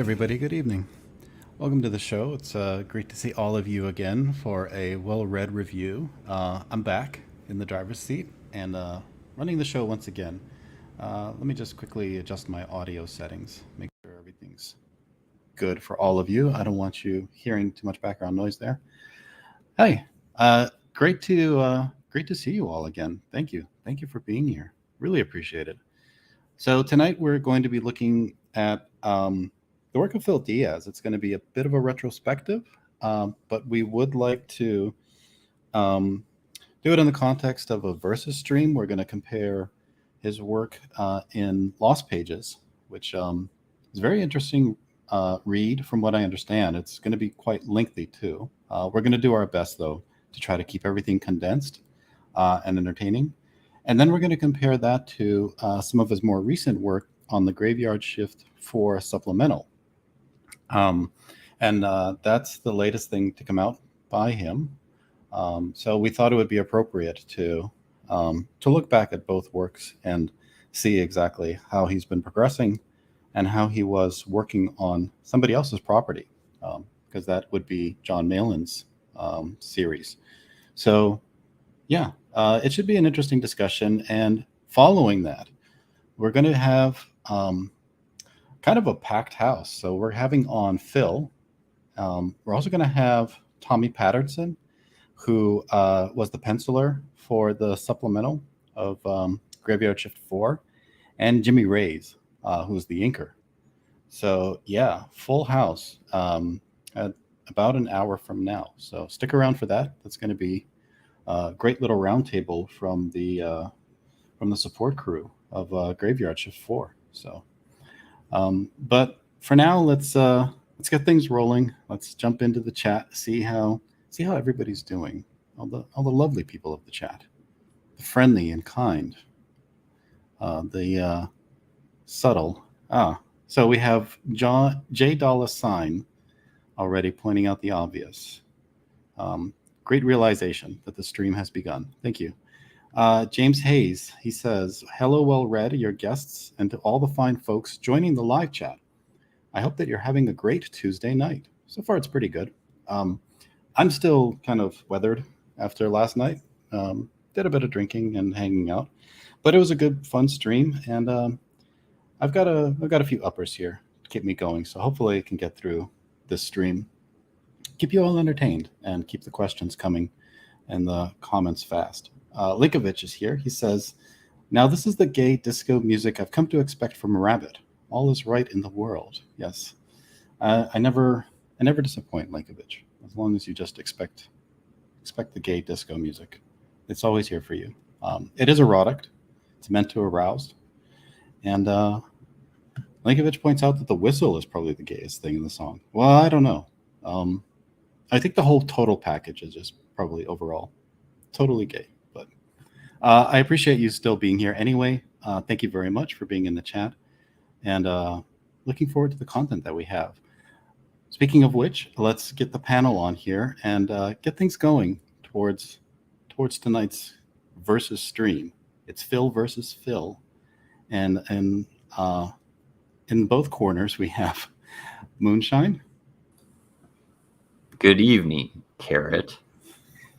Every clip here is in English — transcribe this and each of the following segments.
everybody. Good evening. Welcome to the show. It's great to see all of you again for a well-read review. I'm back in the driver's seat and running the show once again. Let me just quickly adjust my audio settings, make sure everything's good for all of you. I don't want you hearing too much background noise there. Hey, great to see you all again. Thank you for being here. Really appreciate it. So tonight we're going to be looking at the work of Phil Diaz. It's going to be a bit of a retrospective, but we would like to um, do it in the context of a versus stream. We're going to compare his work in Lost Pages, which is a very interesting read from what I understand. It's going to be quite lengthy too. We're going to do our best, though, to try to keep everything condensed and entertaining. And then we're going to compare that to some of his more recent work on the Graveyard Shift 4 Supplemental. And that's the latest thing to come out by him. So we thought it would be appropriate to look back at both works and see exactly how he's been progressing and how he was working on somebody else's property, because that would be John Malin's series. So yeah, it should be an interesting discussion. And following that, we're going to have kind of a packed house. So we're having on Phil. We're also going to have Tommy Patterson, who was the penciler for the supplemental of Graveyard Shift 4, and Jimmy Reyes, who's the inker. So yeah, full house at about an hour from now. So stick around for that. That's going to be a great little roundtable from the support crew of Graveyard Shift 4. So, but for now, let's get things rolling. Let's jump into the chat, see how everybody's doing. All the lovely people of the chat, the friendly and kind, the subtle. So we have J Dollar Sign already pointing out the obvious. Great realization that the stream has begun. Thank you. James Hayes, he says, hello, well read, your guests, and to all the fine folks joining the live chat. I hope that you're having a great Tuesday night. So far, it's pretty good. I'm still kind of weathered after last night. Did a bit of drinking and hanging out, but it was a good, fun stream, and I've got a few uppers here to keep me going. So hopefully I can get through this stream, keep you all entertained, and keep the questions coming and the comments fast. Linkovich is here. He says, now this is the gay disco music I've come to expect from a rabbit. All is right in the world. Yes. I never disappoint, Linkovich, as long as you just expect the gay disco music. It's always here for you. It is erotic. It's meant to arouse. And Linkovich points out that the whistle is probably the gayest thing in the song. Well, I don't know. I think the whole total package is just probably overall totally gay. But I appreciate you still being here anyway. Thank you very much for being in the chat, and looking forward to the content that we have. Speaking of which, let's get the panel on here and get things going towards tonight's versus stream. It's Phil versus Phil, and in both corners we have Moonshine. Good evening, Carrot.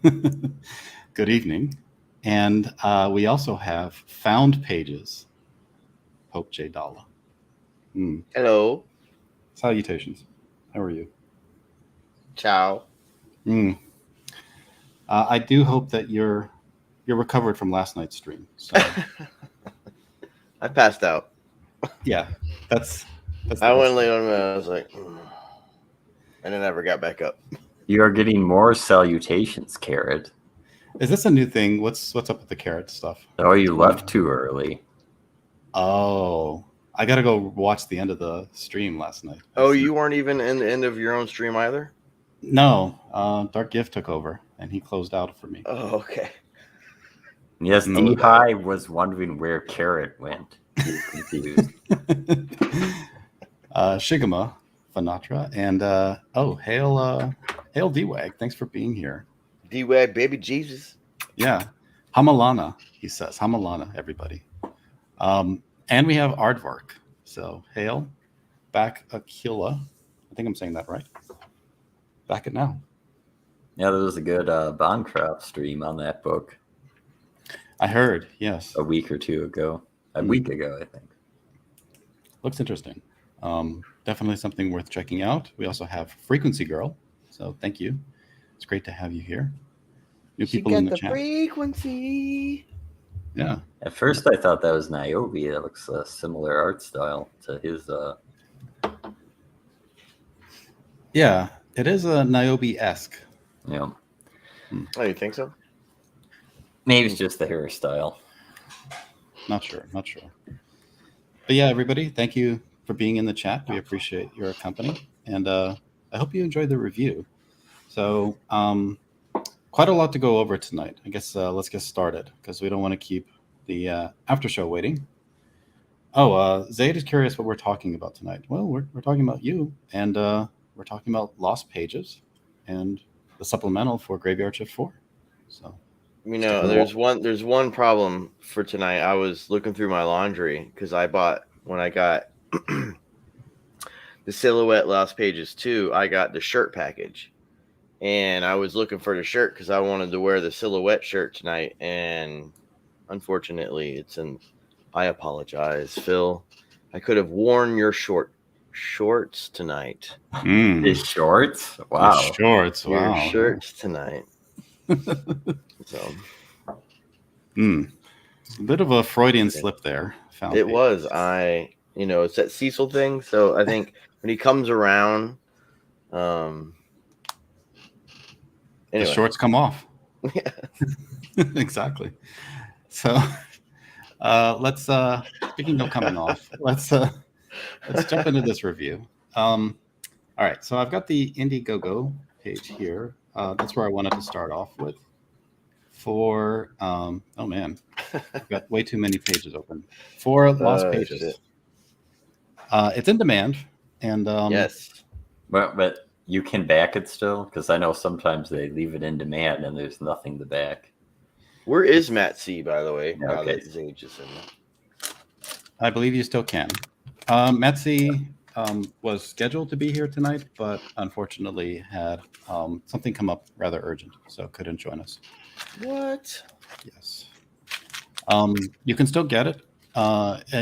Good evening. And we also have Found Pages, Pope J. Dalla. Hello. Salutations. How are you? Ciao. I do hope that you're recovered from last night's stream. So. I passed out. Yeah, that's I went late on that. I was like, and I never got back up. You are getting more salutations, Carrot. Is this a new thing? What's up with the carrot stuff? Oh, you left too early. Oh, I gotta go watch the end of the stream last night. Oh, you weren't even in the end of your own stream either? No, Dark Gift took over and he closed out for me. Oh, okay. Yes, D-High was wondering where Carrot went. He was confused. Shigama, Fanatra, and hail D-Wag. Thanks for being here. D-Wag, baby Jesus. Yeah. Hamalana, he says. Hamalana, everybody. And we have Aardvark. So, hail. Back Aquila. I think I'm saying that right. Back it now. Yeah, there was a good Bondcraft stream on that book I heard, yes. a week or two ago. A week ago, I think. Looks interesting. Definitely something worth checking out. We also have Frequency Girl. So thank you. It's great to have you here. New people in the chat. Frequency. Yeah. At first, I thought that was Niobe. It looks a similar art style to his. Yeah, it is a Niobe-esque. Yeah. Oh, you think so? Maybe it's just the hairstyle. Not sure. But yeah, everybody, thank you for being in the chat. We appreciate your company. And I hope you enjoyed the review. So quite a lot to go over tonight. I guess let's get started because we don't want to keep the after show waiting. Oh, Zaid is curious what we're talking about tonight. Well, we're talking about you, and we're talking about Lost Pages and the supplemental for Graveyard Shift 4. So, You know, there's one problem for tonight. I was looking through my laundry because when I got the Silhouette Lost Pages 2, I got the shirt package. And I was looking for the shirt because I wanted to wear the Silhouette shirt tonight. And unfortunately, I apologize, Phil. I could have worn your shorts tonight. His shorts? Wow. His shorts, wow. Your shirts tonight. So. A bit of a Freudian slip there. Was. It's that Cecil thing. So I think when he comes around, anyway. The shorts come off. Yeah. Exactly. So let's speaking of coming off, let's jump into this review. All right, so I've got the Indiegogo page here. That's where I wanted to start off with. For oh man, I've got way too many pages open. For Lost Pages. Shit. It's in demand, and yes, but you can back it still, because I know sometimes they leave it in demand and there's nothing to back. Where is Matt C, by the way? Okay. I believe you still can. Matt C was scheduled to be here tonight, but unfortunately had something come up rather urgent, so couldn't join us. What? Yes. You can still get it.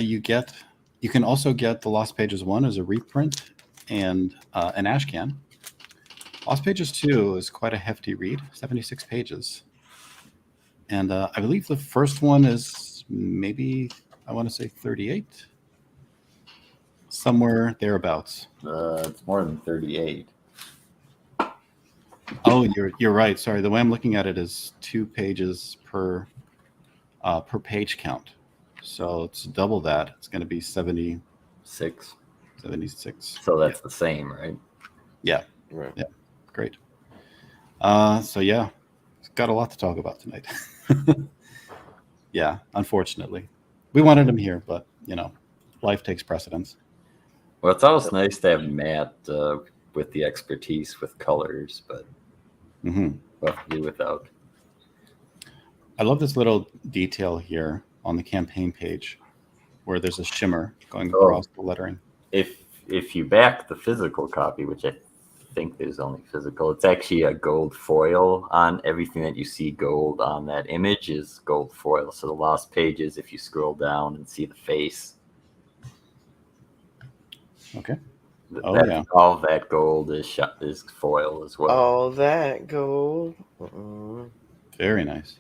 You can also get the Lost Pages 1 as a reprint and an ash can. Lost Pages 2 is quite a hefty read, 76 pages. And I believe the first one is maybe, I want to say 38. Somewhere thereabouts. It's more than 38. Oh, you're right. Sorry, the way I'm looking at it is 2 pages per page count. So it's double that. It's going to be 76. So that's the same, right? Yeah. Right. Yeah. Great. So yeah, it's got a lot to talk about tonight. Yeah, unfortunately. We wanted him here, but life takes precedence. Well, it's always nice to have Matt with the expertise with colors, but we'll have to do without. I love this little detail here on the campaign page where there's a shimmer going across the lettering. If you back the physical copy, which I think there's only physical, it's actually a gold foil on everything that you see gold on that image is gold foil. So the Lost Pages, if you scroll down and see the face. Okay. Yeah. All of that gold is foil as well. All that gold. Very nice.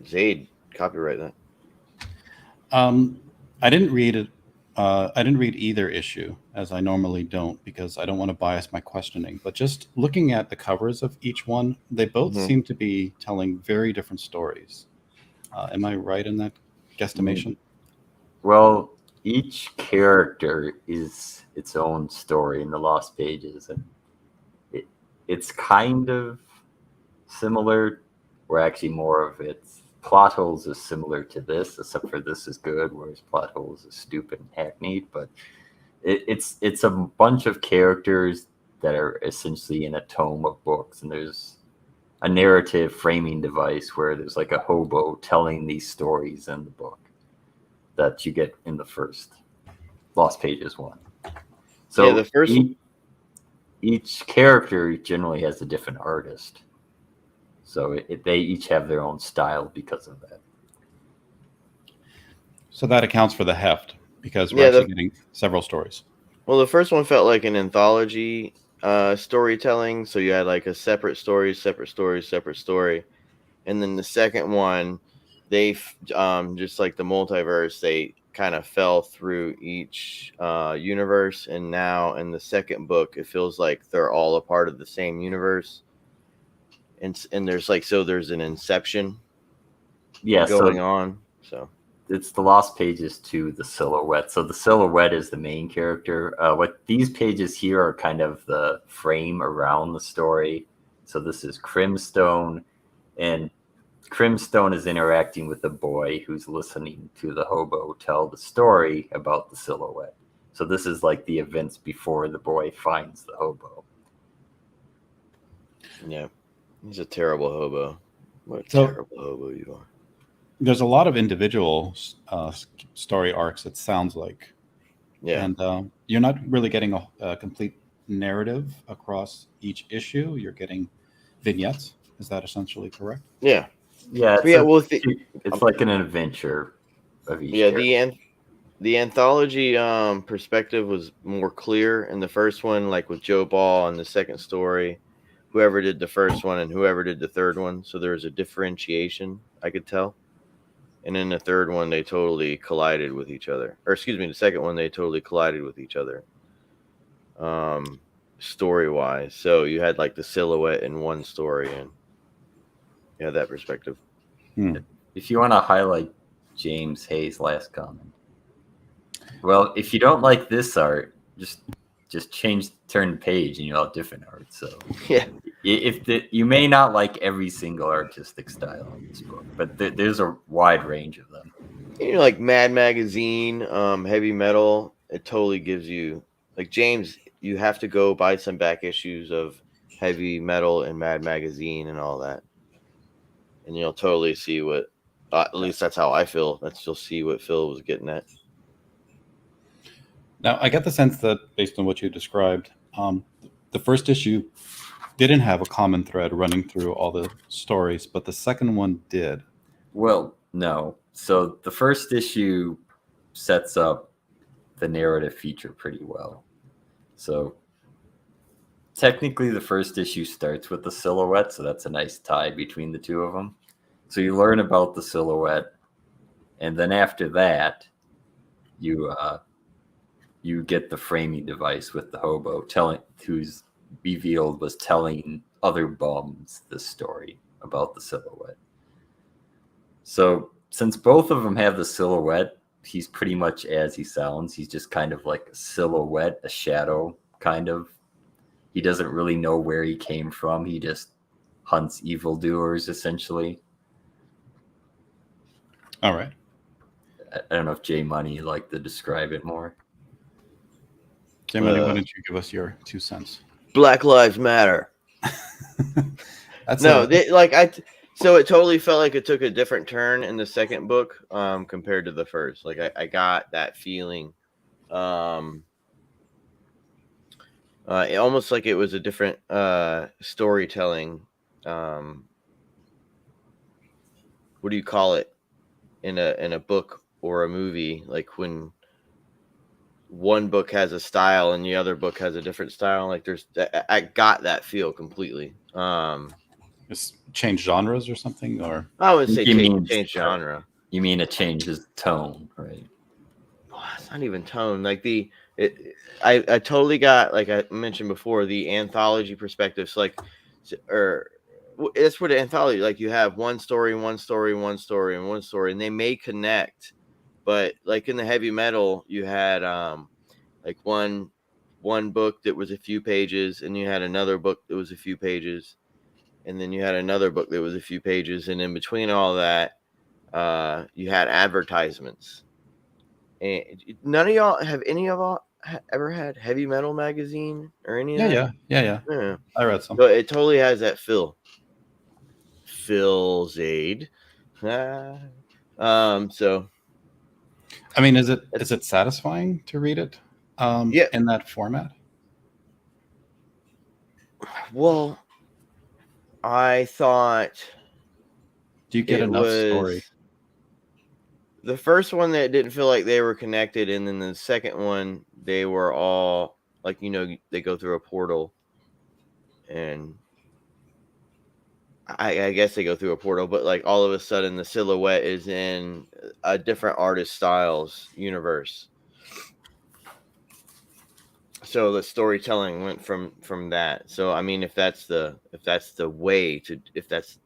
Zaid, copyright that. I didn't read it. I didn't read either issue, as I normally don't, because I don't want to bias my questioning. But just looking at the covers of each one, they both seem to be telling very different stories. Am I right in that guesstimation? Well, each character is its own story in the Lost Pages, and it's kind of similar, or actually more of its plot holes is similar to this, except for this is good, whereas plot holes is stupid and hackneyed. But it's a bunch of characters that are essentially in a tome of books, and there's a narrative framing device where there's like a hobo telling these stories in the book that you get in the first Lost Pages 1. So the first each character generally has a different artist. So they each have their own style because of that. So that accounts for the heft because we're Yeah, actually getting several stories. Well, the first one felt like an anthology storytelling. So you had like a separate story, separate story, separate story. And then the second one, they just like the multiverse, they kind of fell through each universe. And now in the second book, it feels like they're all a part of the same universe. And there's like, so there's an inception going on. So it's the lost pages to the silhouette. So the silhouette is the main character. What these pages here are kind of the frame around the story. So this is Crimstone, and Crimstone is interacting with the boy who's listening to the hobo tell the story about the silhouette. So this is like the events before the boy finds the hobo. yeah, he's a terrible hobo. What a terrible hobo you are. There's a lot of individual story arcs, it sounds like. Yeah. And you're not really getting a complete narrative across each issue. You're getting vignettes. Is that essentially correct? Yeah. Yeah. It's like an adventure of each character. The anthology perspective was more clear in the first one, like with Joe Ball, and the second story, whoever did the first one and whoever did the third one. So there was a differentiation, I could tell. And in the third one, they totally collided with each other. Or excuse me, the second one, they totally collided with each other. Story-wise. So you had like the silhouette in one story, and you had that perspective. If you want to highlight James Hayes' last comment. Well, if you don't like this art, just turn the page and you'll have different art. So yeah, you may not like every single artistic style in this book, but there's a wide range of them. You know, like Mad Magazine, Heavy Metal, it totally gives you, like, James, you have to go buy some back issues of Heavy Metal and Mad Magazine and all that, and you'll totally see what, at least that's how I feel. You'll see what Phil was getting at. Now, I get the sense that, based on what you described, the first issue didn't have a common thread running through all the stories, but the second one did. Well, no. So the first issue sets up the narrative feature pretty well. So technically, the first issue starts with the silhouette, so that's a nice tie between the two of them. So you learn about the silhouette, and then after that, you get the framing device with the hobo who's revealed was telling other bums the story about the silhouette. So since both of them have the silhouette, he's pretty much as he sounds. He's just kind of like a silhouette, a shadow, kind of. He doesn't really know where he came from. He just hunts evildoers, essentially. All right. I don't know if J Money would like to describe it more. J Money, why don't you give us your 2 cents? Black Lives Matter. So it totally felt like it took a different turn in the second book compared to the first. Like I got that feeling. It almost like it was a different storytelling. What do you call it in a book or a movie? Like when one book has a style and the other book has a different style. Like I got that feel completely. Just change genres or something, or I wouldn't say change genre. You mean it changes tone, right? Oh, it's not even tone. Like I totally got, like I mentioned before, the anthology perspective. So it's for the anthology. Like you have one story, and they may connect, but like in the Heavy Metal, you had like one book that was a few pages, and you had another book that was a few pages, and then you had another book that was a few pages, and in between all that, you had advertisements. And none of y'all have ever had Heavy Metal magazine or any of that? Yeah. I read some. So it totally has that feel. Phil's aid. So I mean, is it satisfying to read it? Yeah. in that format? Well, I thought Do you get it enough was story? the first one that didn't feel like they were connected, and then the second one they were all like, they go through a portal, and I guess they go through a portal, but like all of a sudden the silhouette is in a different artist styles universe. So the storytelling went from that. So I mean, if that's the way to, if that's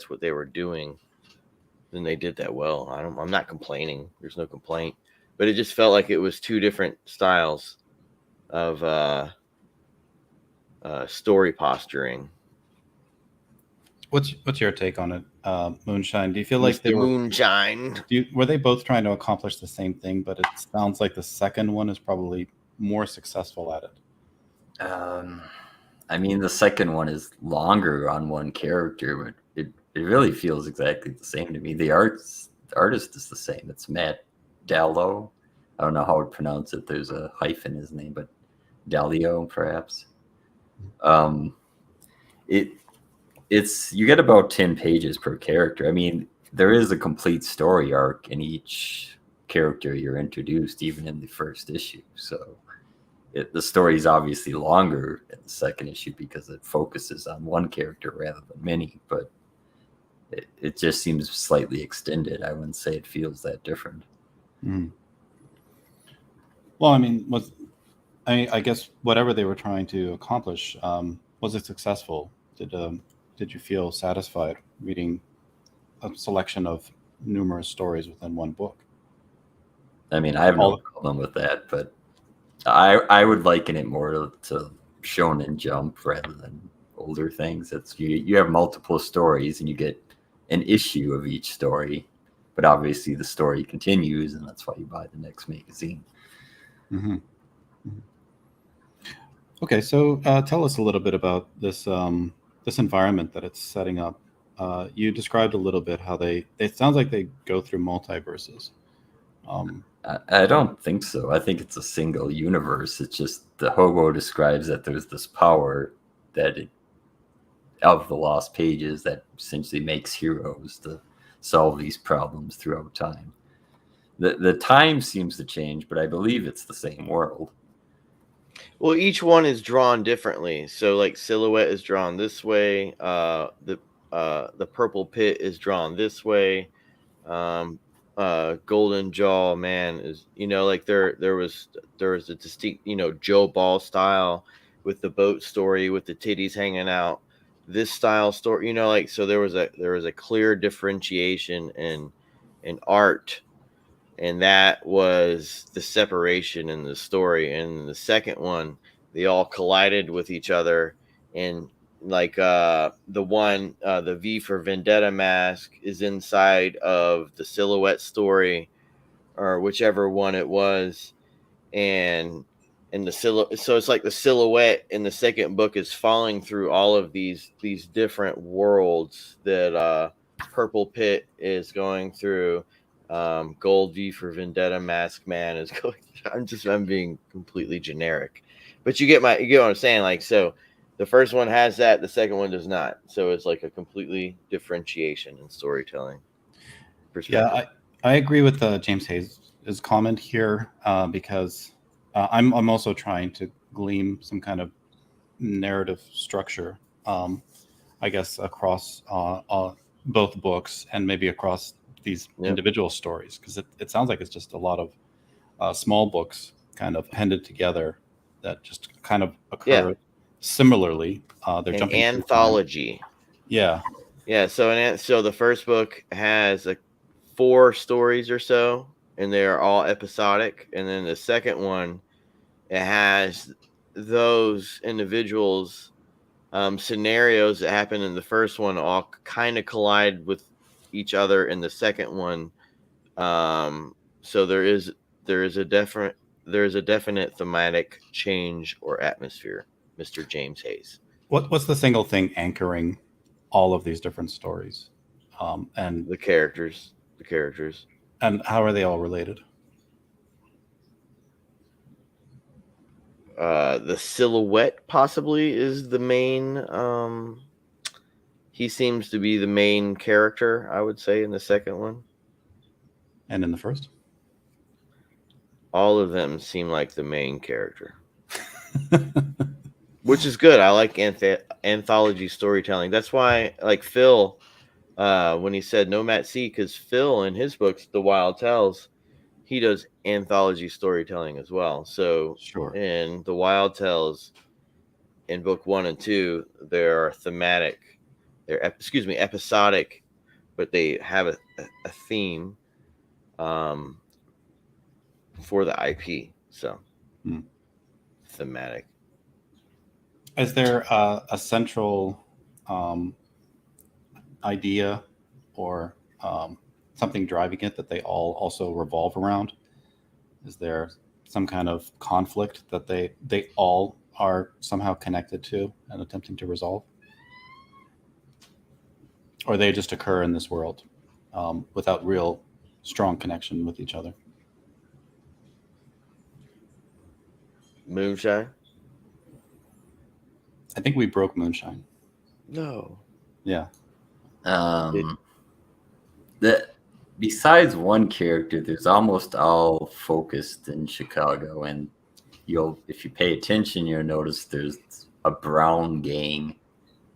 what they were doing, then they did that well. I'm not complaining. There's no complaint, but it just felt like it was two different styles of story posturing. What's your take on it, Moonshine? Do you feel like Mr. Moonshine. were they both trying to accomplish the same thing, but it sounds like the second one is probably more successful at it? I mean, the second one is longer on one character, but it really feels exactly the same to me. The artist is the same. It's Matt Dallo. I don't know how to pronounce it. There's a hyphen in his name, but Dalio, perhaps. It's you get about 10 pages per character. I mean, there is a complete story arc in each character you're introduced, even in the first issue. So the story is obviously longer in the second issue because it focuses on one character rather than many, but it just seems slightly extended. I wouldn't say it feels that different. Mm. Well, I mean, I guess whatever they were trying to accomplish, was it successful? Did you feel satisfied reading a selection of numerous stories within one book? I mean, I have no problem with that, but I would liken it more to Shonen Jump rather than older things. It's you have multiple stories and you get an issue of each story, but obviously the story continues, and that's why you buy the next magazine. Mm-hmm. Okay, so tell us a little bit about this this environment that it's setting up. You described a little bit how it sounds like they go through multiverses. I don't think so. I think it's a single universe. It's just the hobo describes that there's this power of the lost pages that essentially makes heroes to solve these problems throughout time. The time seems to change, but I believe it's the same world. Well, each one is drawn differently. So like Silhouette is drawn this way. The Purple Pit is drawn this way. Golden Jaw Man is, like there was a distinct, Joe Ball style with the boat story with the titties hanging out. This style story, like, so there was a clear differentiation in art, and that was the separation in the story. And the second one, they all collided with each other, and like the V for Vendetta mask is inside of the Silhouette story, or whichever one it was, and so it's like the Silhouette in the second book is falling through all of these different worlds that Purple Pit is going through. Gold V for Vendetta Mask Man is going. I'm being completely generic, but you get what I'm saying. Like, so the first one has that, the second one does not. So it's like a completely differentiation in storytelling perspective. Yeah, I agree with James Hayes' comment here, because I'm also trying to glean some kind of narrative structure, I guess, across both books and maybe across these individual stories, because it sounds like it's just a lot of small books kind of handed together that just kind of occur similarly. They're an jumping anthology. Yeah. So the first book has 4 stories or so, and they are all episodic. And then the second one, it has those individuals, scenarios that happen in the first one all kind of collide with each other in the second one. So there is a definite thematic change or atmosphere, Mr. James Hayes. What's the single thing anchoring all of these different stories, and the characters, and how are they all related? The silhouette possibly is the main. He seems to be the main character, I would say, in the second one. And in the first? All of them seem like the main character, which is good. I like anthology storytelling. That's why, like Phil, when he said no Matt C, because Phil in his books, The Wild Tales, he does anthology storytelling as well. So Sure. in The Wild Tales, in book 1 and 2, they're thematic. They're episodic, but they have a theme for the IP. So thematic. Is there a central idea or something driving it that they all also revolve around? Is there some kind of conflict that they all are somehow connected to and attempting to resolve? Or they just occur in this world without real strong connection with each other? Moonshine? I think we broke Moonshine. No. Yeah. Besides one character, there's almost all focused in Chicago, and if you pay attention, you'll notice there's a brown gang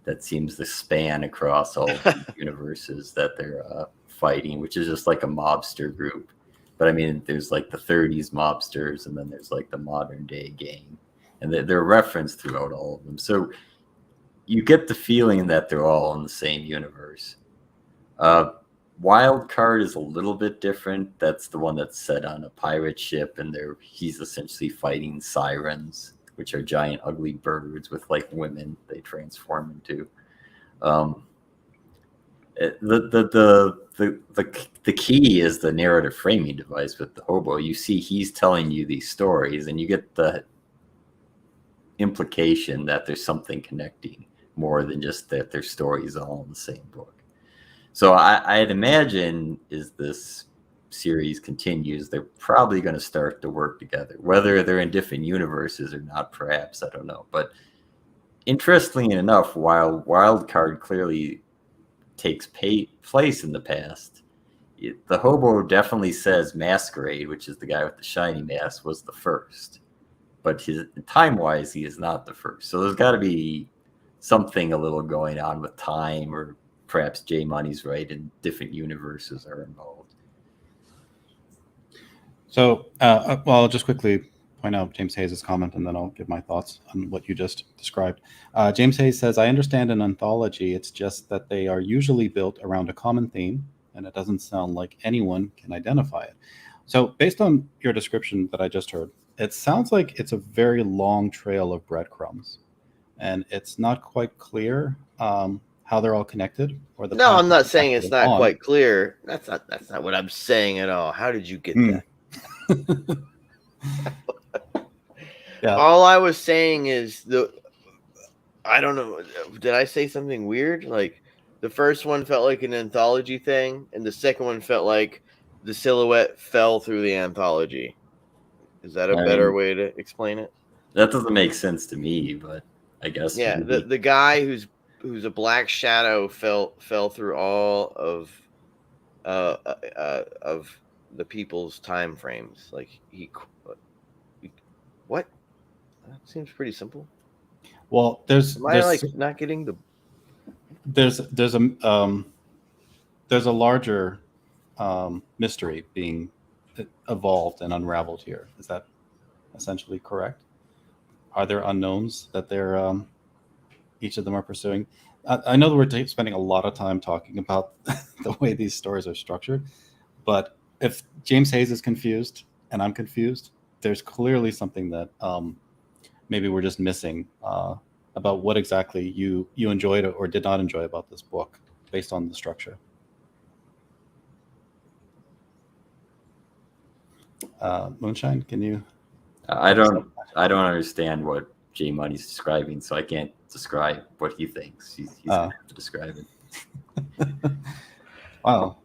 that seems to span across all the universes that they're fighting, which is just like a mobster group. But I mean, there's like the 30s mobsters, and then there's like the modern day gang, and they're referenced throughout all of them. So you get the feeling that they're all in the same universe. Wild Card is a little bit different. That's the one that's set on a pirate ship, and he's essentially fighting sirens, which are giant ugly birds with like women they transform into. The key is the narrative framing device with the hobo. You see he's telling you these stories, and you get the implication that there's something connecting more than just that their stories all in the same book. So I'd imagine as this series continues, they're probably going to start to work together. Whether they're in different universes or not, perhaps, I don't know. But interestingly enough, while Wild Card clearly takes place in the past, the hobo definitely says Masquerade, which is the guy with the shiny mask, was the first. But time-wise, he is not the first. So there's got to be something a little going on with time, or perhaps J Money's right and different universes are involved. So, well, I'll just quickly point out James Hayes' comment, and then I'll give my thoughts on what you just described. James Hayes says, I understand an anthology. It's just that they are usually built around a common theme, and it doesn't sound like anyone can identify it. So based on your description that I just heard, it sounds like it's a very long trail of breadcrumbs, and it's not quite clear how they're all connected. Or the no, I'm not saying it's not quite clear. That's not what I'm saying at all. How did you get that? Yeah. All I was saying is I don't know. Did I say something weird? Like the first one felt like an anthology thing, and the second one felt like the silhouette fell through the anthology. Is that a better way to explain it? That doesn't make sense to me, but I guess. Yeah, the guy who's a black shadow fell through all of the people's time frames. Like what? That seems pretty simple. Well, there's not getting the. There's a larger mystery being evolved and unraveled here. Is that essentially correct? Are there unknowns that they're each of them are pursuing? I know that we're spending a lot of time talking about the way these stories are structured, but if James Hayes is confused and I'm confused, there's clearly something that maybe we're just missing about what exactly you enjoyed or did not enjoy about this book based on the structure. Moonshine, can you? I don't understand what J Money's describing, so I can't describe what he thinks. He's gonna have to describe it. Wow.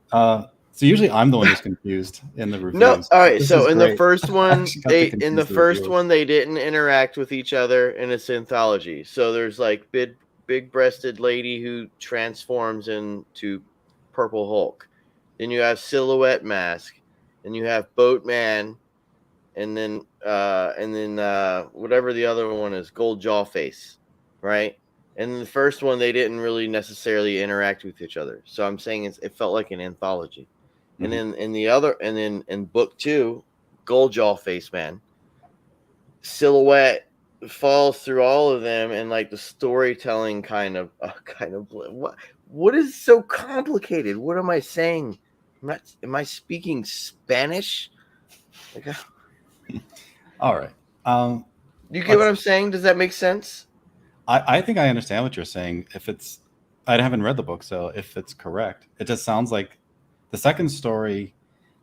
So usually I'm the one who's confused in the reviews. No, all right. This So is in the great. first one, Actually got to confuse the reviewers. they didn't interact with each other, and it's anthology. So there's like big-breasted lady who transforms into Purple Hulk. Then you have Silhouette Mask, and you have Boatman, and then whatever the other one is, Gold Jaw Face, right? And in the first one, they didn't really necessarily interact with each other. So I'm saying it felt like an anthology. And then in book 2, Gold Jaw Face Man, Silhouette falls through all of them, and like the storytelling kind of what is so complicated? What am I saying? Am I speaking Spanish? Like, All right. you get what I'm saying? Does that make sense? I think I understand what you're saying. I haven't read the book, so if it's correct, it just sounds like the second story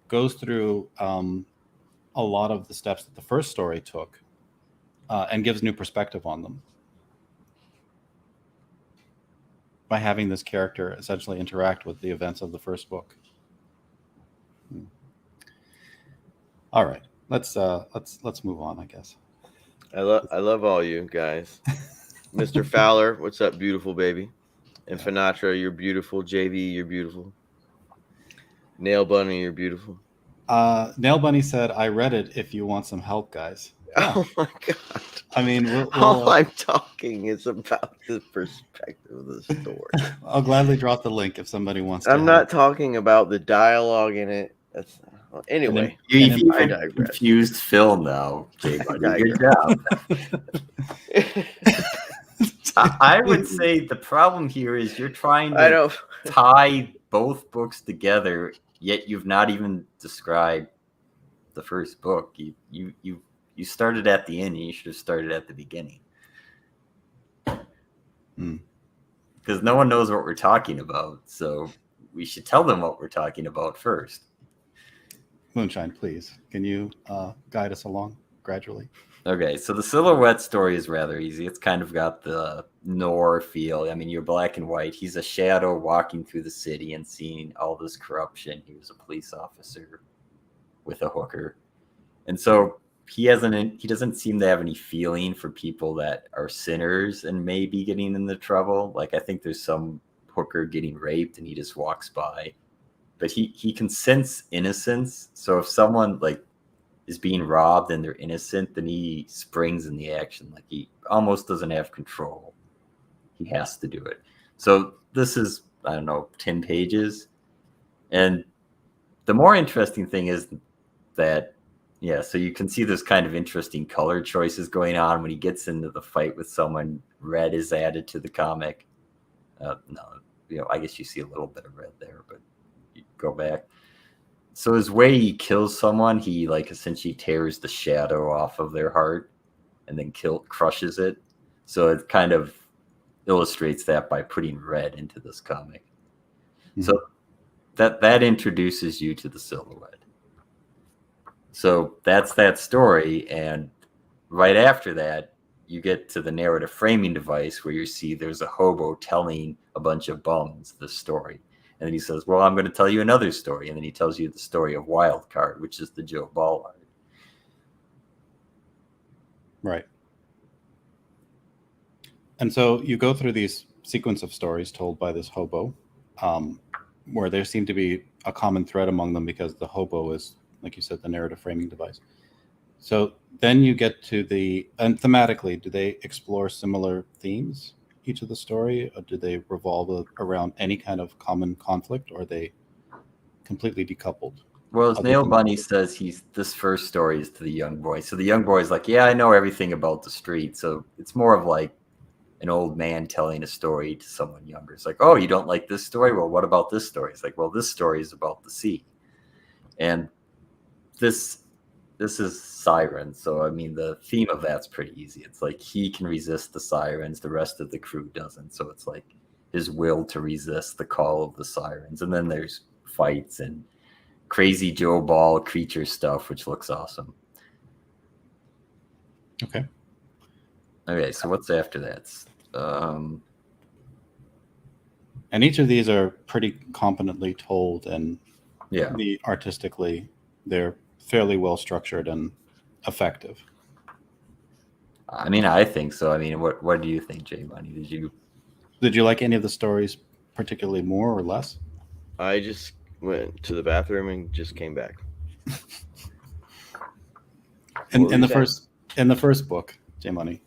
goes through a lot of the steps that the first story took and gives new perspective on them by having this character essentially interact with the events of the first book. All right, let's move on, I guess. I love all you guys. Mr. Fowler, what's up, beautiful baby? And Finatra, you're beautiful. JV, you're beautiful. Nail Bunny, you're beautiful. Nail Bunny said, "I read it. If you want some help, guys." Yeah. Oh my god! I mean, all I'm talking is about the perspective of the story. I'll gladly drop the link if somebody wants. I'm not talking about the dialogue in it. Anyway. You've even confused Phil now. Jay, good job. I would say the problem here is you're trying to tie both books together, yet you've not even described the first book. You started at the end, and you should have started at the beginning. Because no one knows what we're talking about, so we should tell them what we're talking about first. Moonshine, please, can you guide us along gradually? Okay, so the Silhouette story is rather easy. It's kind of got the Notre feel. I mean, you're black and white. He's a shadow walking through the city and seeing all this corruption. He was a police officer with a hooker. And so he doesn't seem to have any feeling for people that are sinners and may be getting into trouble. Like, I think there's some hooker getting raped and he just walks by. But he can sense innocence. So if someone like is being robbed and they're innocent, then he springs in the action. Like, he almost doesn't have control. He has to do it. So this is, I don't know, 10 pages. And the more interesting thing is that, so you can see there's kind of interesting color choices going on when he gets into the fight with someone. Red is added to the comic. I guess you see a little bit of red there, but you go back. So his way he kills someone, he like essentially tears the shadow off of their heart and then crushes it. So it kind of illustrates that by putting red into this comic. Mm-hmm. So that introduces you to the Silhouette. So that's that story, and right after that, you get to the narrative framing device where you see there's a hobo telling a bunch of bums the story. And then he says, well, I'm going to tell you another story. And then he tells you the story of Wildcard, which is the Joe Ballard. Right. And so you go through these sequence of stories told by this hobo, where there seem to be a common thread among them because the hobo is, like you said, the narrative framing device. So then you get to and thematically, do they explore similar themes, each of the story, or do they revolve around any kind of common conflict, or are they completely decoupled? Well, as Nail Bunny says, this first story is to the young boy. So the young boy is like, yeah, I know everything about the street. So it's more of like an old man telling a story to someone younger. It's like, oh, you don't like this story? Well, what about this story? It's like, well, this story is about the sea. And this is sirens. So, I mean, the theme of that's pretty easy. It's like he can resist the sirens. The rest of the crew doesn't. So it's like his will to resist the call of the sirens. And then there's fights and crazy Joe Ball creature stuff, which looks awesome. Okay. So what's after that? And each of these are pretty competently told and Yeah. artistically, they're fairly well structured and effective. I mean, I think so. I mean, what do you think, J Money? Did you like any of the stories particularly more or less? I just went to the bathroom and just came back. What were In you the saying? first book, J Money,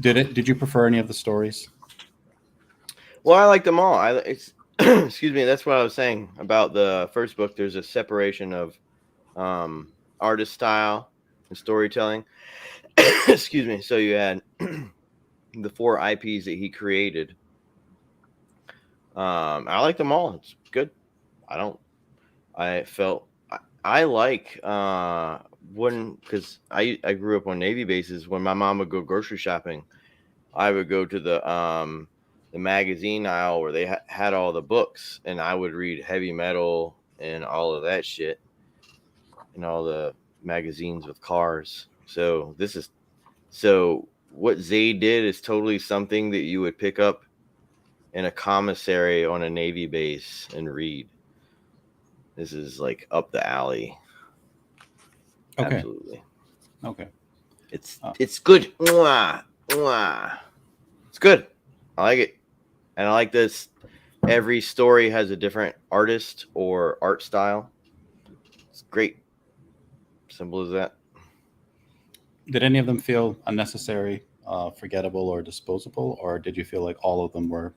did you prefer any of the stories? Well, I like them all. It's excuse me. That's what I was saying about the first book. There's a separation of artist style and storytelling. Excuse me. So you had the 4 IPs that he created. I like them all. It's good. I felt I like when, because I grew up on Navy bases. When my mom would go grocery shopping, I would go to the magazine aisle where they had all the books, and I would read heavy metal and all of that shit, and all the magazines with cars. So what Zay did is totally something that you would pick up in a commissary on a Navy base and read. This is like up the alley. Okay. Absolutely. Okay. It's good. Mwah, mwah. It's good. I like it. And I like this. Every story has a different artist or art style. It's great. Simple as that. Did any of them feel unnecessary, forgettable, or disposable, or did you feel like all of them were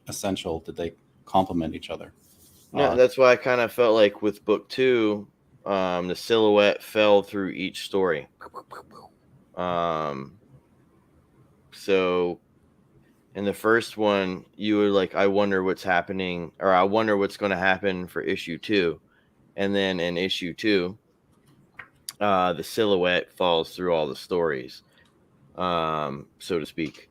essential? Did they complement each other? No, that's why I kind of felt like with book 2, the silhouette fell through each story. So in the first one, you were like, I wonder what's happening, or I wonder what's going to happen for issue 2. And then in issue 2, the silhouette falls through all the stories, so to speak.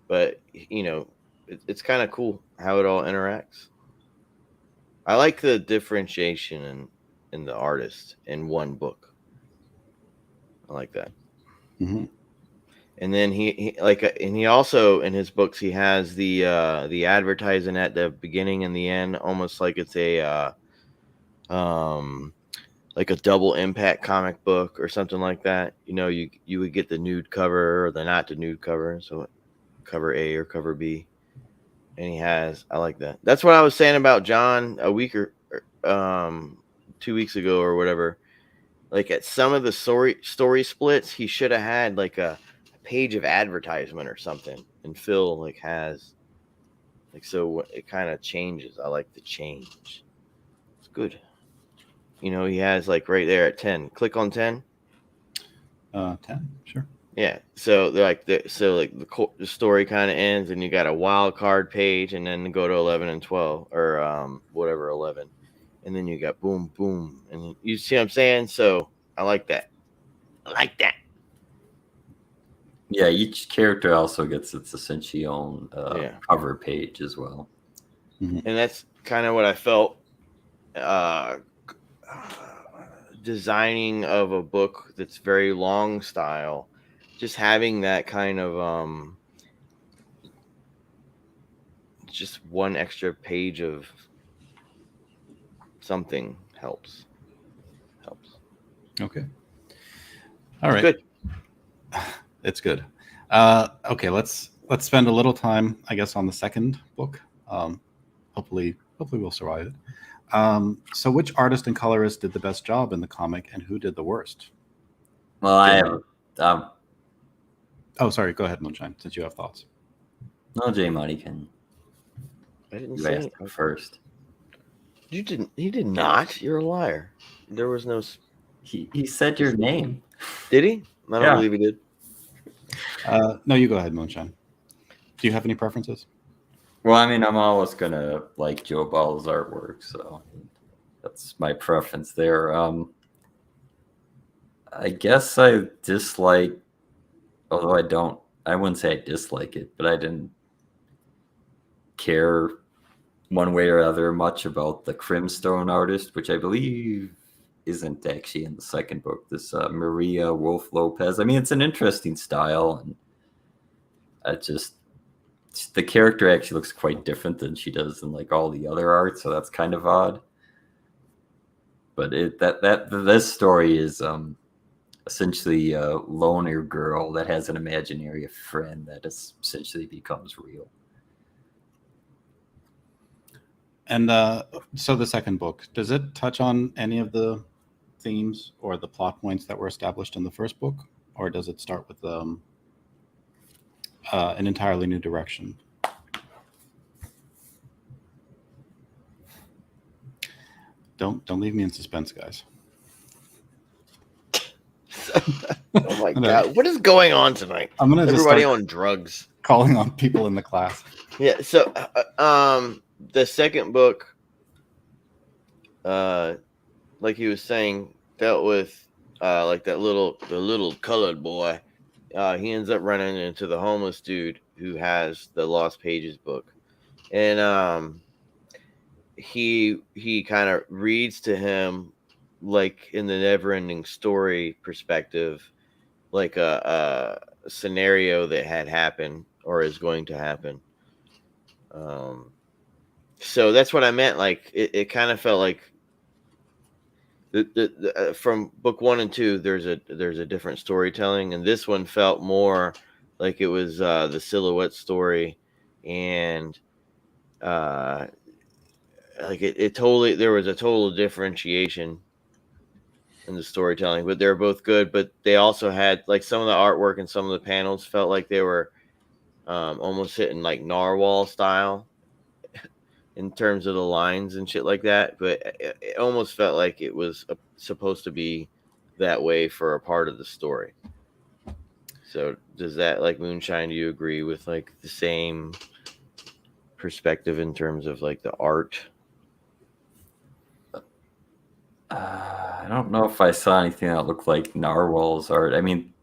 But, it's kind of cool how it all interacts. I like the differentiation in the artist in one book. I like that. Mm-hmm. And then he also, in his books, he has the advertising at the beginning and the end, almost like it's a like a double impact comic book or something like that. You would get the nude cover or the not the nude cover, so cover A or cover B. And I like that. That's what I was saying about John a week or 2 weeks ago or whatever. Like at some of the story splits, he should have had like a page of advertisement or something. And Phil has so it kind of changes. I like the change. It's good. He has like right there at 10. Click on 10. 10, sure. Yeah, so they're like the story kind of ends, and you got a wild card page, and then go to 11 and 12, or whatever 11, and then you got boom, boom, and you see what I'm saying. So I like that. Yeah, each character also gets its essentially own cover page as well. Mm-hmm. And that's kind of what I felt. Designing of a book that's very long style. Just having that kind of just one extra page of something helps. Okay. All right. Good. It's good. Okay, let's spend a little time, I guess, on the second book. Hopefully we'll survive it. So which artist and colorist did the best job in the comic, and who did the worst? Well, I have. Oh, sorry. Go ahead, Moonshine, since you have thoughts. No, J Money can. I didn't You say asked him first. You didn't. He did not. You're a liar. There was no. He said your name. Did he? I don't believe he did. No, you go ahead, Moonshine. Do you have any preferences? Well, I mean, I'm always gonna like Joe Ball's artwork, so that's my preference there. I guess I dislike, although I wouldn't say I dislike it, but I didn't care one way or other much about the Crimstone artist, which I believe isn't actually in the second book. This Maria Wolf Lopez. I mean, it's an interesting style, and the character actually looks quite different than she does in like all the other art, so that's kind of odd. But this story is essentially a loner girl that has an imaginary friend that essentially becomes real. And so the second book, does it touch on any of the themes or the plot points that were established in the first book, or does it start with an entirely new direction? Don't leave me in suspense, guys. Oh my god, what is going on tonight? I'm gonna just Everybody start on drugs. calling on people in the class. Yeah. So, the second book, like he was saying, dealt with like the little colored boy. He ends up running into the homeless dude who has the Lost Pages book, and he kind of reads to him, like in the never-ending story perspective, like a scenario that had happened or is going to happen. So that's what I meant. Like it kind of felt like the from book 1 and 2, there's a different storytelling, and this one felt more like it was the Silhouette story, and like it totally, there was a total differentiation in the storytelling, but they're both good. But they also had, like, some of the artwork and some of the panels felt like they were almost hitting like narwhal style in terms of the lines and shit like that. But it almost felt like it was supposed to be that way for a part of the story. So does that, like, Moonshine, do you agree with like the same perspective in terms of like the art? I don't know if I saw anything that looked like narwhal's art. I mean,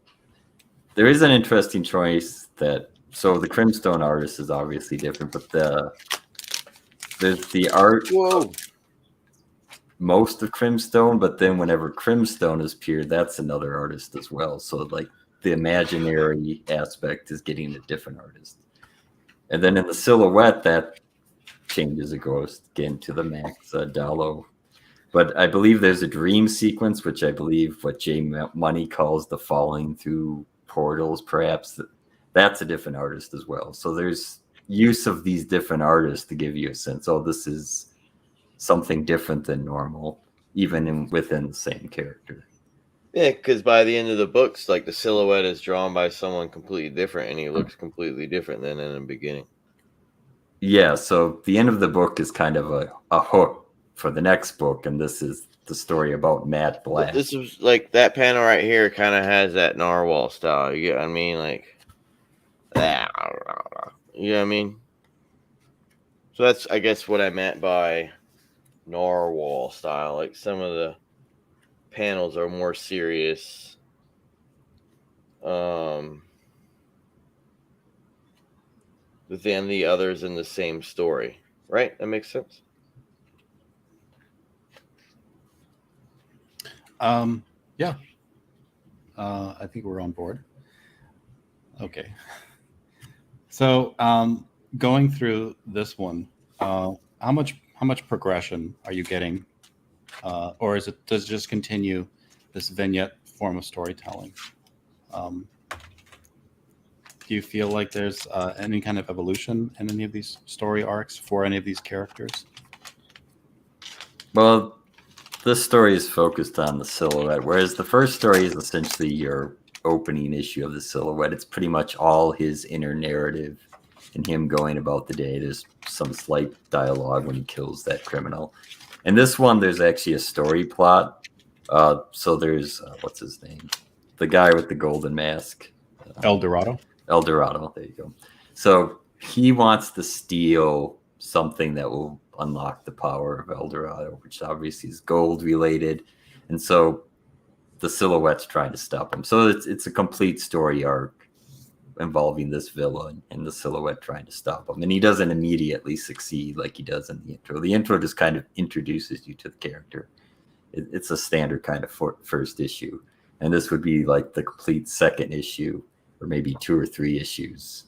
there is an interesting choice that, so the Crimstone artist is obviously different, but there's the art. Whoa. Most of Crimstone, but then whenever Crimstone is appeared, that's another artist as well. So like the imaginary aspect is getting a different artist. And then in the Silhouette, that changes, it goes again to the Max Dallo. But I believe there's a dream sequence, which I believe what Jay Money calls the falling through portals, perhaps. That's a different artist as well. So there's use of these different artists to give you a sense, oh, this is something different than normal, even within the same character. Yeah, because by the end of the books, like, the Silhouette is drawn by someone completely different, and he looks completely different than in the beginning. Yeah, so the end of the book is kind of a hook for the next book, and this is the story about Matt Black. But this is like, that panel right here kind of has that narwhal style. You get what I mean? Like, you know what I mean? So that's, I guess, what I meant by narwhal style. Like, some of the panels are more serious. But then the others in the same story, right? That makes sense. Yeah. I think we're on board. Okay. So going through this one, how much progression are you getting, or does it just continue this vignette form of storytelling? Do you feel like there's any kind of evolution in any of these story arcs for any of these characters? Well, this story is focused on the Silhouette, whereas the first story is essentially your opening issue of the Silhouette. It's pretty much all his inner narrative and him going about the day. There's some slight dialogue when he kills that criminal. In this one, there's actually a story plot. So there's, what's his name? The guy with the golden mask. El Dorado, there you go. So he wants to steal something that will unlock the power of El Dorado, which obviously is gold related. And so the Silhouette's trying to stop him. So it's a complete story arc involving this villain and the Silhouette trying to stop him. And he doesn't immediately succeed like he does in the intro. The intro just kind of introduces you to the character. It's a standard kind of first issue. And this would be like the complete second issue, or maybe 2 or 3 issues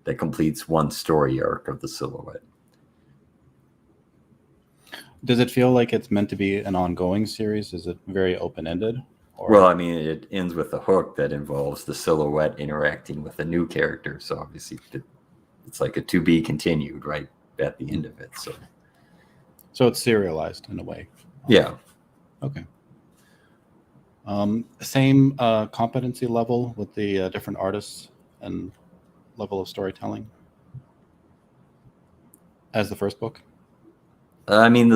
that completes one story arc of the Silhouette. Does it feel like it's meant to be an ongoing series? Is it very open-ended? Well, I mean, it ends with a hook that involves the silhouette interacting with a new character. So obviously, it's like a to be continued right at the end of it. So it's serialized in a way. Yeah. Okay. Same competency level with the different artists and level of storytelling as the first book? I mean,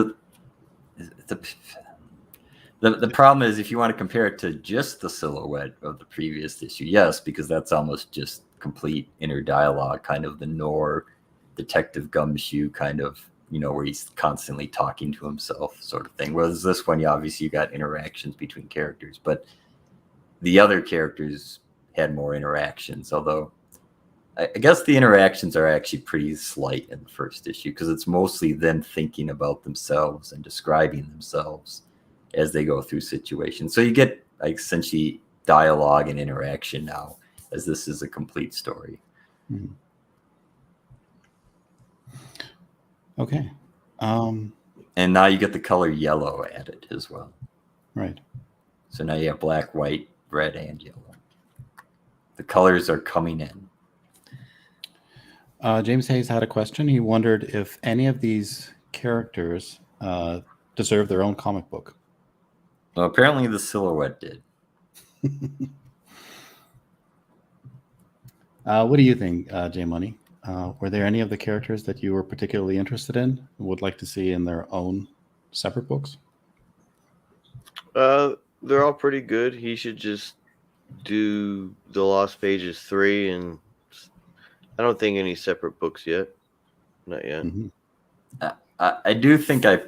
the problem is if you want to compare it to just the silhouette of the previous issue, yes, because that's almost just complete inner dialogue, kind of the Nor Detective Gumshoe kind of, where he's constantly talking to himself sort of thing. Whereas this one, you got interactions between characters, but the other characters had more interactions, although I guess the interactions are actually pretty slight in the first issue because it's mostly them thinking about themselves and describing themselves as they go through situations. So you get essentially dialogue and interaction now, as this is a complete story. Mm-hmm. Okay. And now you get the color yellow added as well. Right. So now you have black, white, red, and yellow. The colors are coming in. James Hayes had a question. He wondered if any of these characters deserve their own comic book. Well, apparently the silhouette did. What do you think, J Money? Were there any of the characters that you were particularly interested in and would like to see in their own separate books? They're all pretty good. He should just do the Lost Pages 3, and I don't think any separate books yet. Not yet. Mm-hmm. I do think I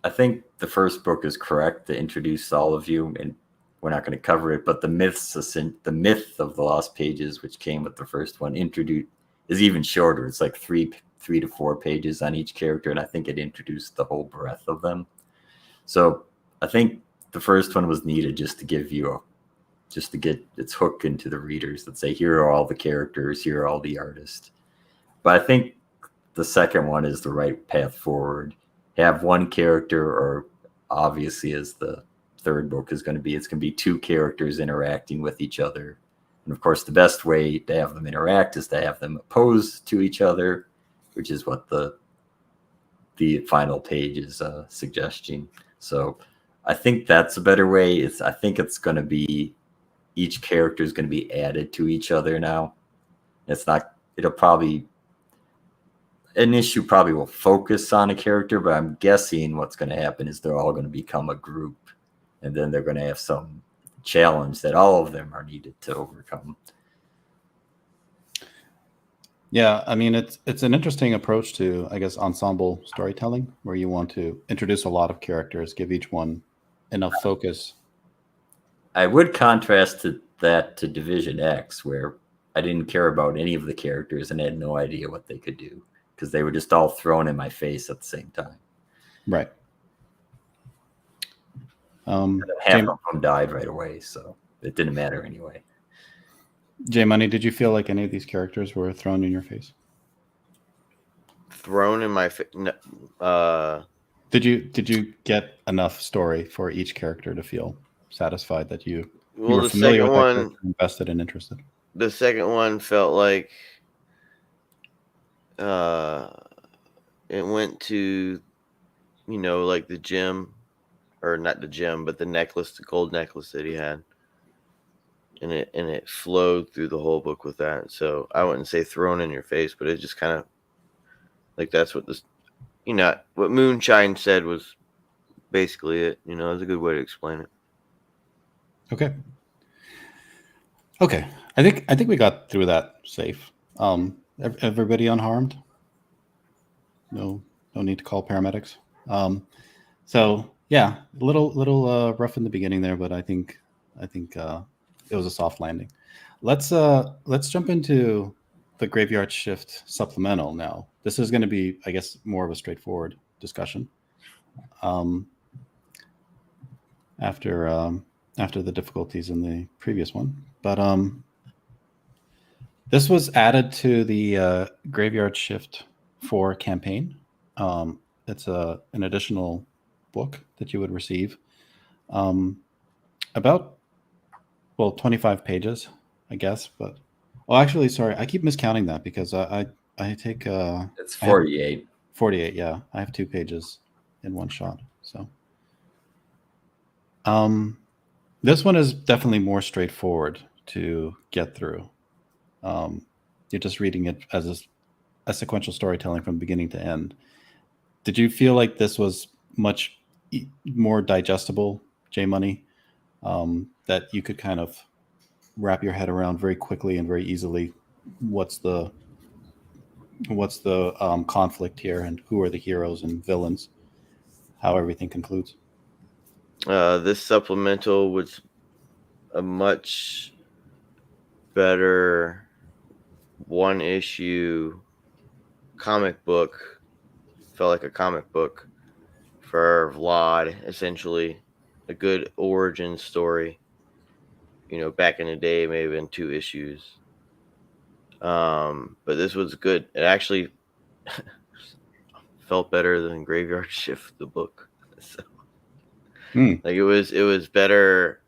think the first book is correct to introduce all of you, and we're not going to cover it, but the myth of the Lost Pages, which came with the first one, is even shorter. It's like 3 to 4 pages on each character, and I think it introduced the whole breadth of them. So I think the first one was needed just to give you just to get its hook into the readers that say, here are all the characters, here are all the artists. But I think the second one is the right path forward. Have one character, or obviously as the third book is going to be, it's going to be 2 characters interacting with each other. And of course, the best way to have them interact is to have them opposed to each other, which is what the final page is suggesting. So I think that's a better way. I think it's going to be, each character is going to be added to each other now. An issue probably will focus on a character, but I'm guessing what's going to happen is they're all going to become a group, and then they're going to have some challenge that all of them are needed to overcome. Yeah, I mean, it's an interesting approach to, I guess, ensemble storytelling, where you want to introduce a lot of characters, give each one enough focus. I would contrast that to Division X, where I didn't care about any of the characters and had no idea what they could do, because they were just all thrown in my face at the same time. Right. Half of them died right away, so it didn't matter anyway. J Money, did you feel like any of these characters were thrown in your face? Thrown in my face? Did you get enough story for each character to feel satisfied that you were familiar with that character, invested and interested? The second one felt like it went to, like the gym, or not the gym, but the necklace, the gold necklace that he had, and it flowed through the whole book with that. So I wouldn't say thrown in your face, but it just kind of like, that's what this, what Moonshine said was basically it. It was a good way to explain it. Okay. I think we got through that safe. Everybody unharmed. No need to call paramedics. So yeah, a little rough in the beginning there, but I think it was a soft landing. Let's jump into the Graveyard Shift supplemental now. This is going to be, I guess, more of a straightforward discussion. After the difficulties in the previous one, but this was added to the Graveyard Shift 4 campaign. It's an additional book that you would receive. About 25 pages, I guess. But actually, sorry, I keep miscounting that because I take It's I have 48. 48. Yeah, I have 2 pages in one shot. So this one is definitely more straightforward to get through. You're just reading it as a sequential storytelling from beginning to end. Did you feel like this was much more digestible, J Money, that you could kind of wrap your head around very quickly and very easily? What's the conflict here, and who are the heroes and villains? How everything concludes. This supplemental was a much better one issue comic book. Felt like a comic book for Vlad, essentially. A good origin story. Back in the day, it may have been 2 issues. But this was good. It actually felt better than Graveyard Shift, the book. So, like it was better,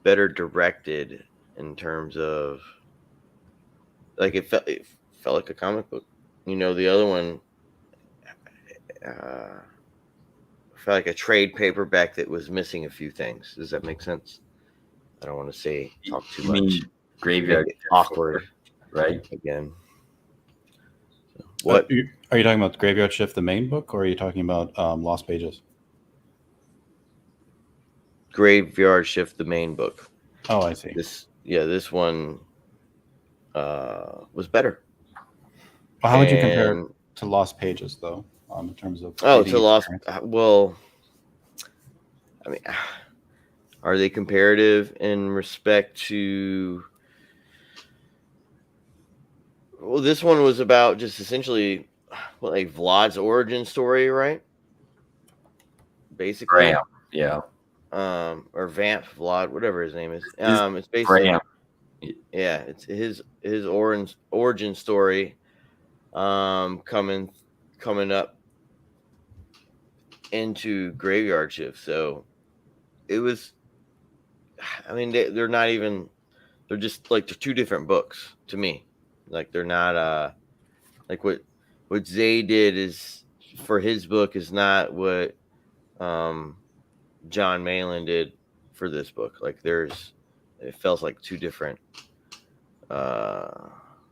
better directed in terms of like it felt like a comic book. The other one felt like a trade paperback that was missing a few things. Does that make sense? I don't want to talk too You much. mean Graveyard Make it awkward right? again. So, what Are you talking about Graveyard Shift, the main book, or are you talking about Lost Pages? Graveyard Shift, the main book? Oh, I see. This one was better. Well, how would you compare it to Lost Pages, though, in terms of to Lost? Well, I mean, are they comparative in respect to? Well, this one was about just essentially like Vlad's origin story, right? Basically, Graham, yeah. Or Vamp Vlad, whatever his name is. It's basically Graham. Yeah, it's his origin story, coming up into Graveyard Shift. So it was. I mean, they're not even. They're just like they're 2 different books to me. Like they're not like what Zay did is for his book is not what John Malin did for this book. Like it feels like 2 different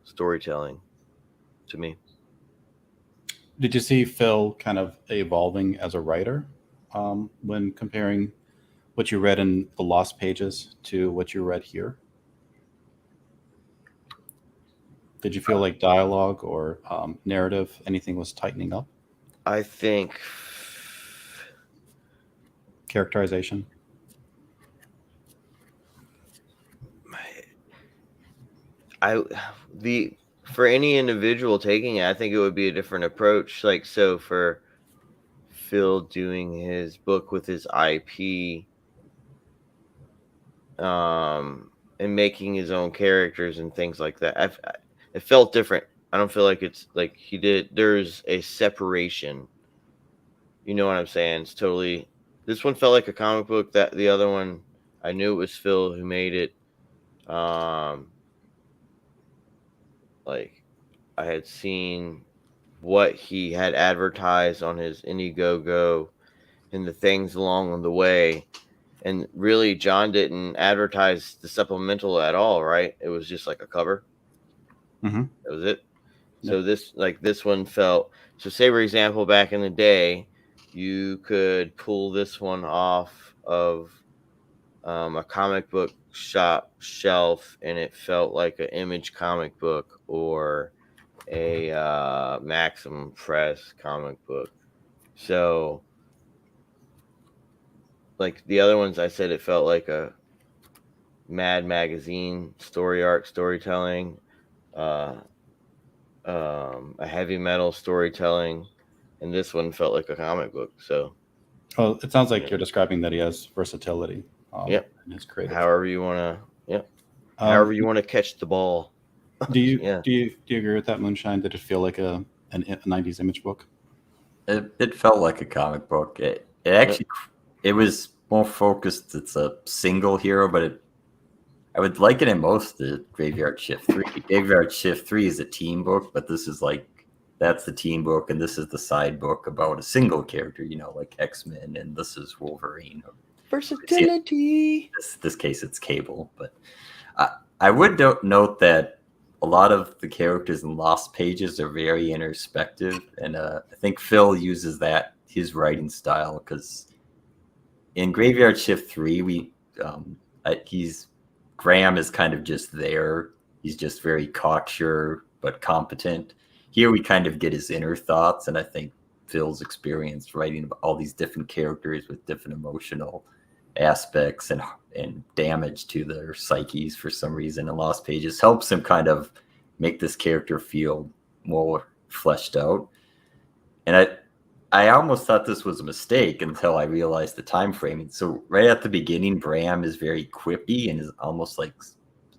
storytelling to me. Did you see Phil kind of evolving as a writer when comparing what you read in the Lost Pages to what you read here? Did you feel like dialogue or narrative, anything was tightening up? I think Characterization? for any individual taking it, I think it would be a different approach. Like, so for Phil doing his book with his IP, and making his own characters and things like that, it felt different. I don't feel like it's like he did. There's a separation. You know what I'm saying? It's totally. This one felt like a comic book. That the other one, I knew it was Phil who made it. Like I had seen what he had advertised on his Indiegogo and the things along the way. And really, John didn't advertise the supplemental at all, right? It was just like a cover. Mm-hmm. That was it. Yep. So this one felt. So say, for example, back in the day, you could pull this one off of a comic book shop shelf, and it felt like an Image comic book or a Maxim Press comic book. So, like the other ones, I said it felt like a Mad Magazine story arc storytelling, a heavy metal storytelling, and this one felt like a comic book. So, well, it sounds like you're describing that he has versatility. Yep. In his creative. However you want to, yep. However you want to catch the ball. Do you agree with that, Moonshine? Did it feel like a 90s Image book? It felt like a comic book. It actually it was more focused. It's a single hero, but I would liken it most to Graveyard Shift 3. Graveyard Shift 3 is a team book, but this is like that's the team book, and this is the side book about a single character. Like X-Men, and this is Wolverine. Versatility. This case, it's Cable, but I would note that a lot of the characters in Lost Pages are very introspective, and I think Phil uses his writing style, because in Graveyard Shift 3, Graham is kind of just there. He's just very cocksure but competent. Here we kind of get his inner thoughts, and I think Phil's experience writing about all these different characters with different emotional aspects and damage to their psyches for some reason in Lost Pages helps him kind of make this character feel more fleshed out. And I almost thought this was a mistake until I realized the time framing. So right at the beginning, Bram is very quippy and is almost like,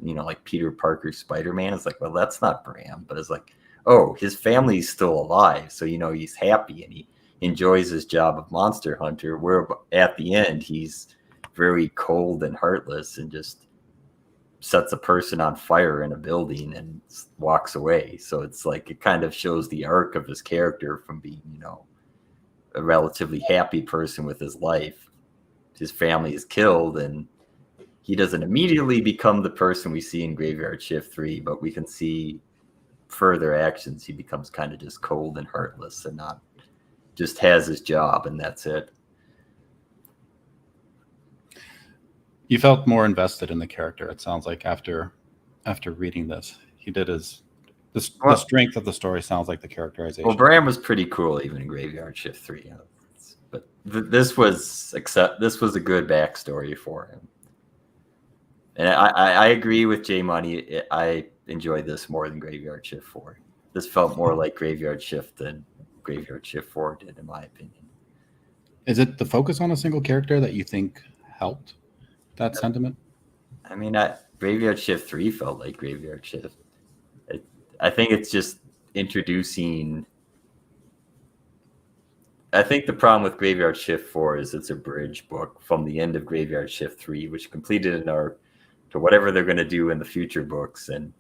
like Peter Parker's Spider-Man. It's like, well, that's not Bram, but it's like, oh, his family's still alive. So, he's happy and he enjoys his job of monster hunter, where at the end, he's very cold and heartless and just sets a person on fire in a building and walks away. So it's like, it kind of shows the arc of his character from being, a relatively happy person with his life. His family is killed and he doesn't immediately become the person we see in Graveyard Shift 3, but we can see further actions. He becomes kind of just cold and heartless and not just has his job and that's it. You felt more invested in the character, it sounds like, after reading this. He did the strength of the story sounds like the characterization. Well, Bram was pretty cool even in Graveyard Shift 3. But this was a good backstory for him. And I agree with J Money. I enjoyed this more than Graveyard Shift 4. This felt more like Graveyard Shift than Graveyard Shift 4 did, in my opinion. Is it the focus on a single character that you think helped that sentiment? I mean, Graveyard Shift 3 felt like Graveyard Shift. I think it's just introducing. I think the problem with Graveyard Shift 4 is it's a bridge book from the end of Graveyard Shift 3, which completed an arc to whatever they're going to do in the future books. And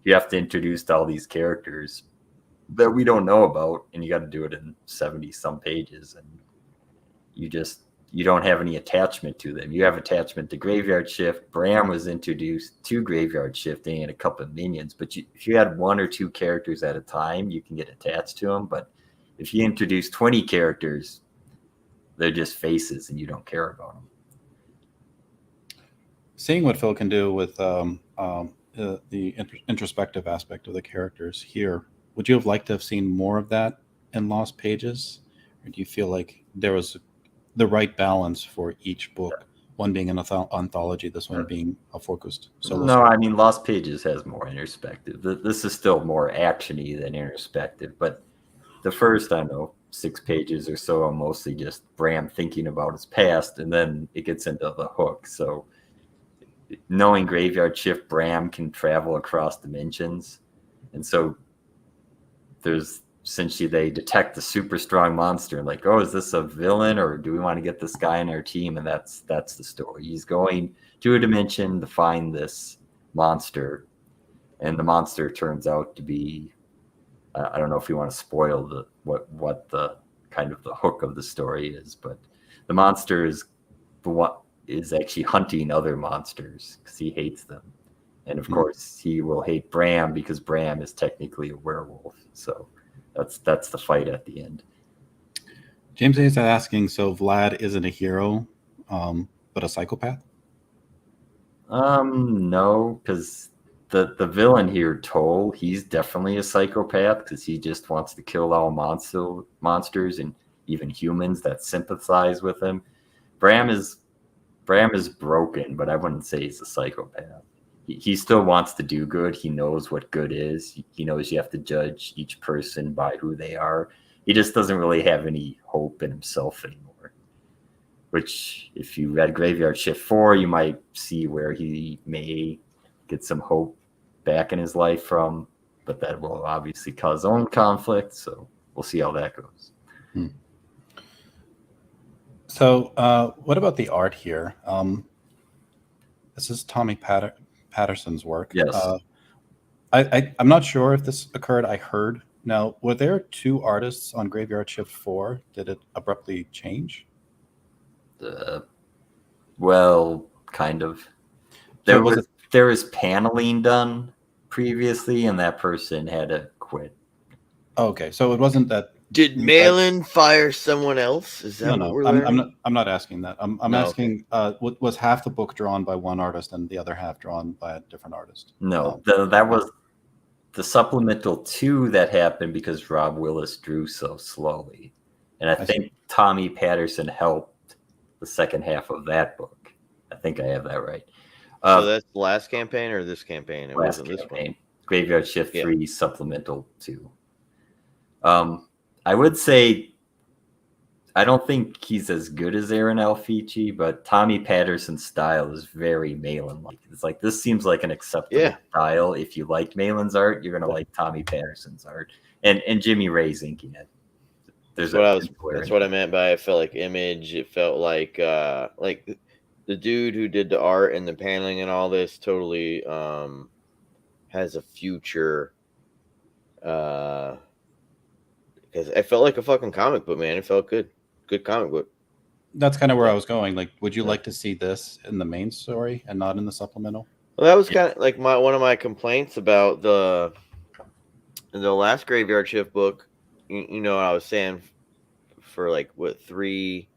you have to introduce all these characters that we don't know about, and you got to do it in 70-some pages. And you don't have any attachment to them. You have attachment to Graveyard Shift. Bram was introduced to Graveyard Shifting and a couple of minions, but if you had one or two characters at a time, you can get attached to them. But if you introduce 20 characters, they're just faces and you don't care about them. Seeing what Phil can do with the introspective aspect of the characters here, would you have liked to have seen more of that in Lost Pages? Or do you feel like there was the right balance for each book, one being an anthology, this one being a focused solo story? I mean, Lost Pages has more introspective. This is still more actiony than introspective, but the first, 6 pages or so are mostly just Bram thinking about his past, and then it gets into the hook. So knowing Graveyard Shift, Bram can travel across dimensions, and so essentially they detect the super strong monster and like, oh, is this a villain or do we want to get this guy in our team? And that's the story. He's going to a dimension to find this monster, and the monster turns out to be, I don't know if you want to spoil what the kind of the hook of the story is, but the monster is actually hunting other monsters because he hates them. And of course he will hate Bram because Bram is technically a werewolf. So that's the fight at the end. James A is asking, so Vlad isn't a hero, but a psychopath? No, because the villain here, Toll, he's definitely a psychopath because he just wants to kill all monsters and even humans that sympathize with him. Bram is broken, but I wouldn't say he's a psychopath. He still wants to do good. He knows what good is. He knows you have to judge each person by who they are. He just doesn't really have any hope in himself anymore. Which, if you read Graveyard Shift 4, you might see where he may get some hope back in his life from, but that will obviously cause own conflict. So we'll see how that goes. Hmm. So, what about the art here? This is Tommy Patterson's work. Yes. I'm not sure if this occurred. I heard. Now, were there two artists on Graveyard Shift 4? Did it abruptly change? Well, kind of. So There was was it? there was paneling done previously, and that person had to quit. Oh, okay, so it wasn't that. Did you guys- Malin fire someone else? Is that No, what no. we're I'm learning? not. I'm not asking that. I'm No, asking. Was half the book drawn by one artist and the other half drawn by a different artist? No, that was the supplemental 2 that happened because Rob Willis drew so slowly, and I I see. think Tommy Patterson helped the second half of that book. I think I have that right. so that's the last campaign or this campaign? It Last wasn't this campaign, one. Graveyard Shift Yeah. 3, Supplemental 2. I would say I don't think he's as good as Aaron Alfici, but Tommy Patterson's style is very Malin-like. It's like this seems like an acceptable style. If you like Malin's art, you're gonna like Tommy Patterson's art, and Jimmy Ray's inking it. That's what I meant by it felt like Image. It felt like the dude who did the art and the paneling and all this totally has a future. Because it felt like a fucking comic book, man. It felt good comic book. That's kind of where I was going. Like, would you like to see this in the main story and not in the supplemental? Well, that was kind of like one of my complaints about the last Graveyard Shift book. You know, I was saying for like what 3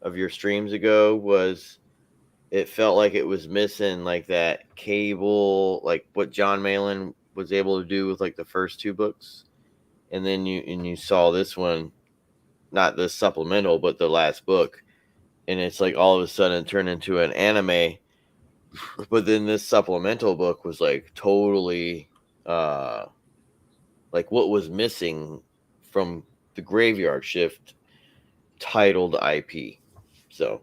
of your streams ago was it felt like it was missing like that cable, like what John Malin was able to do with like the first 2 books, and then you saw this one, not the supplemental, but the last book, and it's like all of a sudden turned into an anime. But then this supplemental book was like totally like what was missing from the Graveyard Shift titled IP. So,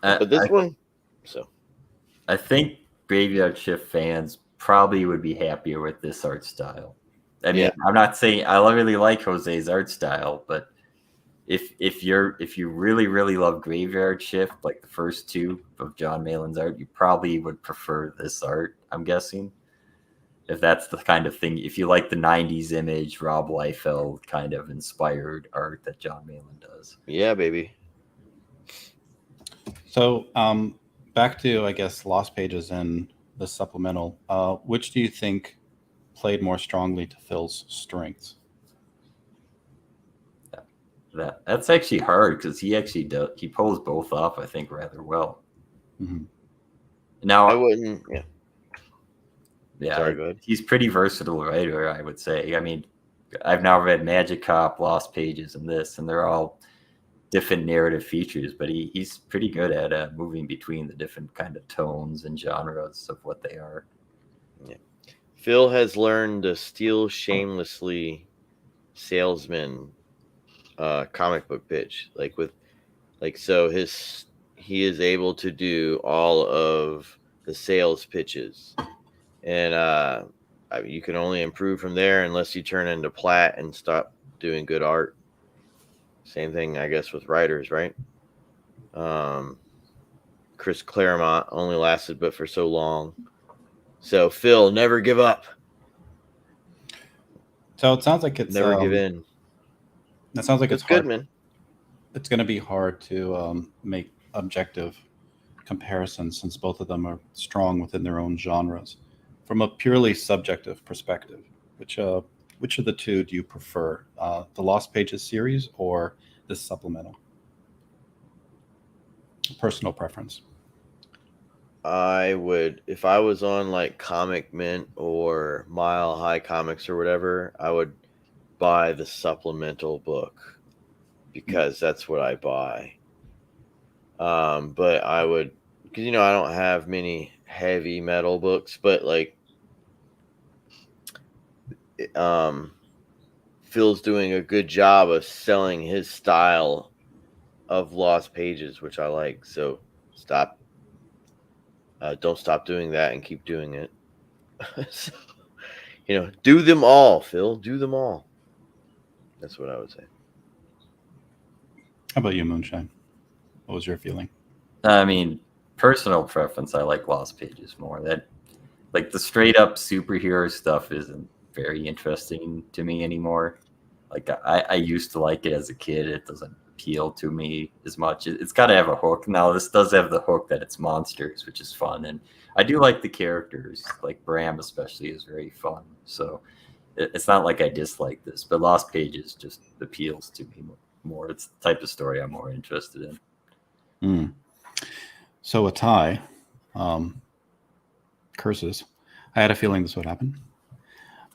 but this one, so I think Graveyard Shift fans probably would be happier with this art style. I mean, I'm not saying I really like Jose's art style, but if you really love Graveyard Shift, like the first 2 of John Malin's art, you probably would prefer this art, I'm guessing. If that's the kind of thing, if you like the 90s Image, Rob Liefeld kind of inspired art that John Malin does. Yeah, baby. So, back to, I guess, Lost Pages and the supplemental. Which do you think played more strongly to Phil's strengths? That's actually hard because he pulls both off, I think, rather well. Mm-hmm. Now I wouldn't. Yeah. Sorry, go ahead. He's pretty versatile writer, I would say. I mean, I've now read Magic Cop, Lost Pages, and this, and they're all different narrative features, but he's pretty good at moving between the different kind of tones and genres of what they are. Yeah. Phil has learned to steal shamelessly salesman comic book pitch, so he is able to do all of the sales pitches, and you can only improve from there unless you turn into Platt and stop doing good art. Same thing, I guess, with writers, right? Chris Claremont only lasted but for so long. So Phil, never give up. So it sounds like it's never give in. That sounds like it's good, hard, man. It's going to be hard to make objective comparisons since both of them are strong within their own genres. From a purely subjective perspective, which of the 2 do you prefer, the Lost Pages series or this supplemental? Personal preference. I would, if I was on like Comic Mint or Mile High Comics or whatever, I would buy the supplemental book because that's what I buy. But I would, because I don't have many heavy metal books, but like Phil's doing a good job of selling his style of Lost Pages, which I like. So don't stop doing that and keep doing it. So, do them all, Phil. Do them all. That's what I would say. How about you, Moonshine? What was your feeling? I mean, personal preference, I like Lost Pages more. That, like, the straight up superhero stuff isn't very interesting to me anymore. Like, I used to like it as a kid. It doesn't appeal to me as much. It's got to have a hook. Now, this does have the hook that it's monsters, which is fun. And I do like the characters. Like, Bram especially is very fun. So it's not like I dislike this, but Lost Pages just appeals to me more. It's the type of story I'm more interested in. So a tie. Curses. I had a feeling this would happen.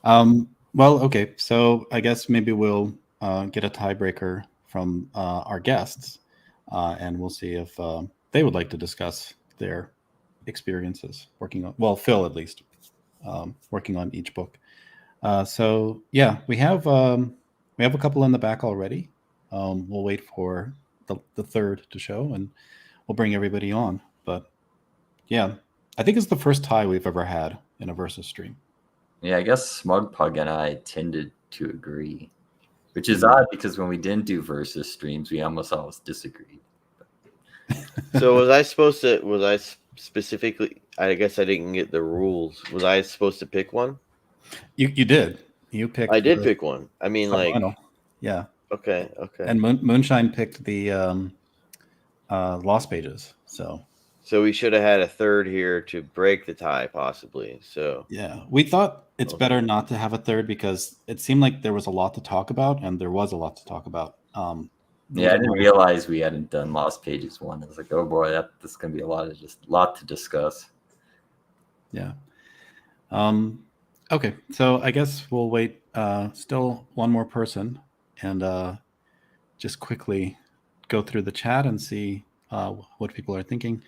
Well, okay. So I guess maybe we'll get a tiebreaker from our guests, and we'll see if they would like to discuss their experiences working on. Well, Phil at least working on each book. So yeah, we have a couple in the back already. We'll wait for the third to show, and we'll bring everybody on. But yeah, I think it's the first tie we've ever had in a versus stream. Yeah, I guess Smugpug and I tended to agree, which is odd because when we didn't do versus streams, we almost always disagreed. So was I specifically? I guess I didn't get the rules. Was I supposed to pick one? You did. You picked. I did pick one. I mean, like, yeah. Okay. And Moonshine picked the Lost Pages. So we should have had a third here to break the tie, possibly. So yeah, we thought it's better not to have a third because it seemed like there was a lot to talk about, and there was a lot to talk about. Yeah, I didn't realize we hadn't done Lost Pages 1. I was like, oh boy, this is gonna be a lot to discuss. Yeah. Okay, so I guess we'll wait. Still one more person, and just quickly go through the chat and see what people are thinking.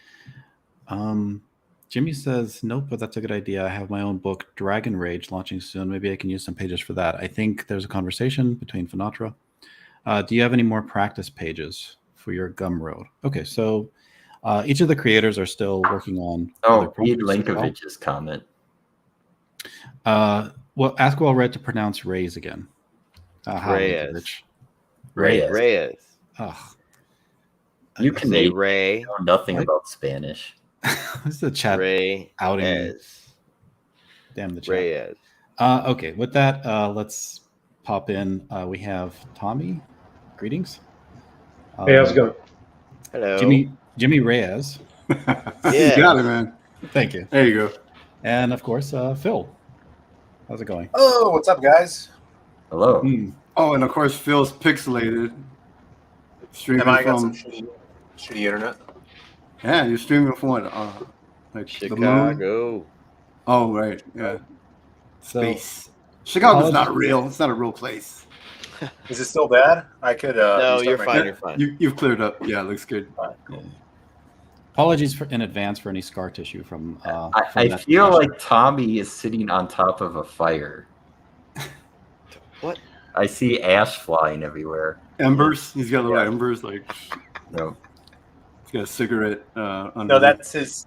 Jimmy says, nope, but that's a good idea. I have my own book, Dragon Rage, launching soon. Maybe I can use some pages for that. I think there's a conversation between Notre. Do you have any more practice pages for your Gumroad? Okay, so each of the creators are still working on. Oh, read Linkovich's comment. Well, ask Well Read to pronounce Reyes again. Reyes. Ugh. You can say Ray. Know nothing about Spanish. This is the chat outing me. Damn the chat. Reyes. Okay, with that, let's pop in. We have Tommy. Greetings. Hey, how's it going? Hello. Jimmy Reyes. Yeah. You got it, man. Thank you. There you go. And of course, Phil. How's it going? Oh, what's up, guys? Hello. Oh, and of course, Phil's pixelated. Streaming I got from some shitty internet. Yeah, you're streaming from what? Like Chicago. The moon? Oh, right. Yeah. So, Space. Chicago's not real. It's not a real place. Is it still bad? I could. No, you're restart my fine. net. You're fine. You've cleared up. Yeah, it looks good. All right, cool. Apologies in advance for any scar tissue from. I feel like Tommy is sitting on top of a fire. What? I see ash flying everywhere. Embers. He's got little embers. Like, No. he's got a cigarette. Under No, that's his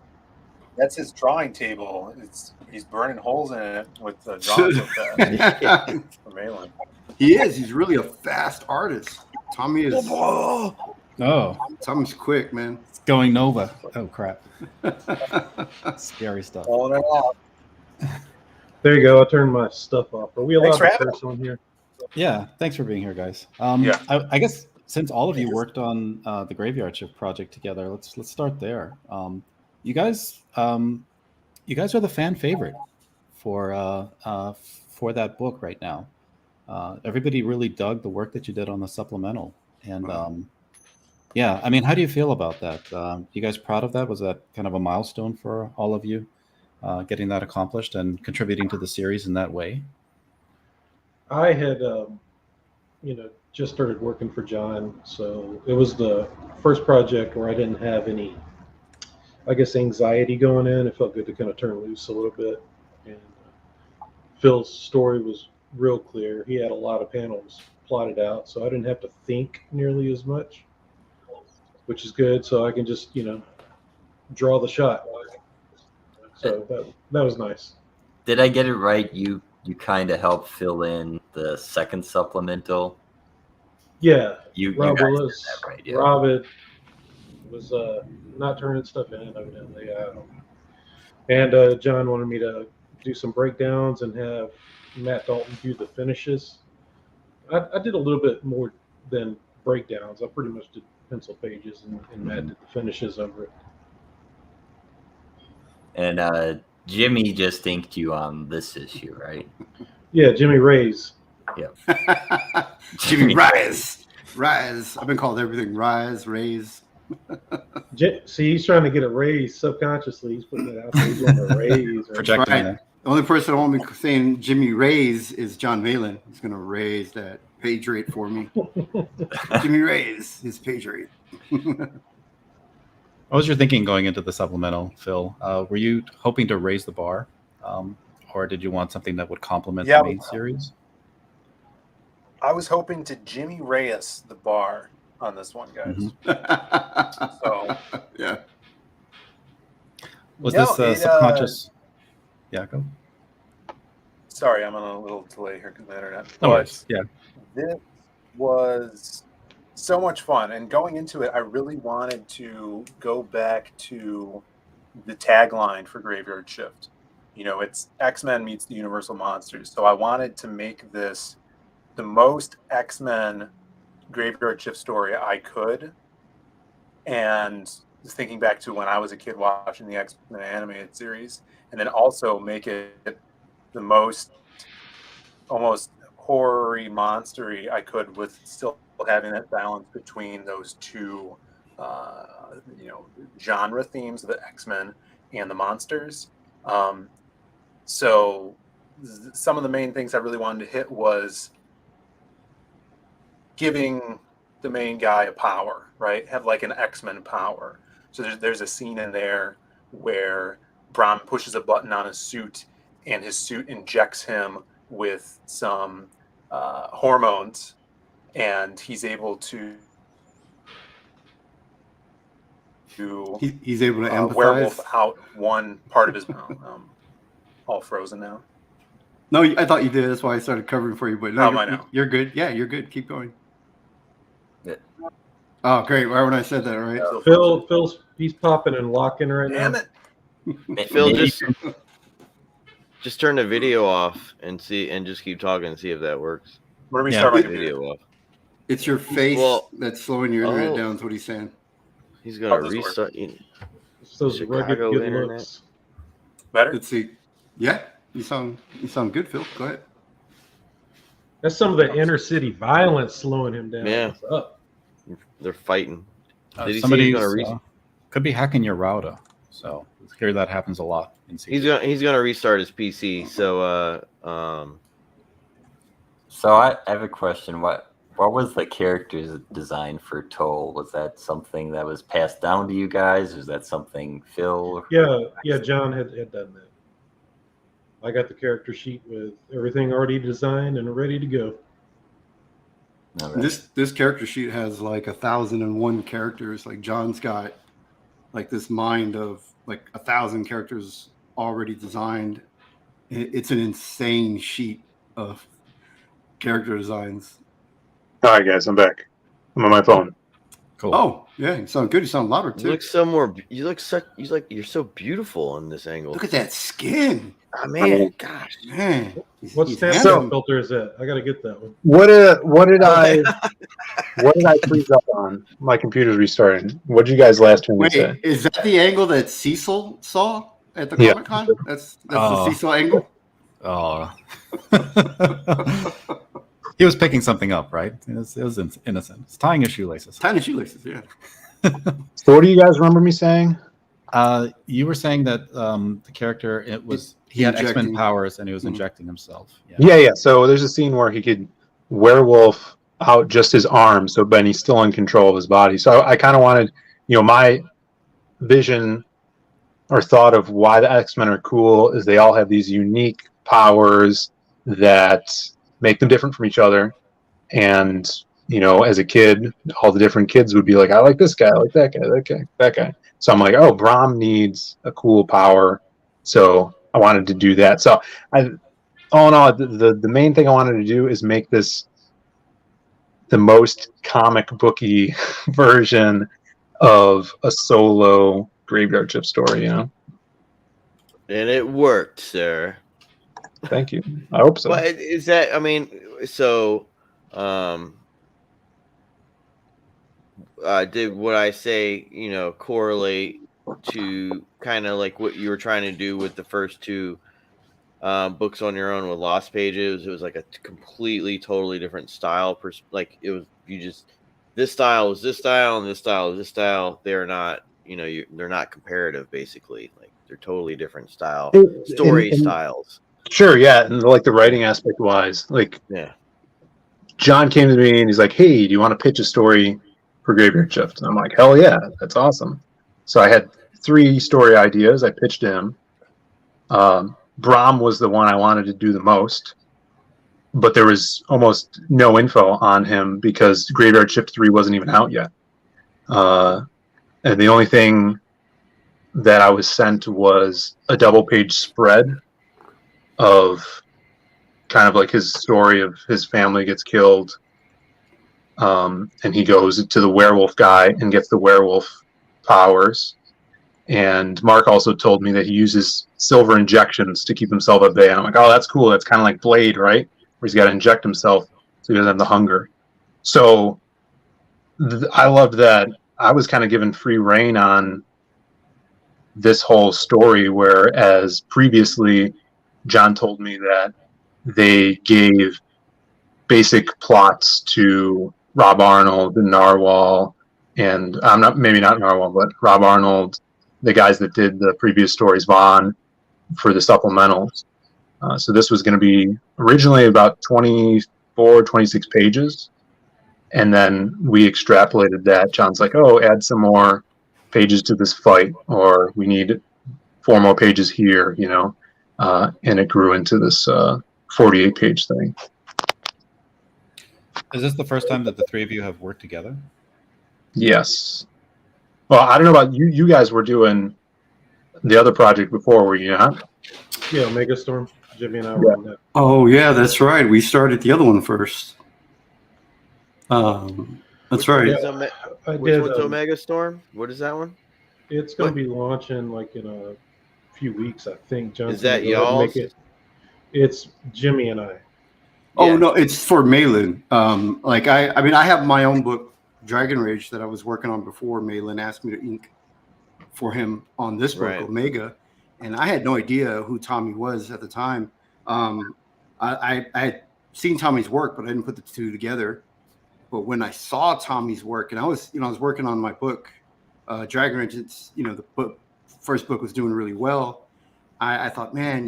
drawing table. He's burning holes in it with the drawings of that. Amazing. He is. He's really a fast artist. Tommy is. Oh, Tommy's quick, man. it's going Nova. Oh crap! Scary stuff. Pulling it off. There you go. I turned my stuff off. Are we allowed Thanks for to having curse on here? Yeah, thanks for being here, guys. Yeah. I guess since all of you worked on the Graveyard Shift project together, let's start there. You guys are the fan favorite for that book right now. Everybody really dug the work that you did on the supplemental, and yeah, I mean, how do you feel about that? You guys proud of that? Was that kind of a milestone for all of you, getting that accomplished and contributing to the series in that way? I had, just started working for John, so it was the first project where I didn't have any, I guess, anxiety going in. It felt good to kind of turn loose a little bit. And Phil's story was real clear. He had a lot of panels plotted out, so I didn't have to think nearly as much, which is good. So I can just, draw the shot. So that was nice. Did I get it right? You kind of helped fill in the second supplemental. Yeah, You Rob guys Willis. did that, right? Yeah. Rob was not turning stuff in, evidently. I don't know. And John wanted me to do some breakdowns and have Matt Dalton do the finishes. I did a little bit more than breakdowns. I pretty much did pencil pages, and Matt did the finishes over it. And Jimmy just inked you on this issue, right? Yeah, Jimmy Ray's. Jimmy Rise. Rise. I've been called everything. Rise, raise. See, he's trying to get a raise subconsciously. He's putting it out there. He's doing a raise. Right? Projecting Right. there. The only person I won't be saying Jimmy Raise is John Malin. He's going to raise that page rate for me. Jimmy Raise his page rate. What was your thinking going into the supplemental, Phil? Were you hoping to raise the bar, or did you want something that would complement the main series? I was hoping to Jimmy Reyes the bar on this one, guys. Mm-hmm. So yeah. Was this subconscious? Yeah, go. Sorry, I'm on a little delay here because of the internet. No worries. Yeah. This was so much fun. And going into it, I really wanted to go back to the tagline for Graveyard Shift. You know, it's X-Men meets the Universal Monsters. So I wanted to make this the most X-Men Graveyard Shift story I could. And just thinking back to when I was a kid watching the X-Men animated series, and then also make it the most almost horror-y, monster-y I could, with still having that balance between those two, genre themes of the X-Men and the monsters. So some of the main things I really wanted to hit was giving the main guy a power, right? Have like an X-Men power. So there's a scene in there where Brahm pushes a button on his suit, and his suit injects him with some hormones, and he's able to he's able to empathize. Werewolf out one part of his all frozen now. No, I thought you did. That's why I started covering for you. But no, How am I now? you're good. Yeah, you're good. Keep going. Yeah. Oh, great. Right when I said that, right? Phil's he's popping and locking right Damn now. it! Phil, just turn the video off and see, and just keep talking and see if that works. Where do we Yeah. start my The computer? video off. It's your face Well- that's slowing your internet Oh. down. Is what he's saying. He's gonna How does it restart. It's those rugged Chicago good internet. looks. Better? Let's see. Yeah, you sound good, Phil. Go ahead. That's some of the inner city violence slowing him down. Yeah. What's up? They're fighting. Did he say Somebody's he's gonna could be hacking your router. So I hear that happens a lot in season. He's gonna restart his PC. So So I have a question. What was the character's design for Toll? Was that something that was passed down to you guys? Was that something Phil? Yeah, John had done that. I got the character sheet with everything already designed and ready to go. Okay. This character sheet has like 1,001 characters. Like John's got like this mind of like 1,000 characters already designed. It's an insane sheet of character designs. All right, guys, I'm back. I'm on my phone. Cool. Oh, yeah, you sound good. You sound louder you too. look so more. You look such. You're so beautiful in this angle. Look at that skin, Oh, man, gosh. man. What He's stamp handsome. filter is that? I got to get that one. What did I freeze up on? My computer's restarting. What did you guys last hear me Wait, say? is that the angle that Cecil saw at the Yeah. Comic-Con? That's the Cecil angle. Oh. He was picking something up, right? It was innocent. It's tying his shoelaces. Tiny shoelaces, yeah. So what do you guys remember me saying? You were saying that the character he had Injecting. X-Men powers and he was Mhm. injecting himself. Yeah. So there's a scene where he could werewolf out just his arm, so Ben he's still in control of his body. So I kind of wanted, my vision or thought of why the X-Men are cool is they all have these unique powers that make them different from each other. And, as a kid, all the different kids would be like, I like this guy, I like that guy, that guy. So I'm like, oh, Brahm needs a cool power. So I wanted to do that. So all in all, the main thing I wanted to do is make this the most comic booky version of a solo Graveyard Shift story, you know? And it worked, sir. Thank you. I hope so. But is that? I mean, so did what I say, correlate to kind of like what you were trying to do with the first two books on your own with Lost Pages? It was like a completely, totally different style. Like it was, this style was this style and this style is this style. They're not, they're not comparative, basically. Like they're totally different story styles. Sure, yeah, and like the writing aspect wise, like Yeah. John came to me and he's like, "Hey, do you want to pitch a story for Graveyard Shift?" And I'm like, "Hell yeah, that's awesome." So I had 3 story ideas. I pitched to him. Brahm was the one I wanted to do the most, but there was almost no info on him because Graveyard Shift 3 wasn't even out yet. And the only thing that I was sent was a double-page spread of kind of like his story of his family gets killed, and he goes to the werewolf guy and gets the werewolf powers. And Mark also told me that he uses silver injections to keep himself at bay. And I'm like, oh, that's cool. That's kind of like Blade, right? Where he's got to inject himself so he doesn't have the hunger. So I loved that I was kind of given free reign on this whole story, whereas previously John told me that they gave basic plots to Rob Arnold and Narwhal, and maybe not Narwhal, but Rob Arnold, the guys that did the previous stories, Vaughn, for the supplementals. So this was going to be originally about 24, 26 pages. And then we extrapolated that. John's like, oh, add some more pages to this fight, or we need 4 more pages here, and it grew into this 48-page thing. Is this the first time that the 3 of you have worked together? Yes. Well, I don't know about you. You guys were doing the other project before, were you not? Yeah, Omega Storm. Jimmy and I were on that. Oh yeah, that's right. We started the other one first. That's right. Yeah, Which one's Omega Storm? What is that one? It's going to be launching like in a few weeks, I think. John's Is that gonna go ahead and y'all's? make it. It's Jimmy and I. Oh Yeah. no, it's for Malin. I have my own book, Dragon Rage, that I was working on before Malin asked me to ink for him on this book, Right. Omega, and I had no idea who Tommy was at the time. I had seen Tommy's work, but I didn't put the 2 together. But when I saw Tommy's work, and I was working on my book, Dragon Rage. It's the first book was doing really well. I thought, man,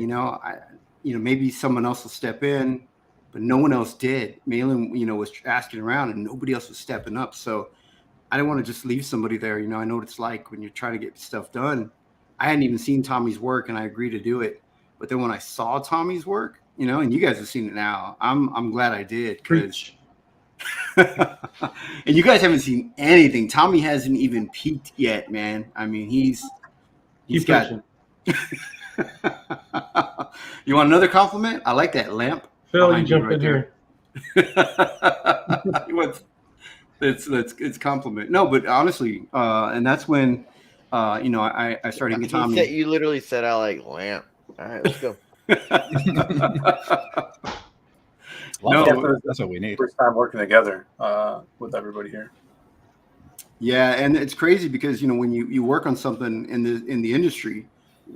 maybe someone else will step in. But no one else did. Malin, was asking around and nobody else was stepping up. So I didn't want to just leave somebody there. I know what it's like when you're trying to get stuff done. I hadn't even seen Tommy's work and I agreed to do it. But then when I saw Tommy's work, and you guys have seen it now, I'm glad I did. Preach. And you guys haven't seen anything. Tommy hasn't even peaked yet, man. I mean, he's Keep got. pushing. You want another compliment? I like that lamp. Phil, you behind jump right in there. here. It's compliment. No, but honestly, and that's when I started getting Tommy. You literally said I like lamp. All right, let's go. No, That's what we need. First time working together with everybody here. Yeah, and it's crazy because when you work on something in the industry,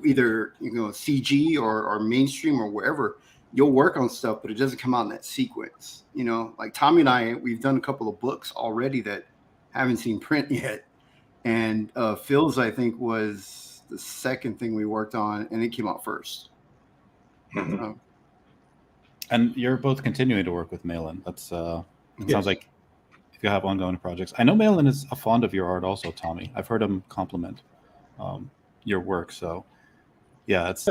either CG or mainstream or wherever, you'll work on stuff, but it doesn't come out in that sequence. Like Tommy and I, we've done a couple of books already that haven't seen print yet, and Phil's I think was the second thing we worked on, and it came out first. Mm-hmm. And you're both continuing to work with Malin. That's sounds Yes. like if you have ongoing projects. I know Malin is fond of your art also, Tommy. I've heard him compliment your work. So yeah, it's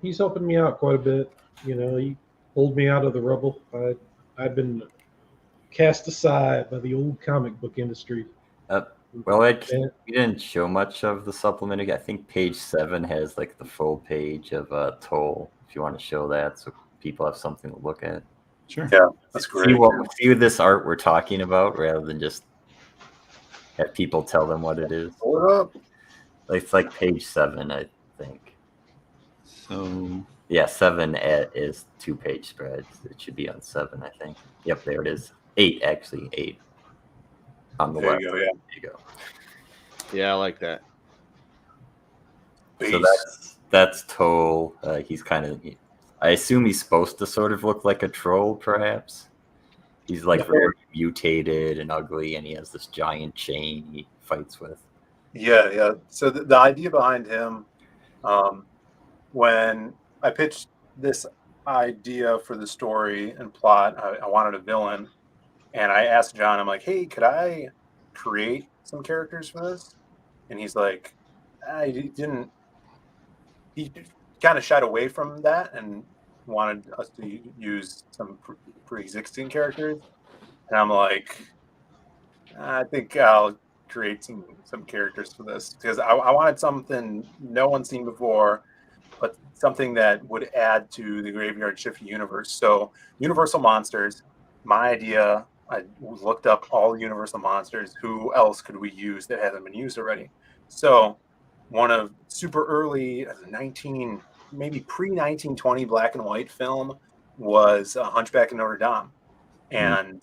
He's helping me out quite a bit. He pulled me out of the rubble. I'd been cast aside by the old comic book industry. Well, And- we didn't show much of the supplement. I think page 7 has like the full page of Toll. If you want to show that, so people have something to look at. Sure. Yeah, that's great. See this art we're talking about, rather than just have people tell them what it is. Pull it up. It's like page 7, I think. So Yeah, 7 is 2-page spreads. It should be on 7, I think. Yep, there it is. 8, actually. 8 on the There left. you go. Yeah. There you go. Yeah, I like that. So Base. that's Toll. He's kind of, I assume he's supposed to sort of look like a troll, perhaps. He's like Yeah. very mutated and ugly, and he has this giant chain he fights with. Yeah. So the idea behind him, when I pitched this idea for the story and plot, I wanted a villain, and I asked John, I'm like, hey, could I create some characters for this? And he's like, he didn't. He kind of shied away from that and wanted us to use some pre-existing characters. And I'm like, I think I'll create some characters for this because I wanted something no one's seen before, but something that would add to the Graveyard Shift universe. So Universal Monsters, my idea, I looked up all the Universal Monsters. Who else could we use that hasn't been used already? So one of super early 19, maybe pre-1920 black and white film was Hunchback in Notre Dame, and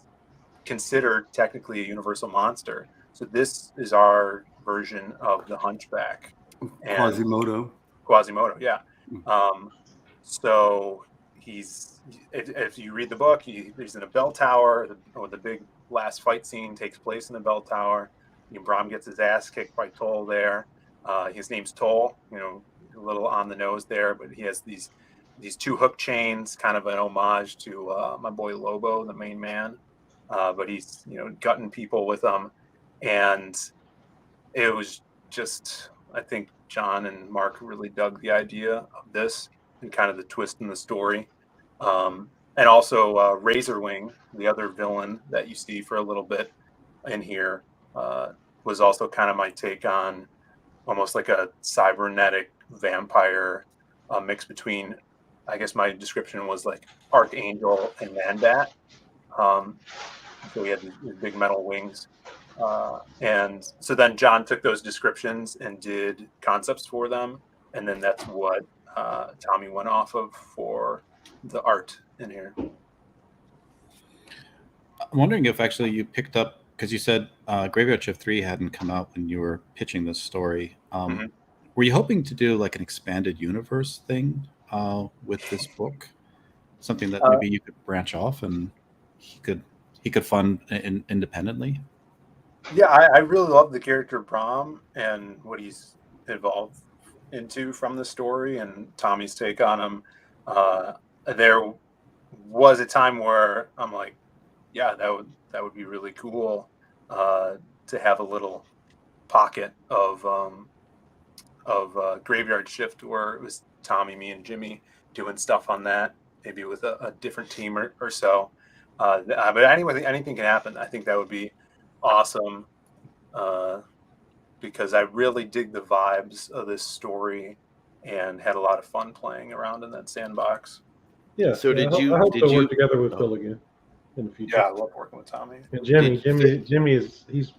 considered technically a universal monster. So this is our version of the Hunchback. And Quasimodo, yeah. So he's, if you read the book, he's in a bell tower. The big last fight scene takes place in the bell tower. Brom gets his ass kicked by Toll there. His name's Toll, a little on the nose there, but he has these 2 hook chains, kind of an homage to my boy Lobo, the main man. But he's, gutting people with them. And it was just, I think John and Mark really dug the idea of this and kind of the twist in the story. And also Razorwing, the other villain that you see for a little bit in here, was also kind of my take on almost like a cybernetic vampire mix between, I guess my description was like Archangel and Manbat. So he had these big metal wings. And so then John took those descriptions and did concepts for them. And then that's what Tommy went off of for the art in here. I'm wondering if actually you picked up, because you said Graveyard Shift 3 hadn't come out when you were pitching this story. Were you hoping to do like an expanded universe thing with this book? Something that maybe you could branch off and he could fund independently? Yeah, I really love the character Brom and what he's evolved into from the story and Tommy's take on him. There was a time where I'm like, yeah, that would be really cool to have a little pocket of Graveyard Shift where it was Tommy, me, and Jimmy doing stuff on that, maybe with a different team or so. But anyway, anything can happen. I think that would be awesome because I really dig the vibes of this story and had a lot of fun playing around in that sandbox. Yeah. So I hope to work together with Phil again in the future. Yeah, I love working with Tommy. And Jimmy is he's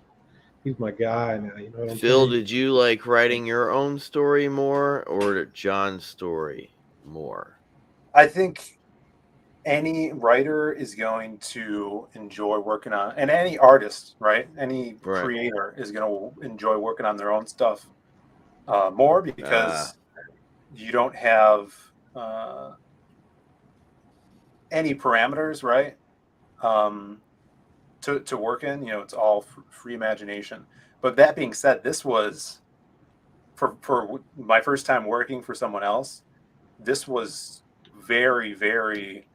my guy now. You know what I'm Phil, saying? did you like writing your own story more or John's story more? I think any writer is going to enjoy working on, and any artist, right? Any creator is going to enjoy working on their own stuff more because you don't have any parameters, right? To work in, it's all free imagination. But that being said, this was for my first time working for someone else. This was very, very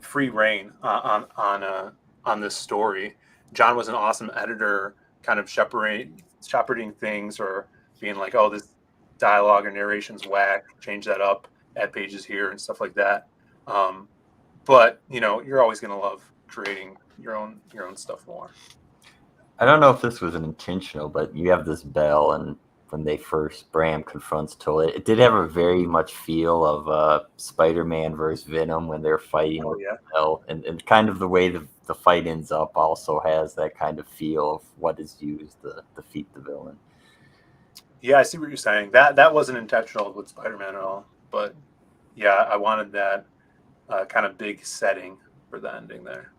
free reign on this story. John was an awesome editor, kind of shepherding things or being like, oh, this dialogue or narration's whack, change that up, add pages here and stuff like that. But you're always going to love creating your own stuff more. I don't know if this was an intentional, but you have this bell, and when they first Bram confronts Toll. It did have a very much feel of Spider-Man versus Venom when they're fighting Oh, with yeah. Bell, and kind of the way the fight ends up also has that kind of feel of what is used to defeat the villain. Yeah, I see what you're saying. That wasn't intentional with Spider-Man at all, but yeah, I wanted that kind of big setting for the ending there.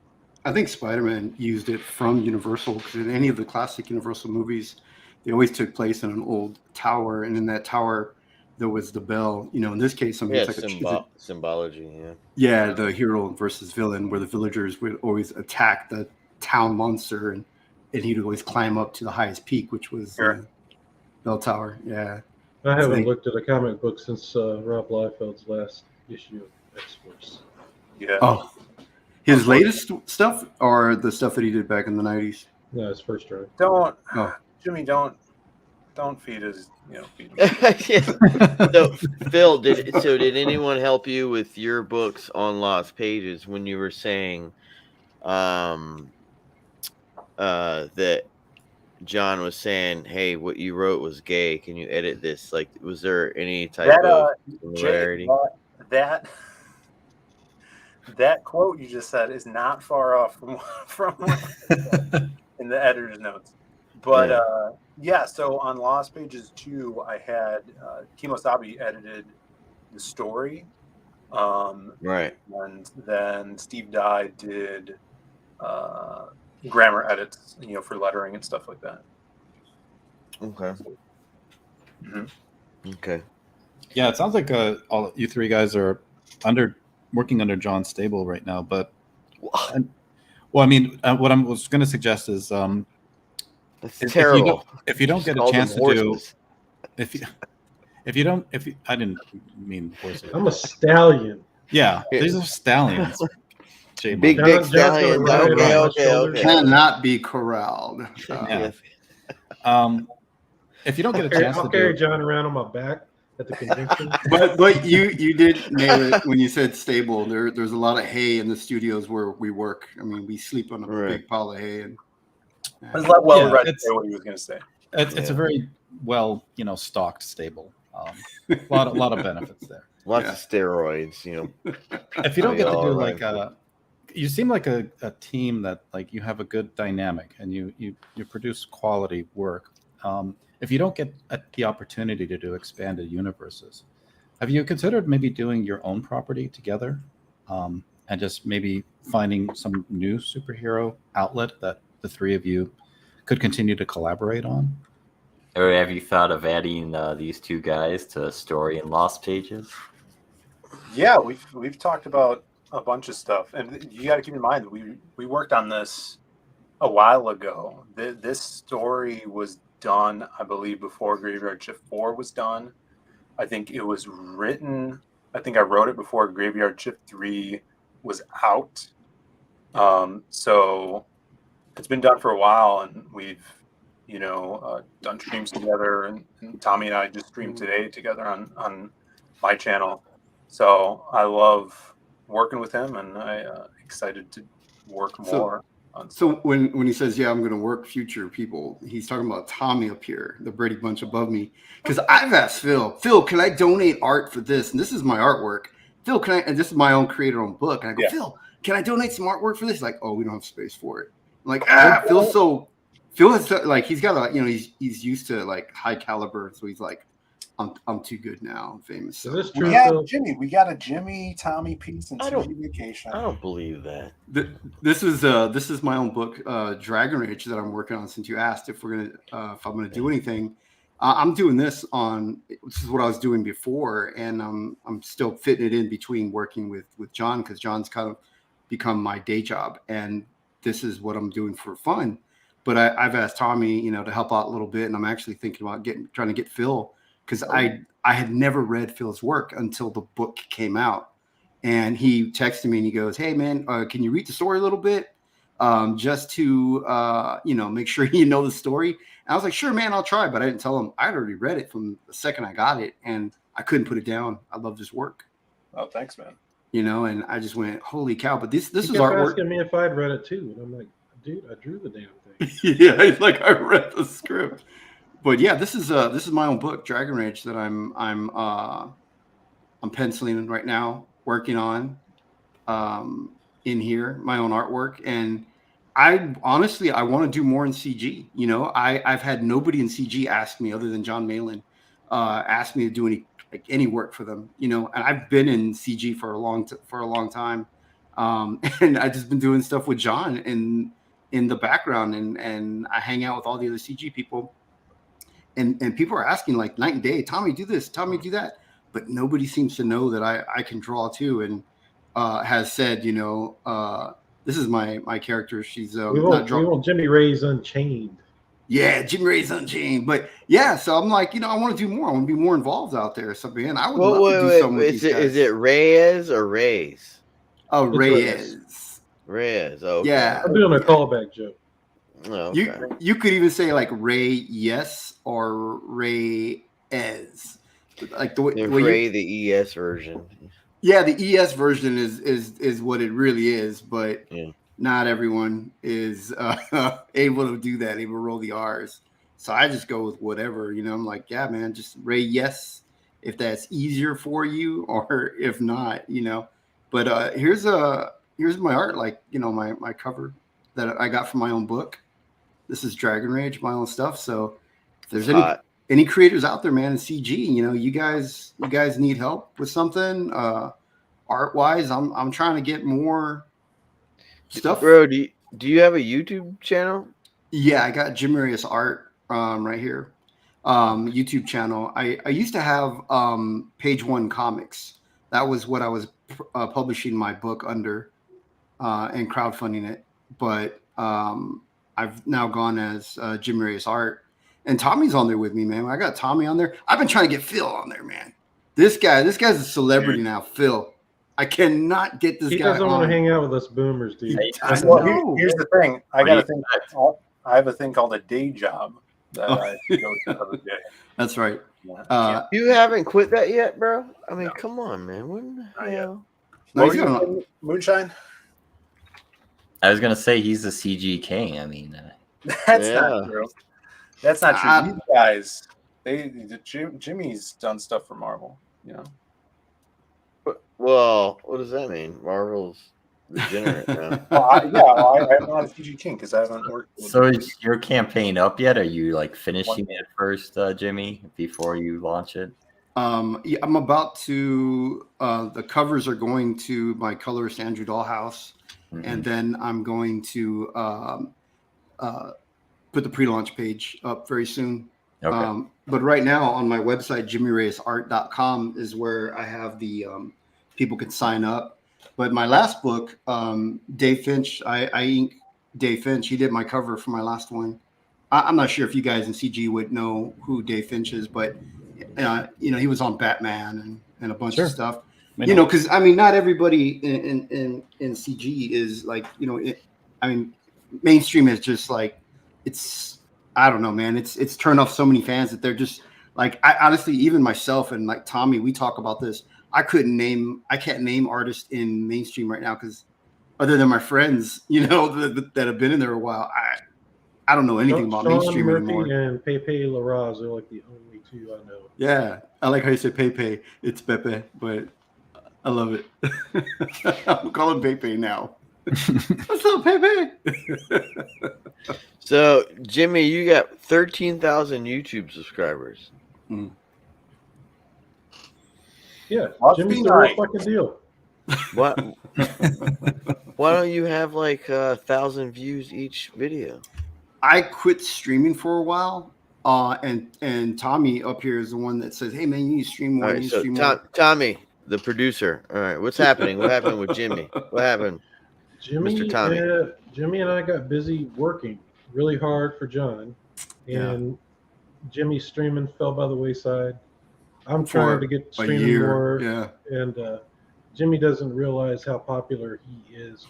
I think Spider-Man used it from Universal because in any of the classic Universal movies, they always took place in an old tower, and in that tower there was the bell. You know, in this case, I mean, Yeah, it's like symbology. Yeah. yeah, the hero versus villain, where the villagers would always attack the town monster, and he'd always climb up to the highest peak, which was Sure. bell tower. Yeah, I So haven't they- looked at a comic book since Rob Liefeld's last issue of X-Force. Yeah. oh, his latest stuff or the stuff that he did back in the 90s. No, his first run. Don't, Oh. Jimmy, don't feed his, feed him. Yeah. So Phil, did anyone help you with your books on Lost Pages when you were saying that John was saying, hey, what you wrote was gay, can you edit this? Like, was there any type of similarity? Jay, that quote you just said is not far off from what in the editor's notes. But yeah, so on Lost Pages 2, I had Kimosabi edited the story. Right. And then Steve Dye did grammar edits, for lettering and stuff like that. Okay. Mm-hmm. Okay. Yeah, it sounds like all you three guys are working under John Stable right now. But well, I mean, what I was going to suggest is That's if terrible. if you don't Just get a call them chance to do horses. I didn't mean horses. I'm a stallion. Yeah, these are stallions. Big John- dick John's gonna stallions. ride Okay, on my okay, shoulders. okay. Cannot be corralled. Yeah. If you don't get a chance I'll to carry do, John around on my back at the convention. But you did nail it when you said stable. There's a lot of hay in the studios where we work. I mean, we sleep on a Right. big pile of hay. And Let's let Weller Yeah, Red it's- say what he was going to say. it's a very well stocked stable. A lot of benefits there. Lots Yeah. of steroids, If you don't get to All do right. like you seem like a team that like you have a good dynamic and you produce quality work. If you don't get the opportunity to do expanded universes, have you considered maybe doing your own property together, and just maybe finding some new superhero outlet that the three of you could continue to collaborate on? Or have you thought of adding these two guys to a story in Lost Pages? Yeah, we've talked about a bunch of stuff, and you got to keep in mind that we worked on this a while ago. This story was done, I believe, before Graveyard Shift 4 was done. I think it was written. I think I wrote it before Graveyard Shift 3 was out. So it's been done for a while, and we've done streams together, and Tommy and I just streamed today together on my channel. So I love working with him, and I excited to work more on so stuff. when he says, "Yeah, I'm going to work future people," he's talking about Tommy up here, the Brady Bunch above me. Because I've asked Phil, can I donate art for this? And this is my artwork. Phil, can I? And this is my own creator-owned book. And I go, Yeah. Phil, can I donate some artwork for this? He's like, oh, we don't have space for it. I'm like, Phil has like he's got he's used to like high caliber, so he's like, I'm too good now, I'm famous. Is So. this We true, have Phil? Jimmy. We got a Jimmy, Tommy piece, and I don't- Timmy Vacation. I don't believe that. This is my own book, Dragon Rage, that I'm working on. Since you asked if I'm gonna do anything, I'm doing this on. This is what I was doing before, and I'm still fitting it in between working with John, because John's kind of become my day job, and this is what I'm doing for fun. But I've asked Tommy, to help out a little bit, and I'm actually thinking about trying to get Phil, because I had never read Phil's work until the book came out. And he texted me and he goes, "Hey man, can you read the story a little bit, just to make sure you know the story?" And I was like, "Sure, man, I'll try." But I didn't tell him I'd already read it from the second I got it, and I couldn't put it down. I love his work, Oh, thanks, man. and I just went, "Holy cow!" But this He is kept artwork. asking me if I'd read it too, and I'm like, dude, I drew the damn thing. Yeah, it's like I read the script. but yeah, this is my own book, Dragon Rage, that I'm penciling right now, working on in here, my own artwork. And I honestly, I want to do more in CG. You know, I've had nobody in CG ask me, other than John Malin, ask me to do any work for them. You know, and I've been in CG for a long time, and I've just been doing stuff with John in the background, and I hang out with all the other CG people, and people are asking like night and day, Tommy, do this, Tommy, do that, but nobody seems to know that I can draw too, and has said, you know, this is my character. She's we want Jimmy Ray's Unchained. Yeah, Jimmy Ray's Unchained. But yeah, so I'm like, you know, I want to do more. I want to be more involved out there. So man, I would love to do something with these guys. Is it Reyes or Reyes? Oh, Reyes. Reyes. Oh, okay. Yeah. I'm doing a callback joke. Oh, okay. You could even say like Reyes or Reyes. Like the way the ES version. Yeah, the ES version is what it really is, but not everyone is able to do that, able to roll the R's. So I just go with whatever, you know. I'm like, yeah, man, just Ray, yes, if that's easier for you, or if not, you know. But here's my art, like, you know, my cover that I got from my own book. This is Dragon Rage, my own stuff. So if there's any creators out there, man, in CG, you know, you guys need help with something, art wise. I'm trying to get more stuff. Bro, do you have a YouTube channel? Yeah, I got Jim Arias Art right here. YouTube channel. I used to have Page One Comics. That was what I was publishing my book under and crowdfunding it. But I've now gone as Jim Arias Art. And Tommy's on there with me, man. I got Tommy on there. I've been trying to get Phil on there, man. This guy's a celebrity now, Phil. I cannot get this guy. He doesn't want to hang out with us boomers, dude. Well, here's the thing. I have a thing called a day job that I go to every day. That's right. You haven't quit that yet, bro? I mean, come on, man. When the hell? Moonshine? I was gonna say he's a CG king. I mean, that's not true. That's not true. These guys, Jimmy's done stuff for Marvel, you know. Well, what does that mean? Marvel's degenerate now. I'm not a CG king because I haven't worked. So is your campaign up yet? Are you like finishing it first, Jimmy, before you launch it? Yeah, I'm about to. The covers are going to my colorist Andrew Dollhouse, and then I'm going to put the pre-launch page up very soon. Okay. But right now on my website, jimmyreyesart.com, is where I have the people can sign up. But my last book, Dave Finch, I inked Dave Finch. He did my cover for my last one. I'm not sure if you guys in CG would know who Dave Finch is, but you know, he was on Batman and a bunch of stuff. You know, because I mean, not everybody in CG is like, you know, I mean, mainstream is just like, it's, I don't know, man. It's turned off so many fans that they're just like, I honestly, even myself and like Tommy, we talk about this. I can't name artists in mainstream right now because other than my friends, you know, that have been in there a while, I don't know anything about mainstream Murphy anymore. And Pepe Larraz are like the only two I know. Yeah, I like how you say Pepe. It's Pepe, but I love it. I'm calling Pepe now. What's up, Pepe? So, Jimmy, you got 13,000 YouTube subscribers. Yeah, Jimmy's the real fucking deal. What? Why don't you have like 1,000 views each video? I quit streaming for a while, and Tommy up here is the one that says, "Hey man, you need to stream more." All right, so Tommy, the producer. All right, what's happening? What happened with Jimmy? What happened, Mr. Tommy? Jimmy and I got busy working really hard for John, and Jimmy's streaming fell by the wayside. I'm trying to get streaming more, and Jimmy doesn't realize how popular he is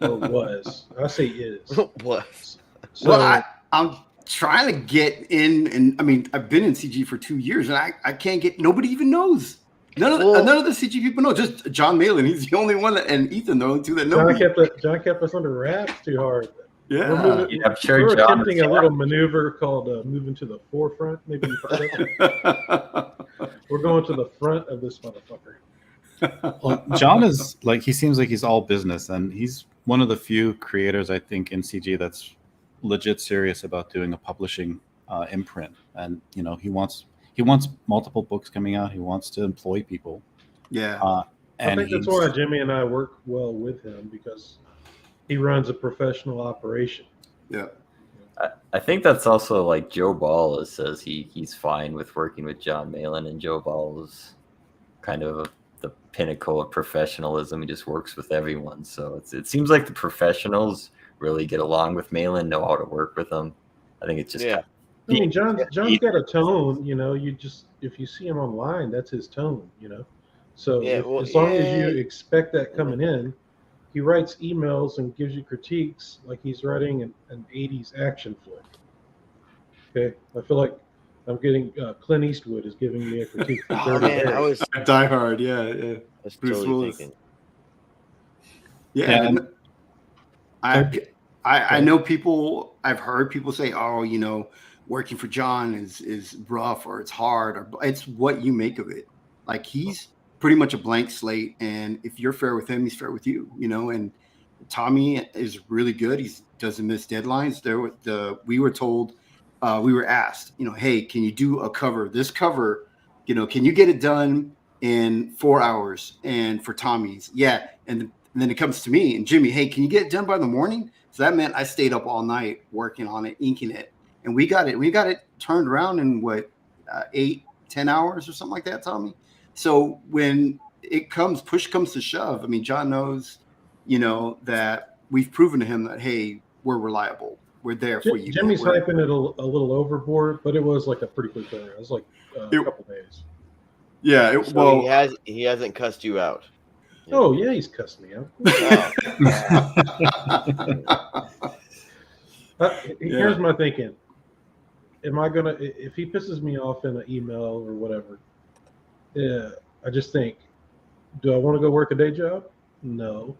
or was. I say is. Was. So, well, I'm trying to get in, and I mean, I've been in CG for 2 years, and I can't get. Nobody even knows. None of the CG people know. Just John Malin. He's the only one and Ethan, the only two that know. John kept us under wraps too hard. Yeah. We're moving, Yeah, I'm sure we're John attempting a little maneuver called moving to the forefront. Maybe you've heard of it. We're going to the front of this motherfucker. Well, John is like, he seems like he's all business, and he's one of the few creators I think in CG that's legit serious about doing a publishing imprint. And he wants multiple books coming out. He wants to employ people. Yeah. I And think that's why Jimmy and I work well with him, because he runs a professional operation. Yeah. I think that's also like Joe Ball says he's fine with working with John Malin, and Joe Ball is kind of the pinnacle of professionalism. He just works with everyone. So it seems like the professionals really get along with Malin, know how to work with him. I think it's just Yeah. I mean, John's got a tone. You just, if you see him online, that's his tone. So Yeah, as long as you expect that coming in, he writes emails and gives you critiques like he's writing an 80s action flick. Okay, I feel like I'm getting Clint Eastwood is giving me a critique for Oh Dirty man, Harry. I was Die Hard. Yeah. Bruce Bruce totally Willis. thinking. Yeah. Yeah, and I know people. I've heard people say, "Oh, working for John is rough, or it's hard, or it's what you make of it." Like, he's pretty much a blank slate, and if you're fair with him, he's fair with you. And Tommy is really good. He doesn't miss deadlines. We were told, we were asked, hey, can you do a cover? This cover, can you get it done in 4 hours? And for Tommy's, yeah. And then it comes to me and Jimmy, hey, can you get it done by the morning? So that meant I stayed up all night working on it, inking it, and we got it turned around in 8-10 hours or something like that, Tommy. So when push comes to shove, I mean, John knows, that we've proven to him that, hey, we're reliable. We're there for you. Jimmy's hyping it a little overboard, but it was like a pretty quick turnaround. It was like a couple days. Yeah. He hasn't cussed you out. Oh yeah, he's cussed me out. Here's my thinking. Am I gonna, if he pisses me off in an email or whatever? Yeah, I just think, do I want to go work a day job? No.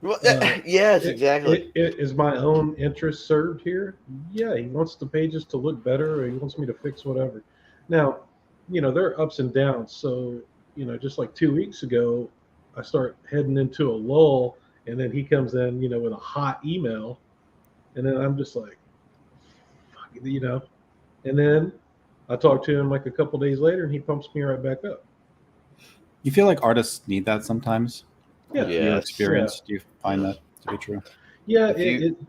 Well, yes, exactly. Is my own interest served here? Yeah, he wants the pages to look better, or he wants me to fix whatever. Now, there are ups and downs. So, just like 2 weeks ago, I start heading into a lull, and then he comes in, with a hot email, and then I'm just like, fuck, and then I talk to him like a couple days later, and he pumps me right back up. You feel like artists need that sometimes? Yeah. Your experience, do you find that to be true? Yeah,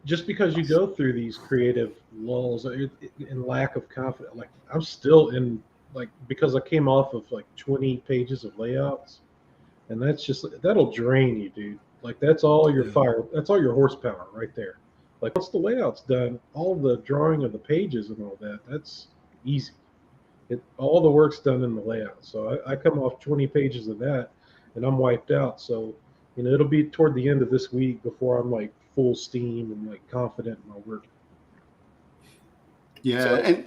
just because you go through these creative lulls and lack of confidence, like I'm still in, like, because I came off of like 20 pages of layouts, and that'll drain you, dude. Like, that's all your that's all your horsepower right there. Like, once the layout's done, all the drawing of the pages and all that, that's easy. All the work's done in the layout. So I come off 20 pages of that, and I'm wiped out. So, it'll be toward the end of this week before I'm like full steam and like confident in my work. Yeah, and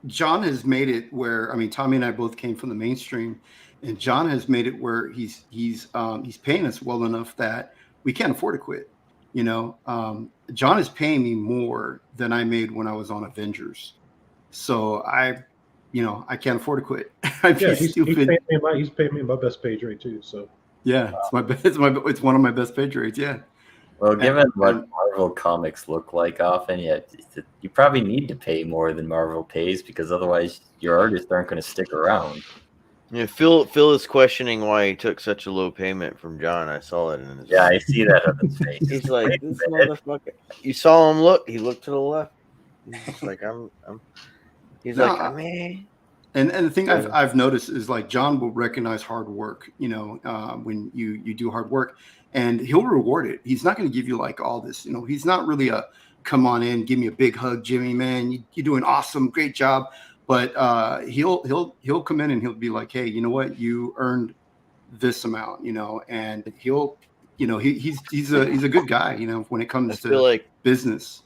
John has made it where, I mean, Tommy and I both came from the mainstream, and John has made it where he's paying us well enough that we can't afford to quit. John is paying me more than I made when I was on Avengers, so I can't afford to quit. He's paying me my best page rate too. So yeah, it's one of my best page rates. Yeah. Well, given what Marvel comics look like often, you probably need to pay more than Marvel pays, because otherwise your artists aren't going to stick around. Yeah, Phil is questioning why he took such a low payment from John. I saw it in his face. I see that on his face. He's like, this motherfucker. You saw him look. He looked to the left. He's just like, man. And the thing I've noticed is, like, John will recognize hard work, when you do hard work, and he'll reward it. He's not going to give you like all this, he's not really a come on in, give me a big hug, Jimmy, man, you're doing awesome, great job. But he'll come in and he'll be like, hey, you know what, you earned this amount, and he'll, he's a good guy, when it comes to like business.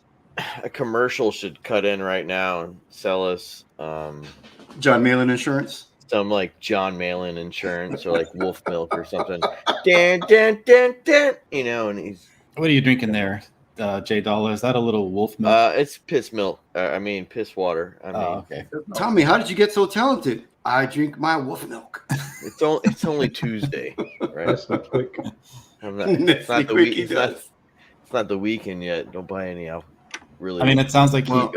A commercial should cut in right now and sell us John Malin insurance. Some like John Malin insurance, or like Wolf Milk or something. Dan, and he's. What are you drinking there, J Dollar? Is that a little wolf milk? It's piss milk. I mean, piss water. I mean, Okay. Tommy, how did you get so talented? I drink my wolf milk. it's only Tuesday, right? That's not quick. It's not the Quick, week. he does. It's not the weekend yet. Don't buy any alcohol. Really. I mean, it sounds like Well-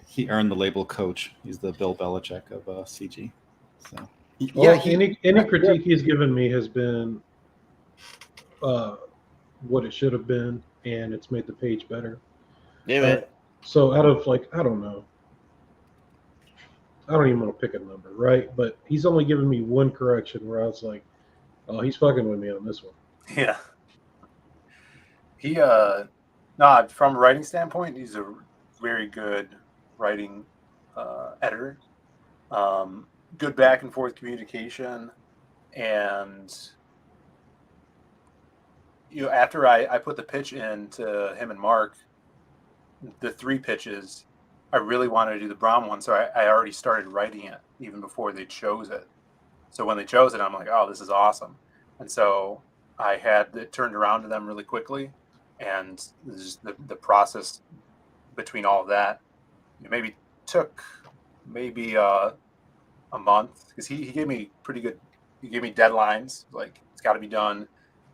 he earned the label coach. He's the Bill Belichick of CG. So Well, any critique he's given me has been what it should have been, and it's made the page better. yeah, man. So out of like, I don't know, I don't even want to pick a number, right? But he's only given me one correction where I was like, oh, he's fucking with me on this one. Yeah. He from a writing standpoint, he's a very good writing editor. Good back and forth communication, and after I put the pitch in to him and Mark, the 3 pitches, I really wanted to do the Braum one, so I already started writing it even before they chose it. So when they chose it, I'm like, oh, this is awesome. And so I had it turned around to them really quickly, and the process between all of that maybe took a month, because he gave me he gave me deadlines, like it's got to be done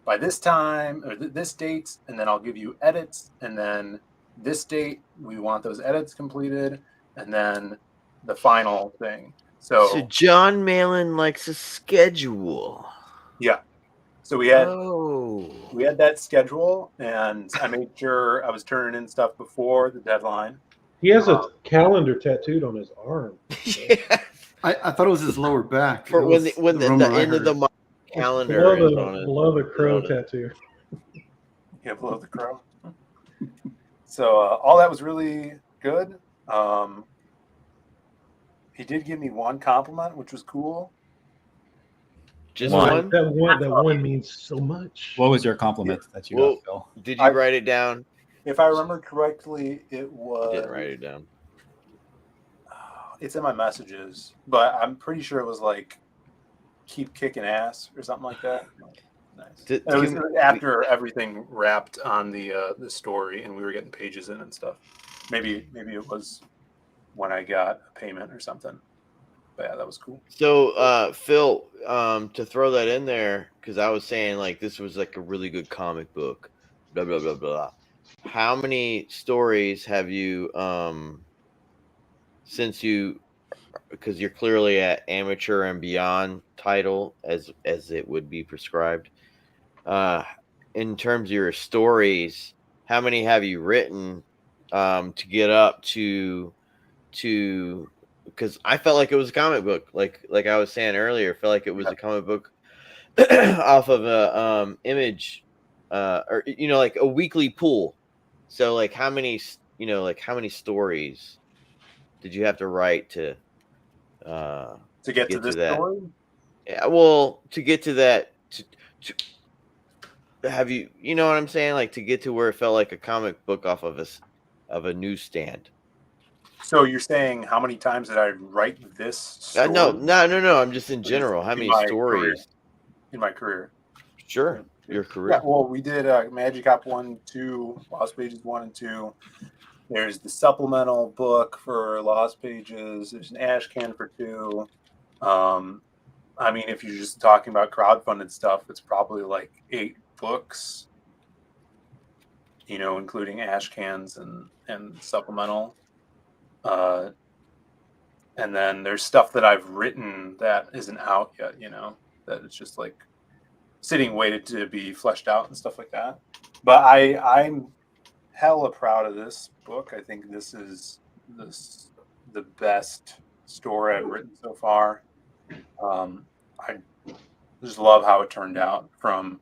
by this time or this date, and then I'll give you edits, and then this date we want those edits completed, and then the final thing. So John Malin likes a schedule. Yeah. So we had that schedule, and I made sure I was turning in stuff before the deadline. He has a calendar tattooed on his arm. Yeah. I thought it was his lower back. For It when was the rumor I end of the heard. month calendar is on it. Below the crow tattoo. Yeah, below the crow. So all that was really good. He did give me one compliment, which was cool. Just One. one? That one means so much. what was your compliment that you got, Phil? Did you write it down? If I remember correctly, it was. Didn't write it down. It's in my messages, but I'm pretty sure it was like, keep kicking ass or something like that. Nice. It was after everything wrapped on the story, and we were getting pages in and stuff. Maybe it was when I got a payment or something. But yeah, that was cool. So, Phil, to throw that in there, because I was saying like this was like a really good comic book, blah blah blah blah. How many stories have you, since you, because you're clearly at amateur and beyond title as it would be prescribed, in terms of your stories, how many have you written to get up to? Because I felt like it was a comic book, like I was saying earlier, I felt like it was a comic book off of a image, or like a weekly pool. So like how many stories did you have to write to get to this that story? Yeah, well, to get to that, to have you know what I'm saying, like to get to where it felt like a comic book off of a newsstand. So you're saying how many times did I write this story? No. I'm just in general. How many stories in my career? Sure, your career. Yeah, well, we did Magic Hop 1, 2, Lost Pages 1 and 2. There's the supplemental book for Lost Pages. There's an Ash Can for 2. I mean, if you're just talking about crowdfunded stuff, it's probably like 8 books, including Ash Cans and supplemental. And then there's stuff that I've written that isn't out yet, that it's just like sitting waited to be fleshed out and stuff like that. But I'm hella proud of this book. I think this is the best story I've written so far. I just love how it turned out from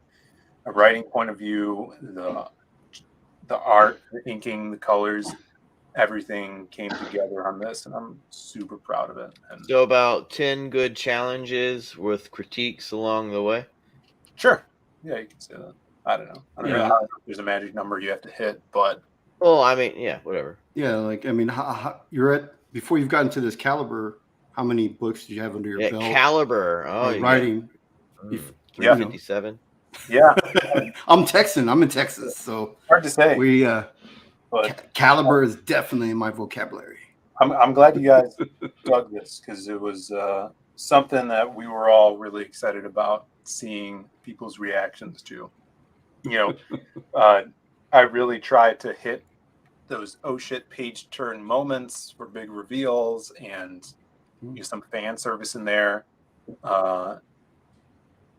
a writing point of view. The art, the inking, the colors, everything came together on this, and I'm super proud of it. And so about 10 good challenges with critiques along the way. Sure. Yeah, you can say that. I don't know. I don't know if there's a magic number you have to hit, but well, I mean, yeah, whatever. Yeah, like I mean, how, you're at before you've gotten to this caliber. How many books do you have under your belt? Caliber. Oh, writing. 357. Yeah. I'm Texan. I'm in Texas, so hard to say. We But Caliber is definitely in my vocabulary. I'm glad you guys dug this, because it was something that we were all really excited about seeing people's reactions to. I really tried to hit those oh shit page turn moments for big reveals and some fan service in there.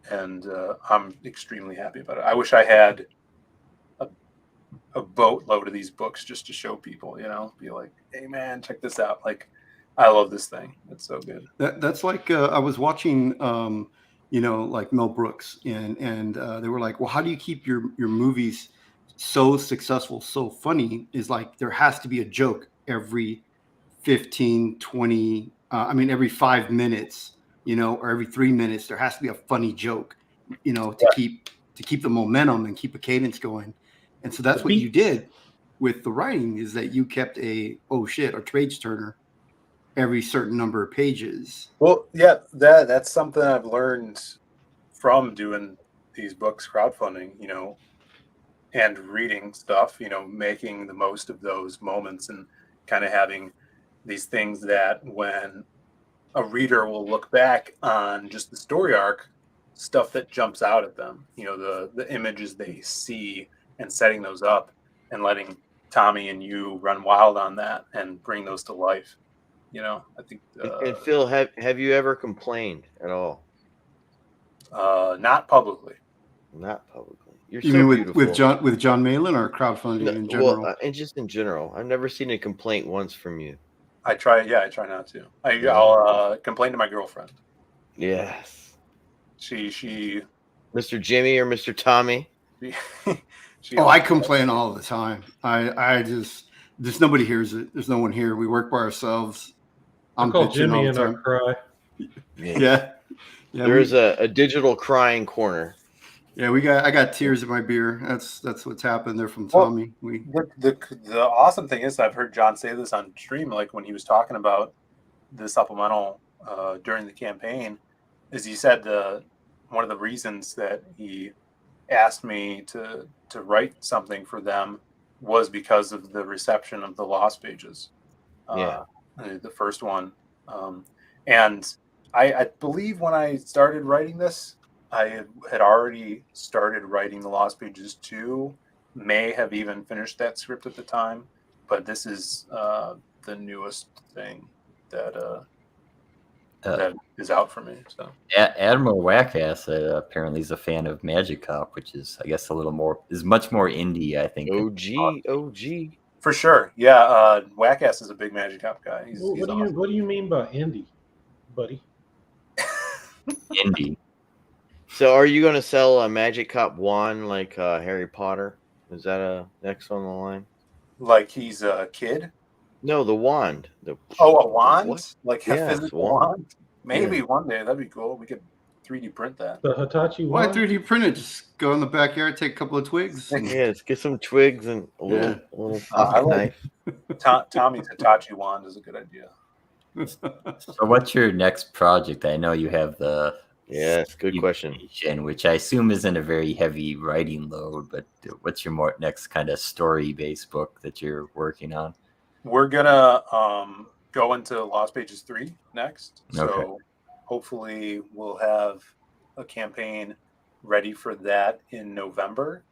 And I'm extremely happy about it. I wish I had a boatload of these books just to show people, be like, hey man, check this out. Like, I love this thing. It's so good. That's like I was watching, like Mel Brooks, and they were like, well, how do you keep your movies so successful, so funny? Is like there has to be a joke every 15, 20, every 5 minutes, or every 3 minutes, there has to be a funny joke, to keep the momentum and keep a cadence going. And so that's what you did with the writing, is that you kept a oh shit or page turner every certain number of pages. Well, yeah, that's something I've learned from doing these books crowdfunding, and reading stuff, making the most of those moments and kind of having these things that when a reader will look back on just the story arc, stuff that jumps out at them, the images they see, and setting those up and letting Tommy and you run wild on that and bring those to life. I think. And Phil, have you ever complained at all? Not publicly. Not publicly. You're You so mean beautiful. with John Malin or crowdfunding in general? Well, and just in general, I've never seen a complaint once from you. I try not to. I'll complain to my girlfriend. Yes. She Mr. Jimmy or Mr. Tommy? I complain all the time. I just nobody hears it. There's no one here. We work by ourselves. I call Jimmy and I cry. Yeah. There's a digital crying corner. Yeah, I got tears in my beer. That's what's happened there from Tommy. The awesome thing is, I've heard John say this on stream, like when he was talking about the supplemental during the campaign, is he said one of the reasons that he asked me to write something for them was because of the reception of the Lost Pages. The first one. And I believe when I started writing this, I had already started writing the Lost Pages 2, may have even finished that script at the time, but this is the newest thing that is out for me. So Admiral Wackass apparently is a fan of Magic Cop, which is, I guess, much more indie, I think. OG. For sure. Yeah, Wackass is a big Magic Cop guy. He's awesome. What do you mean by indie, buddy? Indie. So are you going to sell a Magic Cop wand like Harry Potter? Is that a next on the line? Like he's a kid? No, the wand. A wand? What? Like a physical wand? Maybe one day. That'd be cool. We could 3D print that. The Hitachi Why wand? 3D print it? Just go in the backyard, take a couple of twigs. Yes, get some twigs and a little I like knife. Tommy's Hitachi wand is a good idea. So what's your next project? I know you have the Yes, good question. Which I assume isn't a very heavy writing load, but what's your next kind of story-based book that you're working on? We're gonna go into Lost Pages 3 next. So hopefully we'll have a campaign ready for that in November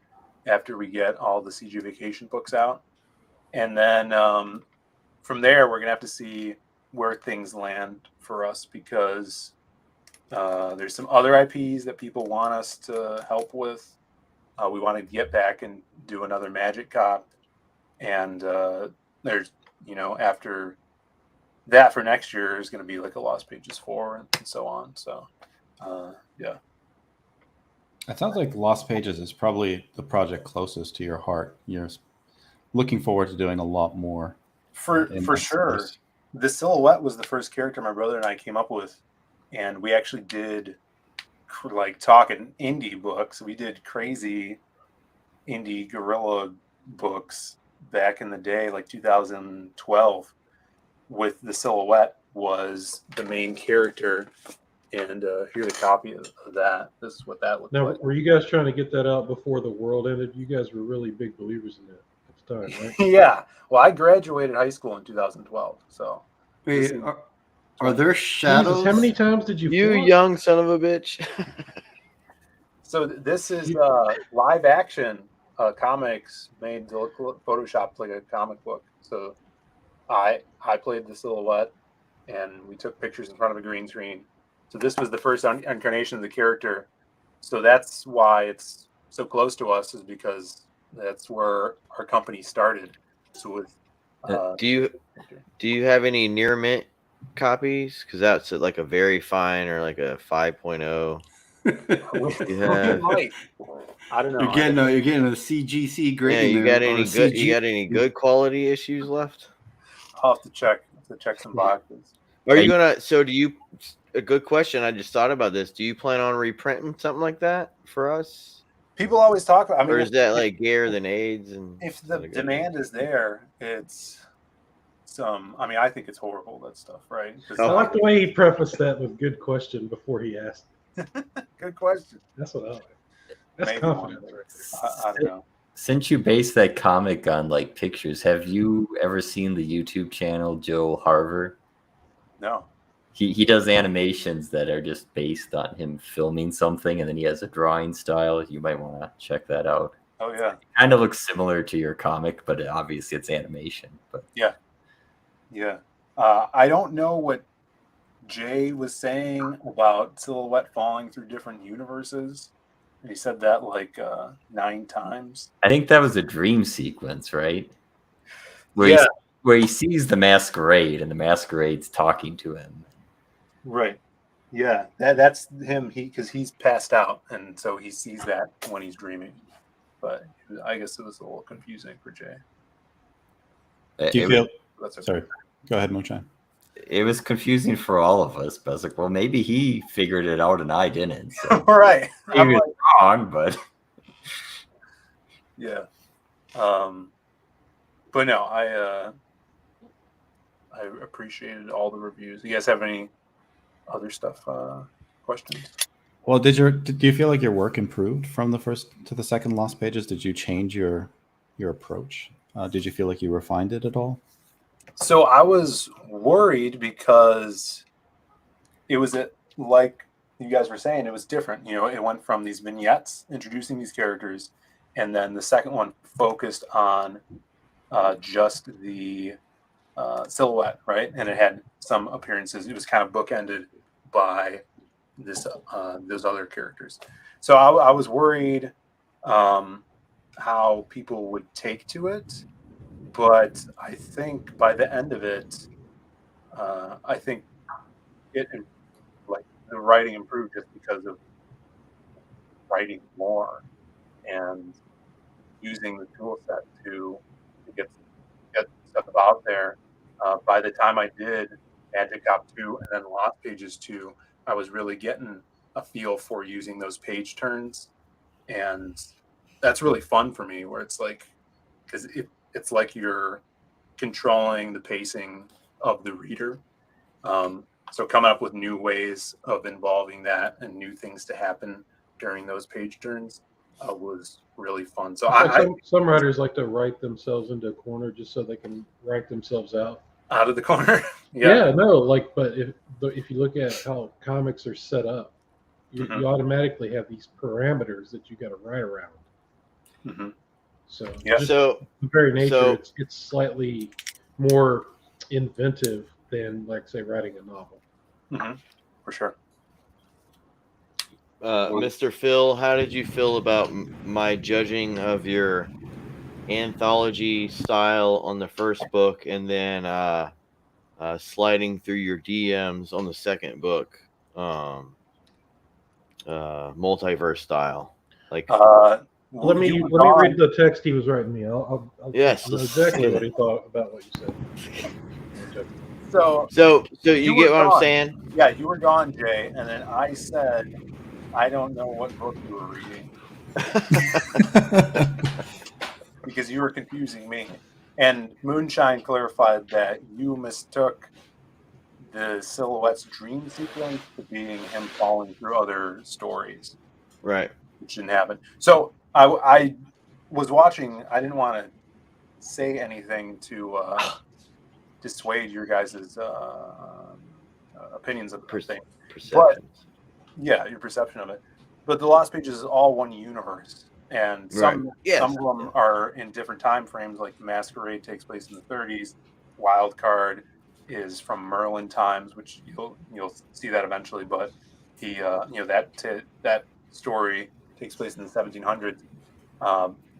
after we get all the CG Vacation books out. And then from there, we're gonna have to see where things land for us, because there's some other IPs that people want us to help with. We want to get back and do another Magic Cop, and there's after that for next year is going to be like a Lost Pages 4 and so on. So yeah, it sounds like Lost Pages is probably the project closest to your heart. You're looking forward to doing a lot more. For sure. Space. The Silhouette was the first character my brother and I came up with, and we actually did, like, talking indie books. We did crazy indie guerrilla books back in the day, like 2012, with the Silhouette was the main character. And here's a copy of that. This is what that looked Now, like. were you guys trying to get that out before the world ended? You guys were really big believers in that. time, right? Yeah. Well, I graduated high school in 2012, so Wait, This is- are there shadows? Jesus, how many times did you? You flunk? young son of a bitch. this is live action comics made to look photoshopped like a comic book. So I played the silhouette, and we took pictures in front of a green screen. So this was the first incarnation of the character. So that's why it's so close to us, is because that's where our company started. So with Do you have any near mint copies? Because that's like a very fine or like a 5.0. You have- might. I don't know. You're getting a CGC Yeah, grading you there, got or any a good? CG You got any good quality issues left? I'll have to check some boxes. Are you gonna? So do you? A good question. I just thought about this. Do you plan on reprinting something like that for us, People always talk about. I mean, or is that like gayer than AIDS? And if the demand is there, it's some. I mean, I think it's horrible, that stuff, right? 'Cause I like the way he prefaced that with "good question" before he asked. Good question. That's what I like. That's Maybe confidence, one. right? I don't know. Since you base that comic on like pictures, have you ever seen the YouTube channel Joe Harver? No. He does animations that are just based on him filming something, and then he has a drawing style. You might want to check that out. Oh yeah. Kind of looks similar to your comic, but obviously it's animation. But Yeah. I don't know what Jay was saying about Silhouette falling through different universes. He said that like 9 times. I think that was a dream sequence, right? Where Yeah. where he sees the masquerade, and the masquerade's talking to him. Right. Yeah. That's him. Because he's passed out, and so he sees that when he's dreaming. But I guess it was a little confusing for Jay. Do you feel? That's okay. Sorry, go ahead, Moonshine. It was confusing for all of us, but I was like, well, maybe he figured it out and I didn't. So All right. I'm maybe like, it's wrong, but yeah. But no, I appreciated all the reviews. You guys have any other stuff, questions? Well, do you feel like your work improved from the first to the second Lost Pages? Did you change your approach? Did you feel like you refined it at all? So I was worried because it was like you guys were saying, it was different. You know, it went from these vignettes introducing these characters, and then the second one focused on just the silhouette, right? And it had some appearances. It was kind of bookended by this those other characters. So I was worried how people would take to it, but I think by the end of it, I think it like the writing improved just because of writing more and using the tool set to get stuff out there. By the time I did Magic Cop 2 and then Lost Pages 2, I was really getting a feel for using those page turns. And that's really fun for me, where it's like, because it's like you're controlling the pacing of the reader. So coming up with new ways of involving that and new things to happen during those page turns was really fun. So Some writers like to write themselves into a corner just so they can write themselves out. Out of the corner. Yeah, no, like, but if you look at how comics are set up, you automatically have these parameters that you got to write around. Mm-hmm. So yeah, So the very nature, it's slightly more inventive than, like, say, writing a novel. Mm-hmm. For sure. Mr. Phil, how did you feel about my judging of your anthology style on the first book, and then sliding through your DMs on the second book, multiverse style? Like, let me read the text he was writing me. I'll yes, know exactly what he thought about what you said. So you get what gone. I'm saying? Yeah, you were gone, Jay, and then I said, I don't know what book you were reading because you were confusing me. And Moonshine clarified that you mistook the Silhouette's dream sequence to being him falling through other stories, Right. which didn't happen. So I was watching. I didn't want to say anything to dissuade your guys' opinions of the thing. Perceptions. Yeah, your perception of it. But the Lost Pages is all one universe, and some of them are in different time frames. Like the Masquerade takes place in the 30s. Wild Card is from Merlin times, which you'll see that eventually. But he, that story takes place in the 1700s.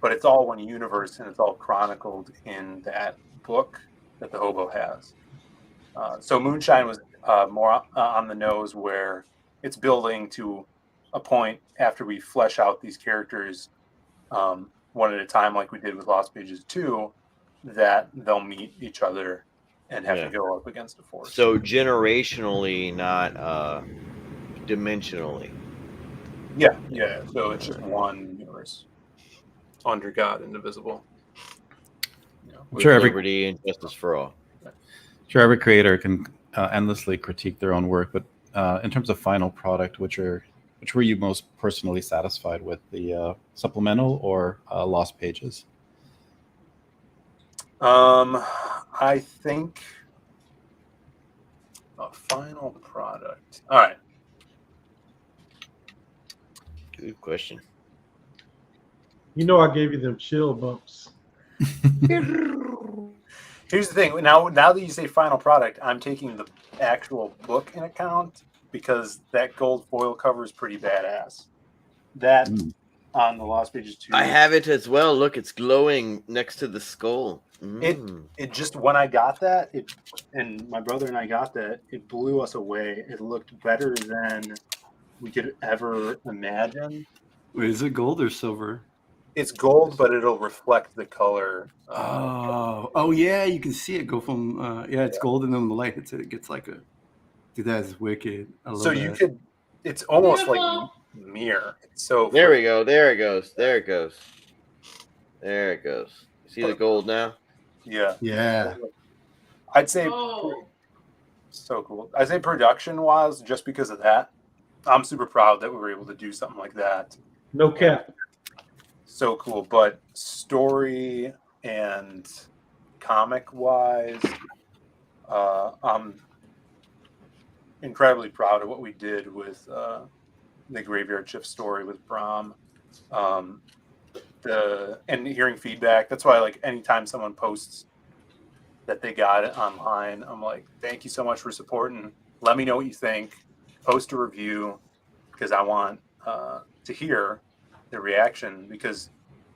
But it's all one universe, and it's all chronicled in that book that the hobo has. So Moonshine was more on the nose, where it's building to a point after we flesh out these characters one at a time, like we did with Lost Pages 2, that they'll meet each other and have to go up against a force. So generationally, not dimensionally. Yeah. So it's just one universe under God, indivisible. With Sure, liberty and justice for all. Sure, every creator can endlessly critique their own work, but in terms of final product, which were you most personally satisfied with, the supplemental or Lost Pages? I think a final product. All right. Good question. You know, I gave you them chill bumps. Here's the thing. Now that you say final product, I'm taking the actual book in account, because that gold foil cover is pretty badass. That on the Lost Pages 2. I have it as well. Look, it's glowing next to the skull. It just, when I got that, and my brother and I got that, it blew us away. It looked better than we could ever imagine. Wait, is it gold or silver? It's gold, but it'll reflect the color. Oh yeah, you can see it go from it's gold, and then when the light hits it, it gets like a. Dude, that is wicked. I love that. You could. It's almost like mirror. So there we go. There it goes. There it goes. There it goes. See the gold now? Yeah. I'd say so cool. I'd say production-wise, just because of that, I'm super proud that we were able to do something like that. No cap. So cool. But story and comic-wise, I'm incredibly proud of what we did with the Graveyard Shift story with Brahm. And hearing feedback. That's why, like, anytime someone posts that they got it online, I'm like, thank you so much for supporting. Let me know what you think. Post a review, because I want to hear the reaction, because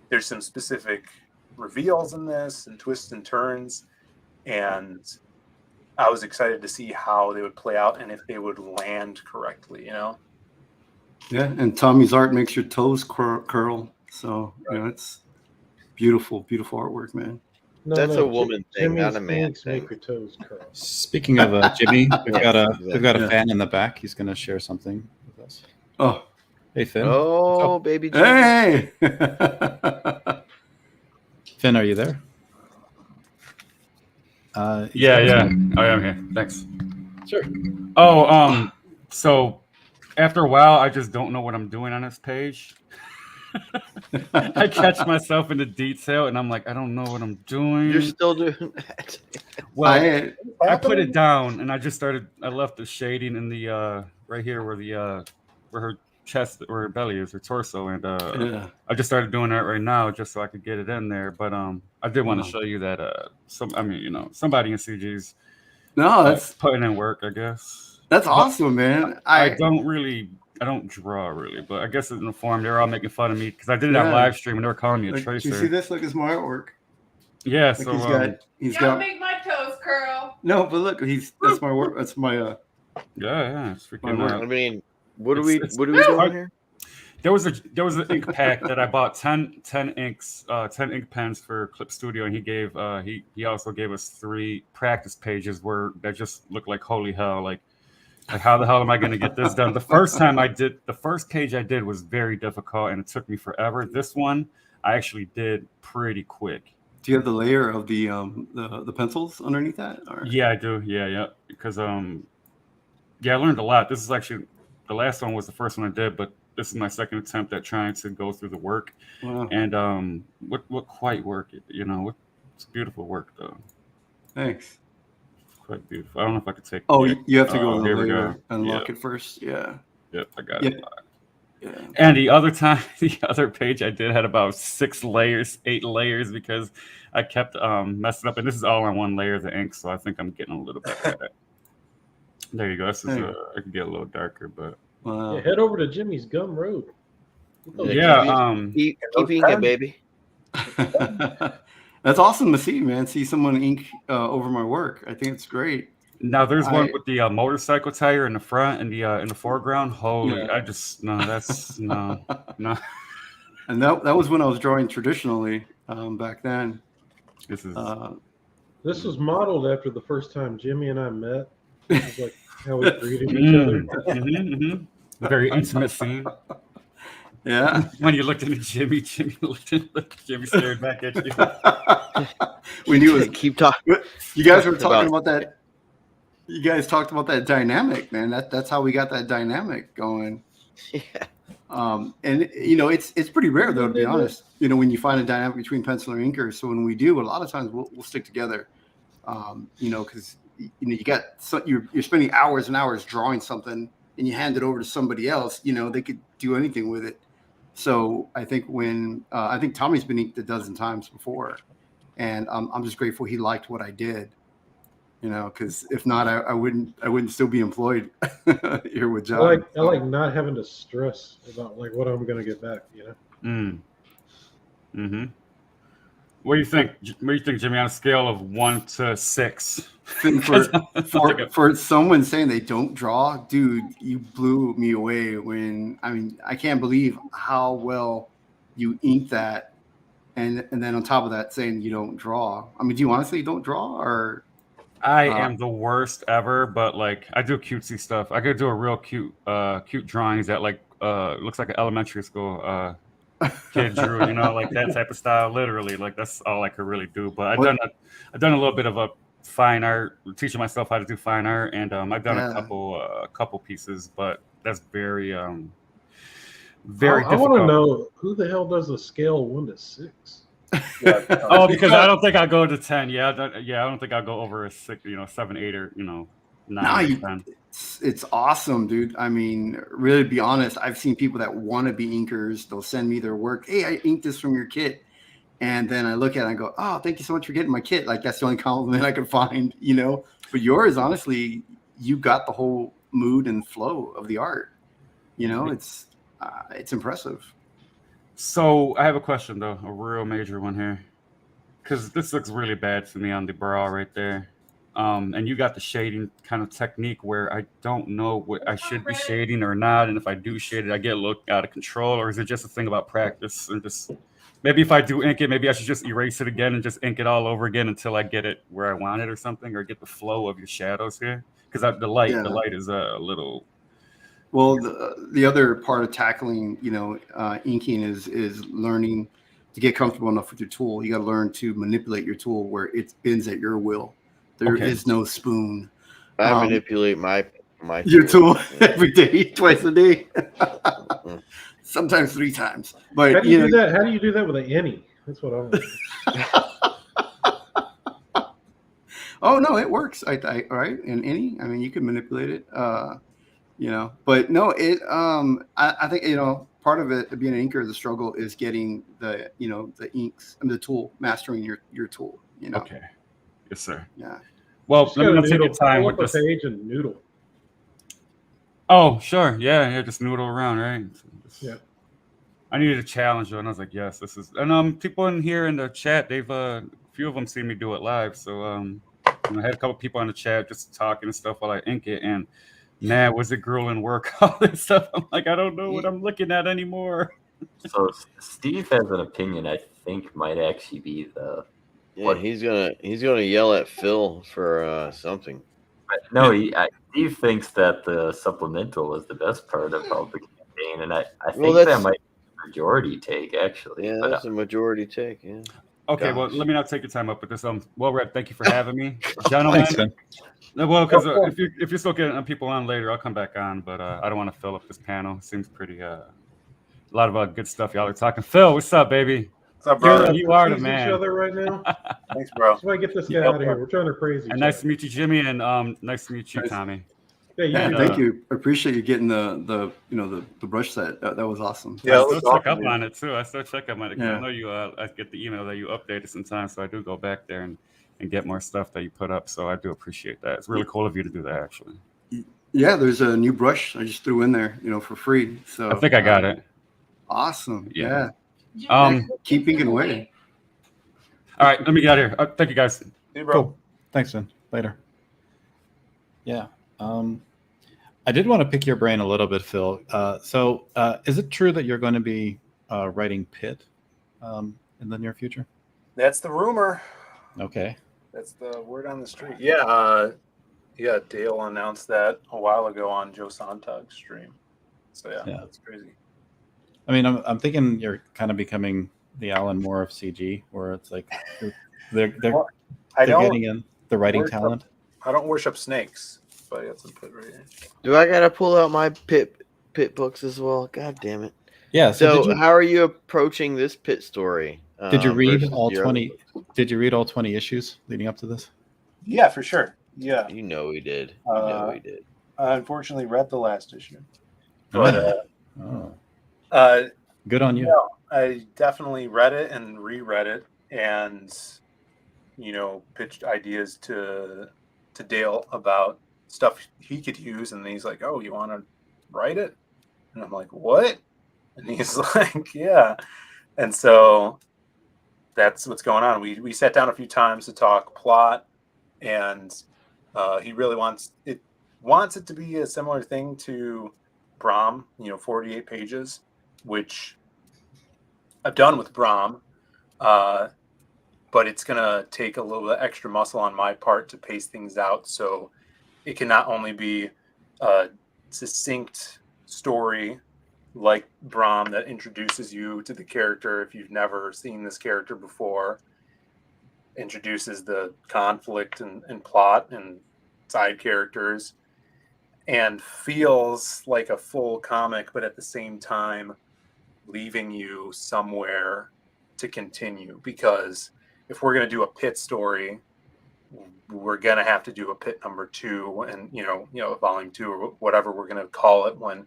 there's some specific reveals in this and twists and turns, and I was excited to see how they would play out and if they would land correctly, Yeah, and Tommy's art makes your toes curl. So, it's beautiful, beautiful artwork, man. That's a woman thing, not a man thing. Make your toes curl. Speaking of Jimmy, we've got a fan in the back. He's going to share something with us. Oh, hey Finn. Oh, baby Jimmy. Hey, Finn, are you there? Yeah. I am here. Thanks. Sure. Oh, so after a while, I just don't know what I'm doing on this page. I catch myself in the detail, and I'm like, I don't know what I'm doing. You're still doing that. Well, I put it down, and I left the shading in the right here where her chest or her belly is, her torso, and I just started doing that right now just so I could get it in there. But I did want to show you that somebody in CG's that's putting in work, I guess. That's awesome, man. I don't draw really, but I guess in the forum they're all making fun of me because I did it on live stream and they were calling me a tracer. You see this? Look, it's my artwork. Yeah, like so he's got make my toes curl. No, but look, that's my work. That's my yeah, it's freaking. I mean, what are we doing here? There was an ink pack that I bought 10 ink pens for Clip Studio, and he gave he also gave us 3 practice pages that just looked like holy hell, like how the hell am I going to get this done? The first page I did was very difficult and it took me forever. This one I actually did pretty quick. Do you have the layer of the pencils underneath that? Or? Yeah, I do. Yeah, because I learned a lot. This is actually the last one was the first one I did, but this is my second attempt at trying to go through the work. Wow. And what quite work, It's beautiful work, though. Thanks. Quite beautiful. I don't know if I could take. Oh, yeah. you have to go in the Here we go. layer, unlock Yep. it first. Yeah. Yep, I got Yep. it. Yeah. And the other page I did had about 8 layers because I kept messing up. And this is all on one layer of the ink, so I think I'm getting a little bit better. There you go. This is I could get a little darker, but Wow. Yeah, head over to Jimmy's Gum Road. Keep inking, baby. That's awesome to see, man. See someone ink over my work. I think it's great. now there's one with the motorcycle tire in the front and in the foreground. Holy, Yeah. I just that's no. And that was when I was drawing traditionally back then. This is This was modeled after the first time Jimmy and I met. It was like how we greeted each other. A very intimate scene. Yeah. When you looked into Jimmy stared back at you. We knew it was, Keep talking. you guys were talking about that. You guys talked about that dynamic, man. That's how we got that dynamic going. Yeah. And it's pretty rare though, to be honest. When you find a dynamic between pencil or inker. So when we do, a lot of times we'll stick together. Because you're spending hours and hours drawing something, and you hand it over to somebody else. They could do anything with it. So I think I think Tommy's been inked a dozen times before, and I'm just grateful he liked what I did. Because if not, I wouldn't still be employed here with John. I like not having to stress about like what I'm going to get back. What do you think? Jimmy, on a scale of 1 to 6? For someone saying they don't draw, dude, you blew me away. I can't believe how well you ink that, and then on top of that, saying you don't draw. Do you honestly don't draw, or? I am the worst ever, but like I do cutesy stuff. I could do a real cute drawings that like looks like an elementary school kid drew, like that type of style. Literally, like that's all I could really do. But I've done a little bit of a fine art, teaching myself how to do fine art, and I've done a couple pieces, but that's very very I difficult. want to know who the hell does a scale 1 to 6. Because I don't think I'll go to 10. I don't think I'll go over a 6, 7, 8, or 9. No, 10. It's awesome, dude. Really, to be honest, I've seen people that want to be inkers. They'll send me their work. Hey, I inked this from your kit, and then I look at it and I go, "Oh, thank you so much for getting my kit." Like that's the only compliment I could find, But yours, honestly, you got the whole mood and flow of the art. It's impressive. So I have a question though, a real major one here, because this looks really bad to me on the brow right there. And you got the shading kind of technique where I don't know what I should be shading or not, and if I do shade it, I get a little out of control, or is it just a thing about practice and just maybe if I do ink it, maybe I should just erase it again and just ink it all over again until I get it where I want it or something, or get the flow of your shadows here, because the light is a little. Well, the other part of tackling, inking is learning to get comfortable enough with your tool. You got to learn to manipulate your tool where it bends at your will. There is no spoon. I manipulate my your tool every day, twice a day, sometimes 3 times. But how do you do that? How do you do that with an any? That's what I want. Oh no, it works. All right, and any. You can manipulate it. But no, it. I think part of it being an inker, the struggle is getting the the inks and the tool, mastering your tool. Okay. Yes, sir. Yeah. Well, let me not take your time with this. Page and noodle. Oh, sure. Yeah, just noodle around, right? Yeah. I needed a challenge, and I was like, yes, this is. And people in here in the chat, they've a few of them seen me do it live. So I had a couple people in the chat just talking and stuff while I ink it, and man, was it grueling work, all this stuff. I'm like, I don't know what I'm looking at anymore. So Steve has an opinion I think might actually be the. Yeah, he's gonna yell at Phil for something. No, Steve thinks that the supplemental was the best part about the campaign, and I think that might be the majority take actually. Yeah, that's a majority take. Yeah. Okay, well, let me not take your time up with this. Well, Red, thank you for having me, gentlemen. Thanks, well, because if you're still getting people on later, I'll come back on, but I don't want to fill up this panel. It seems pretty a lot of good stuff y'all are talking. Phil, what's up, baby? What's up, You're brother? the- you are the Tease man. each other right now. Thanks, bro. Somebody get this guy Yep. out of here. We're trying to praise each And other. nice to meet you, Jimmy, and nice to meet you, Nice. Tommy. Yeah, you Yeah, too. thank you. I appreciate you getting the brush set. That was awesome. Yeah, I it still looks check awesome, up dude. on it too. I still check up on it because Yeah. I know you. I get the email that you updated sometimes, so I do go back there and get more stuff that you put up. So I do appreciate that. It's really cool of you to do that, actually. Yeah, there's a new brush I just threw in there, for free. So I think I got it. Awesome. Yeah. Yeah. Keep thinking away. All right, let me get out of here. Thank you, guys. Hey, bro. Cool. Thanks, Vin. Later. Yeah. I did want to pick your brain a little bit, Phil. So is it true that you're going to be writing Pit in the near future? That's the rumor. Okay. That's the word on the street. Yeah. Yeah. Dale announced that a while ago on Joe Sontag's stream. So yeah, Yeah. that's crazy. I mean, I'm thinking you're kind of becoming the Alan Moore of CG, where it's like they're Well, I they're don't. getting in the writing worship- talent. I don't worship snakes, but I got some Pit right here. Do I gotta pull out my pit books as well? God damn it! Yeah. So, So, how are you approaching this pit story? did you read versus all your other 20? books? Did you read all 20 issues leading up to this? Yeah, for sure. Yeah. You know we did. You know we did. I unfortunately read the last issue, but Oh, good on you. no, I definitely read it and reread it, and pitched ideas to Dale about stuff he could use, and he's like, "Oh, you want to write it?" And I'm like, "What?" And he's like, "Yeah." And so that's what's going on. We sat down a few times to talk plot, and he really wants it to be a similar thing to Brahm, 48 pages, which I've done with Brahm, but it's going to take a little bit extra muscle on my part to pace things out. So it can not only be a succinct story like Brahm that introduces you to the character if you've never seen this character before, introduces the conflict and plot and side characters, and feels like a full comic, but at the same time leaving you somewhere to continue. Because if we're going to do a Pit story, we're going to have to do a Pit number 2 and volume 2 or whatever we're going to call it when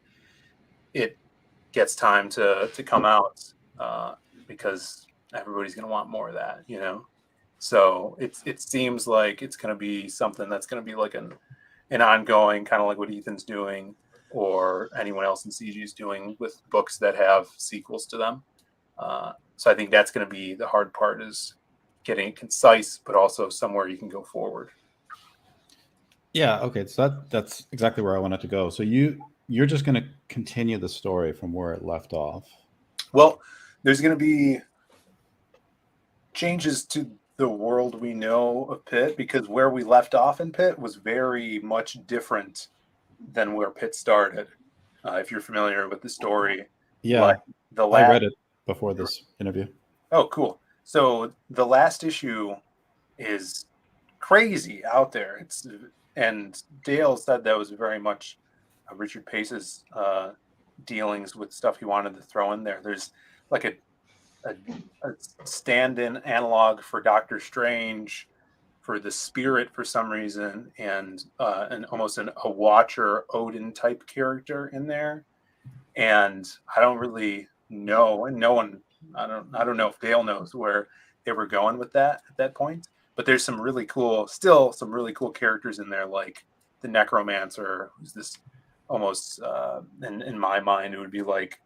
it gets time to come out, because everybody's going to want more of that, so it seems like it's going to be something that's going to be like an ongoing, kind of like what Ethan's doing or anyone else in CG is doing with books that have sequels to them. So I think that's going to be the hard part, is getting it concise, but also somewhere you can go forward. Yeah. Okay. So that's exactly where I wanted to go. So you're just going to continue the story from where it left off. Well, there's going to be changes to the world we know of Pit, because where we left off in Pit was very much different than where Pit started. If you're familiar with the story, Yeah, the I read it before this interview. Oh, cool. So the last issue is crazy out there. And Dale said that was very much Richard Pace's dealings with stuff he wanted to throw in there. There's like a stand-in analog for Doctor Strange, for the Spirit for some reason, and almost a Watcher Odin type character in there. And I don't really know, and no one, I don't know if Dale knows where they were going with that at that point. But there's some really cool characters in there, like the Necromancer, who's this almost, in my mind, it would be like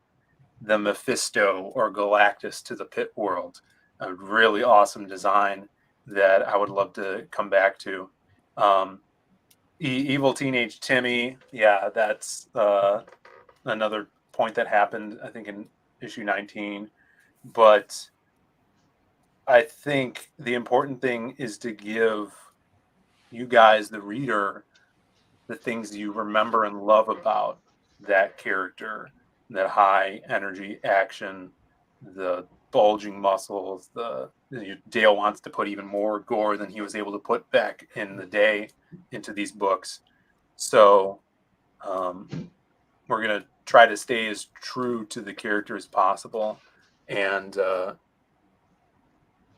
the Mephisto or Galactus to the Pit world. A really awesome design that I would love to come back to. Evil Teenage Timmy, yeah, that's another point that happened, I think, in issue 19. But I think the important thing is to give you guys, the reader, the things you remember and love about that character, that high energy action, the bulging muscles. Dale wants to put even more gore than he was able to put back in the day into these books. So we're going to try to stay as true to the character as possible, and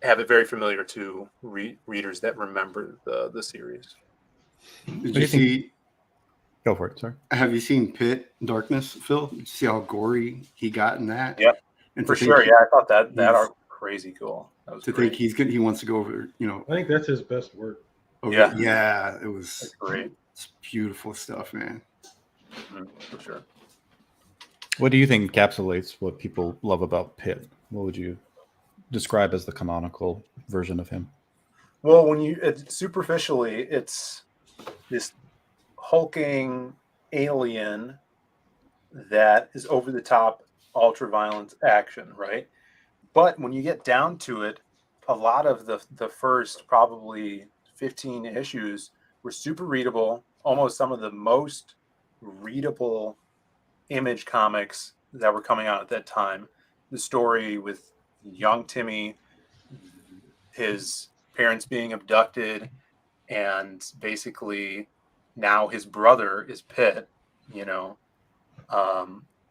have it very familiar to readers that remember the series. Did do you you think? see? Go for it, sorry. Have you seen Pit Darkness, Phil? Did you see how gory he got in that? Yep, And for to think sure. Yeah, I thought that he's- art was crazy cool. That was to great. think he's good, he wants to go over, I think that's his best work. over. Yeah. Yeah, it That's was great. it's beautiful stuff, man. For sure. What do you think encapsulates what people love about Pitt? What would you describe as the canonical version of him? Well, superficially, it's this hulking alien that is over the top, ultra violent action, right? But when you get down to it, a lot of the first probably 15 issues were super readable, almost some of the most readable Image comics that were coming out at that time. The story with young Timmy, his parents being abducted, and basically now his brother is Pitt, you know,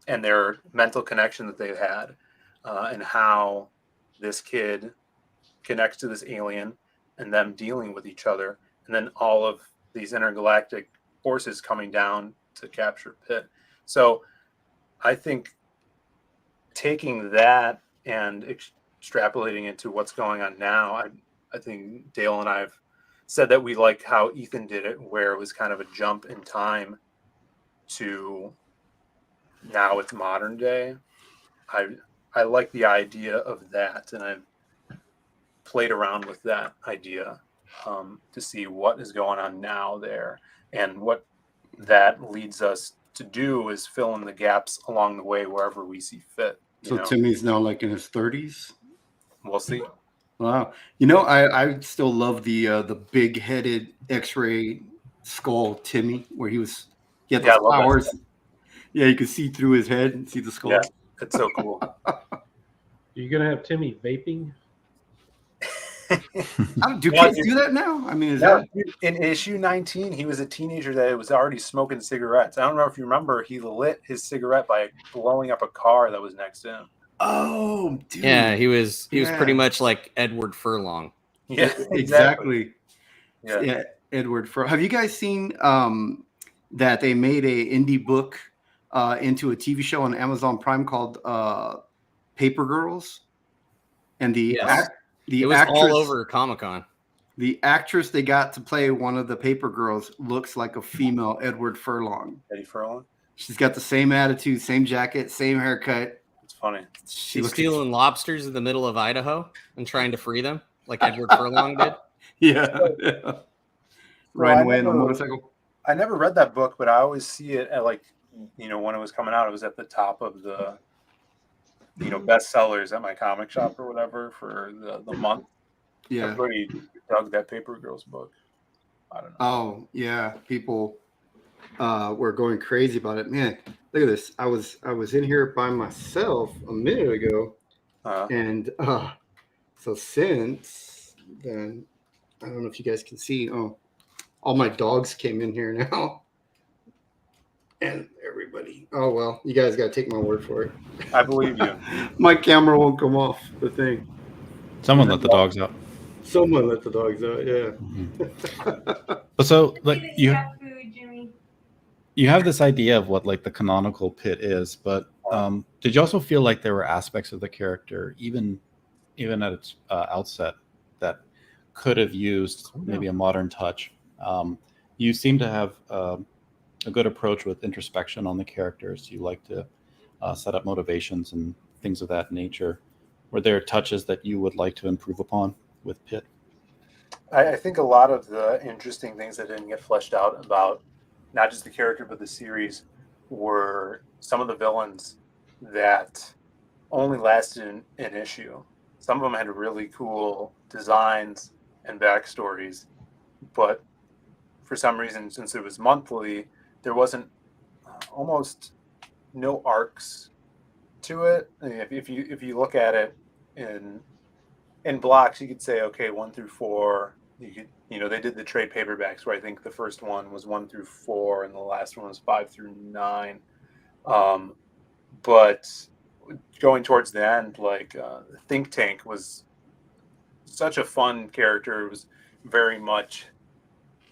and their mental connection that they've had, and how this kid connects to this alien and them dealing with each other, and then all of these intergalactic forces coming down to capture Pitt. So I think taking that and extrapolating into what's going on now, I think Dale and I have said that we like how Ethan did it, where it was kind of a jump in time to now it's modern day. I like the idea of that, and I've played around with that idea to see what is going on now there, and what that leads us to do is fill in the gaps along the way wherever we see fit. So Timmy's now like in his 30s. We'll see. Wow. You know, I still love the big headed X-ray skull Timmy, where he had those powers. Yeah, you could see through his head and see the skull. Yeah, it's so cool. Are you gonna have Timmy vaping? Do kids do that now? I mean, in issue 19, he was a teenager that was already smoking cigarettes. I don't know if you remember, he lit his cigarette by blowing up a car that was next to him. Oh, dude. Yeah, he was pretty much like Edward Furlong. Yeah, exactly. Yeah, Edward Furlong. Have you guys seen that they made a indie book into a TV show on Amazon Prime called Paper Girls? And it was actress, all over Comic-Con. The actress they got to play one of the Paper Girls looks like a female Edward Furlong. Eddie Furlong? She's got the same attitude, same jacket, same haircut. It's funny. She's stealing lobsters in the middle of Idaho and trying to free them, like Edward Furlong did. Yeah. Riding away on a motorcycle. I never read that book, but I always see it at when it was coming out, it was at the top of the bestsellers at my comic shop or whatever for the month. Yeah. Everybody dug that Paper Girls book. I don't know. Oh yeah, people were going crazy about it. Man, look at this. I was in here by myself a minute ago, and so since then, I don't know if you guys can see. Oh, all my dogs came in here now. And everybody. Oh, well, you guys got to take my word for it. I believe you. My camera won't come off the thing. Someone let the dogs out. Someone let the dogs out, yeah. Mm-hmm. But so, like, you have this idea of what, like, the canonical Pitt is, but did you also feel like there were aspects of the character, even at its outset, that could have used maybe a modern touch? You seem to have a good approach with introspection on the characters. You like to set up motivations and things of that nature. Were there touches that you would like to improve upon with Pitt? I think a lot of the interesting things that didn't get fleshed out about not just the character but the series were some of the villains that only lasted an issue. Some of them had really cool designs and backstories, but for some reason, since it was monthly, there wasn't almost no arcs to it. I mean, if you look at it in blocks, you could say, okay, 1 through 4. They did the trade paperbacks where I think the first one was 1 through 4 and the last one was 5 through 9. But going towards the end, like Think Tank was such a fun character. It was very much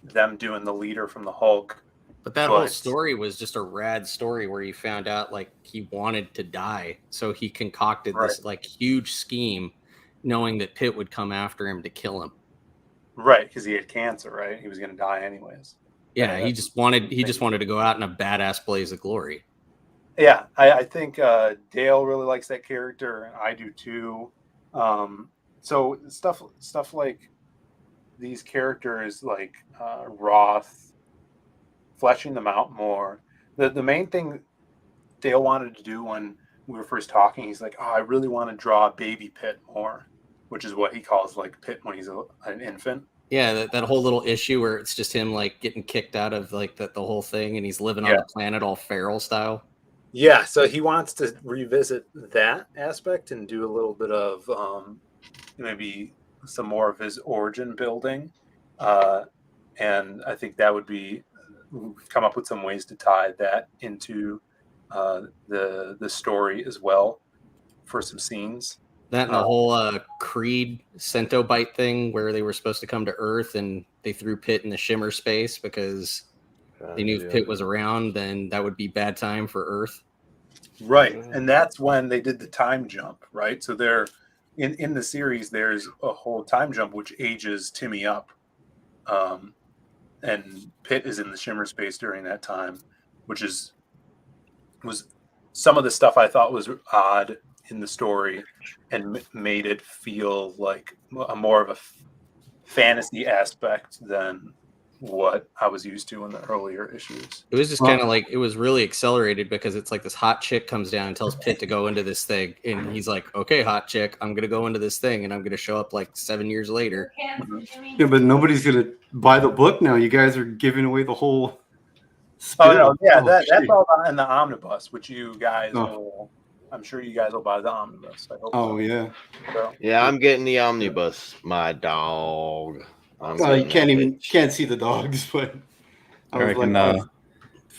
them doing the leader from the Hulk. But that whole story was just a rad story where he found out like he wanted to die, so he concocted this like huge scheme, knowing that Pitt would come after him to kill him. Right, because he had cancer. Right, he was going to die anyways. Yeah, he just wanted to go out in a badass blaze of glory. Yeah, I think Dale really likes that character, and I do too. So stuff like these characters, like Roth, fleshing them out more. The main thing Dale wanted to do when we were first talking, he's like, "Oh, I really want to draw baby Pitt more," which is what he calls like Pitt when he's an infant. Yeah, that whole little issue where it's just him like getting kicked out of like the whole thing, and he's living on the planet all feral style. Yeah, so he wants to revisit that aspect and do a little bit of maybe some more of his origin building. And I think that would be, we've come up with some ways to tie that into the story as well for some scenes. That and the whole Creed Centobite thing where they were supposed to come to Earth and they threw Pitt in the shimmer space because they knew if Pitt was around, then that would be bad time for Earth. Right. And that's when they did the time jump, right? So they're in the series, there's a whole time jump which ages Timmy up. And Pitt is in the shimmer space during that time, which was some of the stuff I thought was odd in the story and made it feel like a more of a fantasy aspect than what I was used to in the earlier issues. It was just kind of like, it was really accelerated because it's like this hot chick comes down and tells Pitt to go into this thing. And he's like, okay, hot chick, I'm going to go into this thing and I'm going to show up like 7 years later. Yeah, but nobody's going to buy the book now. You guys are giving away the whole Oh, no, yeah, that's all in the omnibus, which you guys will, I'm sure you guys will buy the omnibus. I hope so. Yeah. So, yeah, I'm getting the omnibus, my dog. You can't see the dogs, but I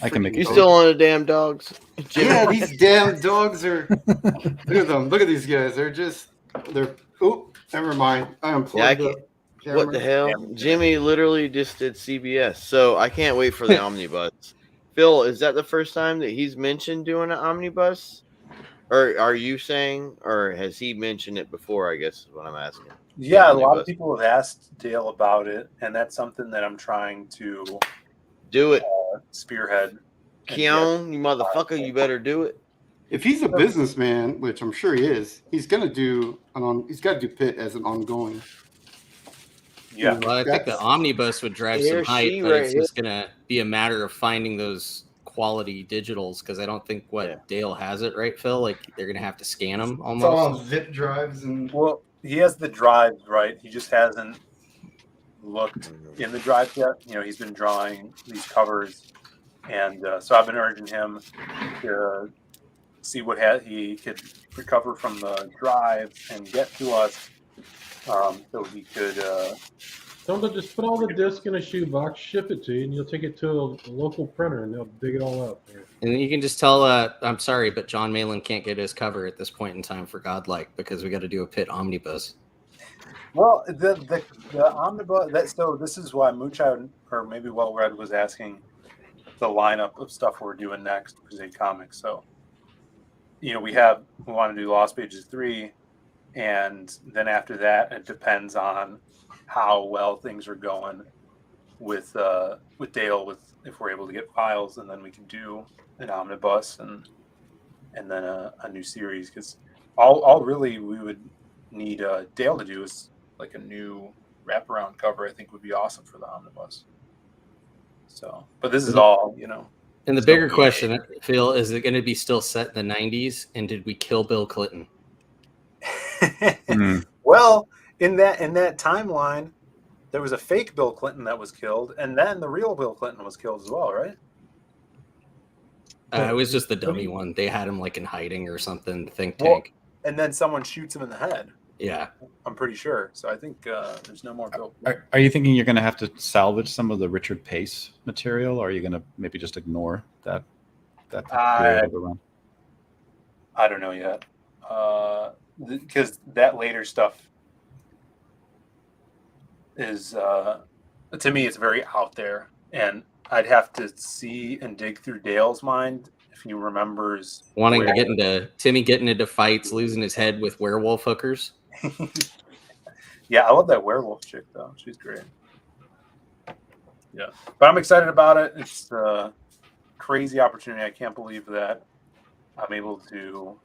can make you still on the damn dogs? Yeah, these damn dogs are. Look at them. Look at these guys. They're. Oh, never mind. I unplugged the camera. What the hell? Jimmy literally just did CBS, so I can't wait for the omnibus. Phil, is that the first time that he's mentioned doing an omnibus? Or are you saying, or has he mentioned it before? I guess is what I'm asking. Yeah, a lot of people have asked Dale about it, and that's something that I'm trying to do it. Spearhead. Keon, you motherfucker, you better do it. If he's a businessman, which I'm sure he is, he's gonna do he's got to do Pitt as an ongoing. Yeah, well, I think the omnibus would drive some hype, but it's just gonna be a matter of finding those quality digitals because I don't think Dale has it, right, Phil? Like they're gonna have to scan them almost. It's all on zip drives and he has the drives, right? He just hasn't looked in the drive yet. You know, he's been drawing these covers, and so I've been urging him to see what he could recover from the drive and get to us, so he could. Tell them to just put all the discs in a shoebox, ship it to you, and you'll take it to a local printer, and they'll dig it all up. And then you can just tell, I'm sorry, but John Malin can't get his cover at this point in time for Godlike because we got to do a Pitt omnibus. Well, the omnibus. So this is why Moonchild, or maybe Well Read, was asking the lineup of stuff we're doing next for Crusade Comics. So, you know, we want to do Lost Pages 3, and then after that, it depends on how well things are going with Dale, if we're able to get files, and then we can do an omnibus and then a new series, because all really we would need Dale to do is like a new wraparound cover. I think would be awesome for the omnibus. So, but this is all, you know. And the bigger question, Phil, is it going to be still set in the 90s? And did we kill Bill Clinton? Well, in that timeline, there was a fake Bill Clinton that was killed, and then the real Bill Clinton was killed as well, right? It was just the dummy one. They had him like in hiding or something, think tank. Well, and then someone shoots him in the head. Yeah. I'm pretty sure. So I think there's no more Bill. Are you thinking you're going to have to salvage some of the Richard Pace material, or are you going to maybe just ignore that period of the run? I don't know yet. Because that later stuff is to me it's very out there, and I'd have to see and dig through Dale's mind if he remembers Wanting where- to get into Timmy getting into fights, losing his head with werewolf hookers. Yeah, I love that werewolf chick though. She's great. Yeah, but I'm excited about it. It's a crazy opportunity. I can't believe that I'm able to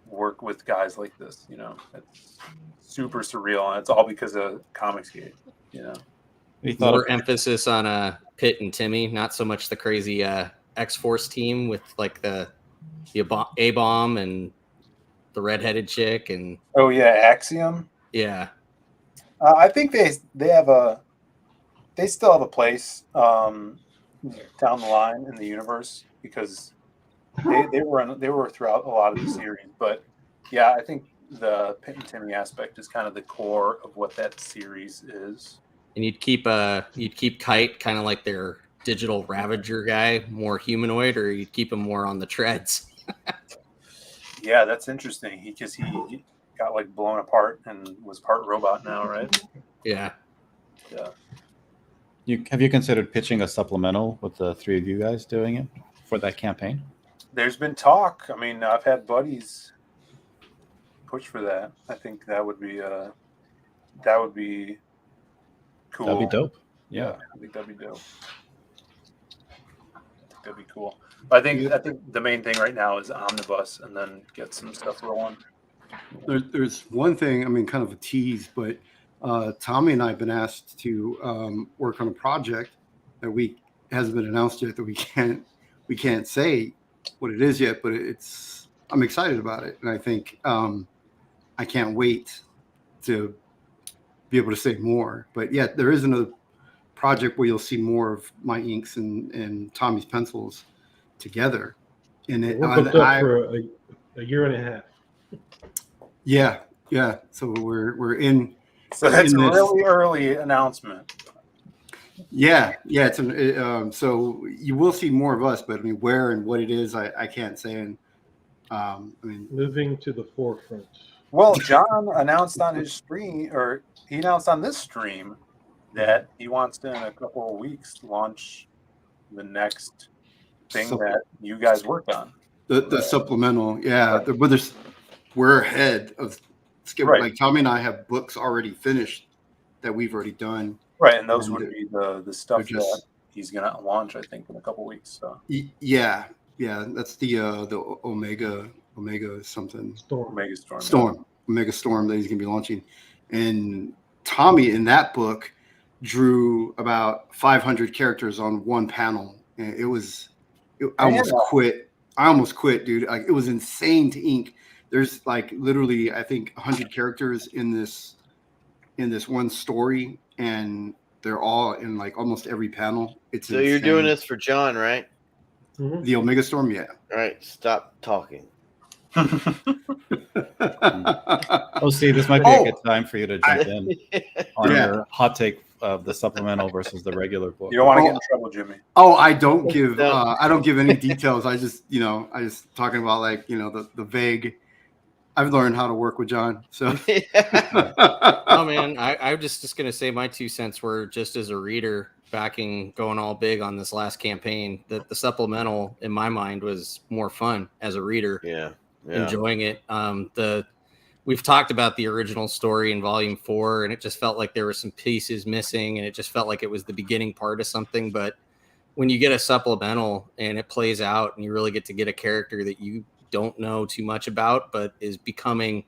work with guys like this. You know, it's super surreal, and it's all because of Comicsgate. You know, We thought More of, emphasis on Pitt and Timmy, not so much the crazy X-Force team with like the A-bomb and the redheaded chick and oh yeah, Axiom. yeah. I think they still have a place down the line in the universe because they were throughout a lot of the series. But yeah, I think the Pitt and Timmy aspect is kind of the core of what that series is. And you'd keep Kite kind of like their digital Ravager guy, more humanoid, or you'd keep him more on the treads. Yeah, that's interesting. He got like blown apart and was part robot now, right? Yeah. Yeah. have you considered pitching a supplemental with the three of you guys doing it for that campaign? There's been talk. I mean, I've had buddies push for that. I think that would be cool. That'd be dope. Yeah. I think that'd be dope. That'd be cool. But I think the main thing right now is omnibus, and then get some stuff rolling. There's one thing, I mean, kind of a tease, but Tommy and I have been asked to work on a project that hasn't been announced yet, that we can't say what it is yet, but I'm excited about it, and I think I can't wait to be able to say more. But yeah, there is another project where you'll see more of my inks and Tommy's pencils together. And We're booked up for a year and a half. Yeah. So we're in. So that's a really early announcement. Yeah. It's so you will see more of us, but I mean, where and what it is, I can't say. And I mean, Moving to the forefront. Well, John announced on his stream, or he announced on this stream, that he wants to, in a couple of weeks, launch the next thing that you guys worked on. The supplemental, yeah. Right. But we're ahead of schedule. Right. Like Tommy and I have books already finished that we've already done. Right, and those would be the stuff that he's gonna launch, I think, in a couple of weeks. So yeah, that's the Omega something. Omega Storm. Omega Storm that he's gonna be launching. And Tommy in that book drew about 500 characters on one panel, and I almost quit, dude. Like, it was insane to ink. There's like literally, I think, 100 characters in this one story, and they're all in like almost every panel. It's so insane. You're doing this for John, right? Mm-hmm. The Omega Storm, yeah. All right, stop talking. Oh, see, this might be a good time for you to jump in on your hot take of the supplemental versus the regular book. You don't want to get in trouble, Jimmy. Oh, I don't give any details. I just talking about, like, the vague. I've learned how to work with John. So Oh man, I'm just gonna say my 2 cents were, just as a reader, going all big on this last campaign, that the supplemental in my mind was more fun as a reader. Yeah. Enjoying it. We've talked about the original story in volume 4, and it just felt like there were some pieces missing, and it just felt like it was the beginning part of something. But when you get a supplemental and it plays out, and you really get to get a character that you don't know too much about, but is becoming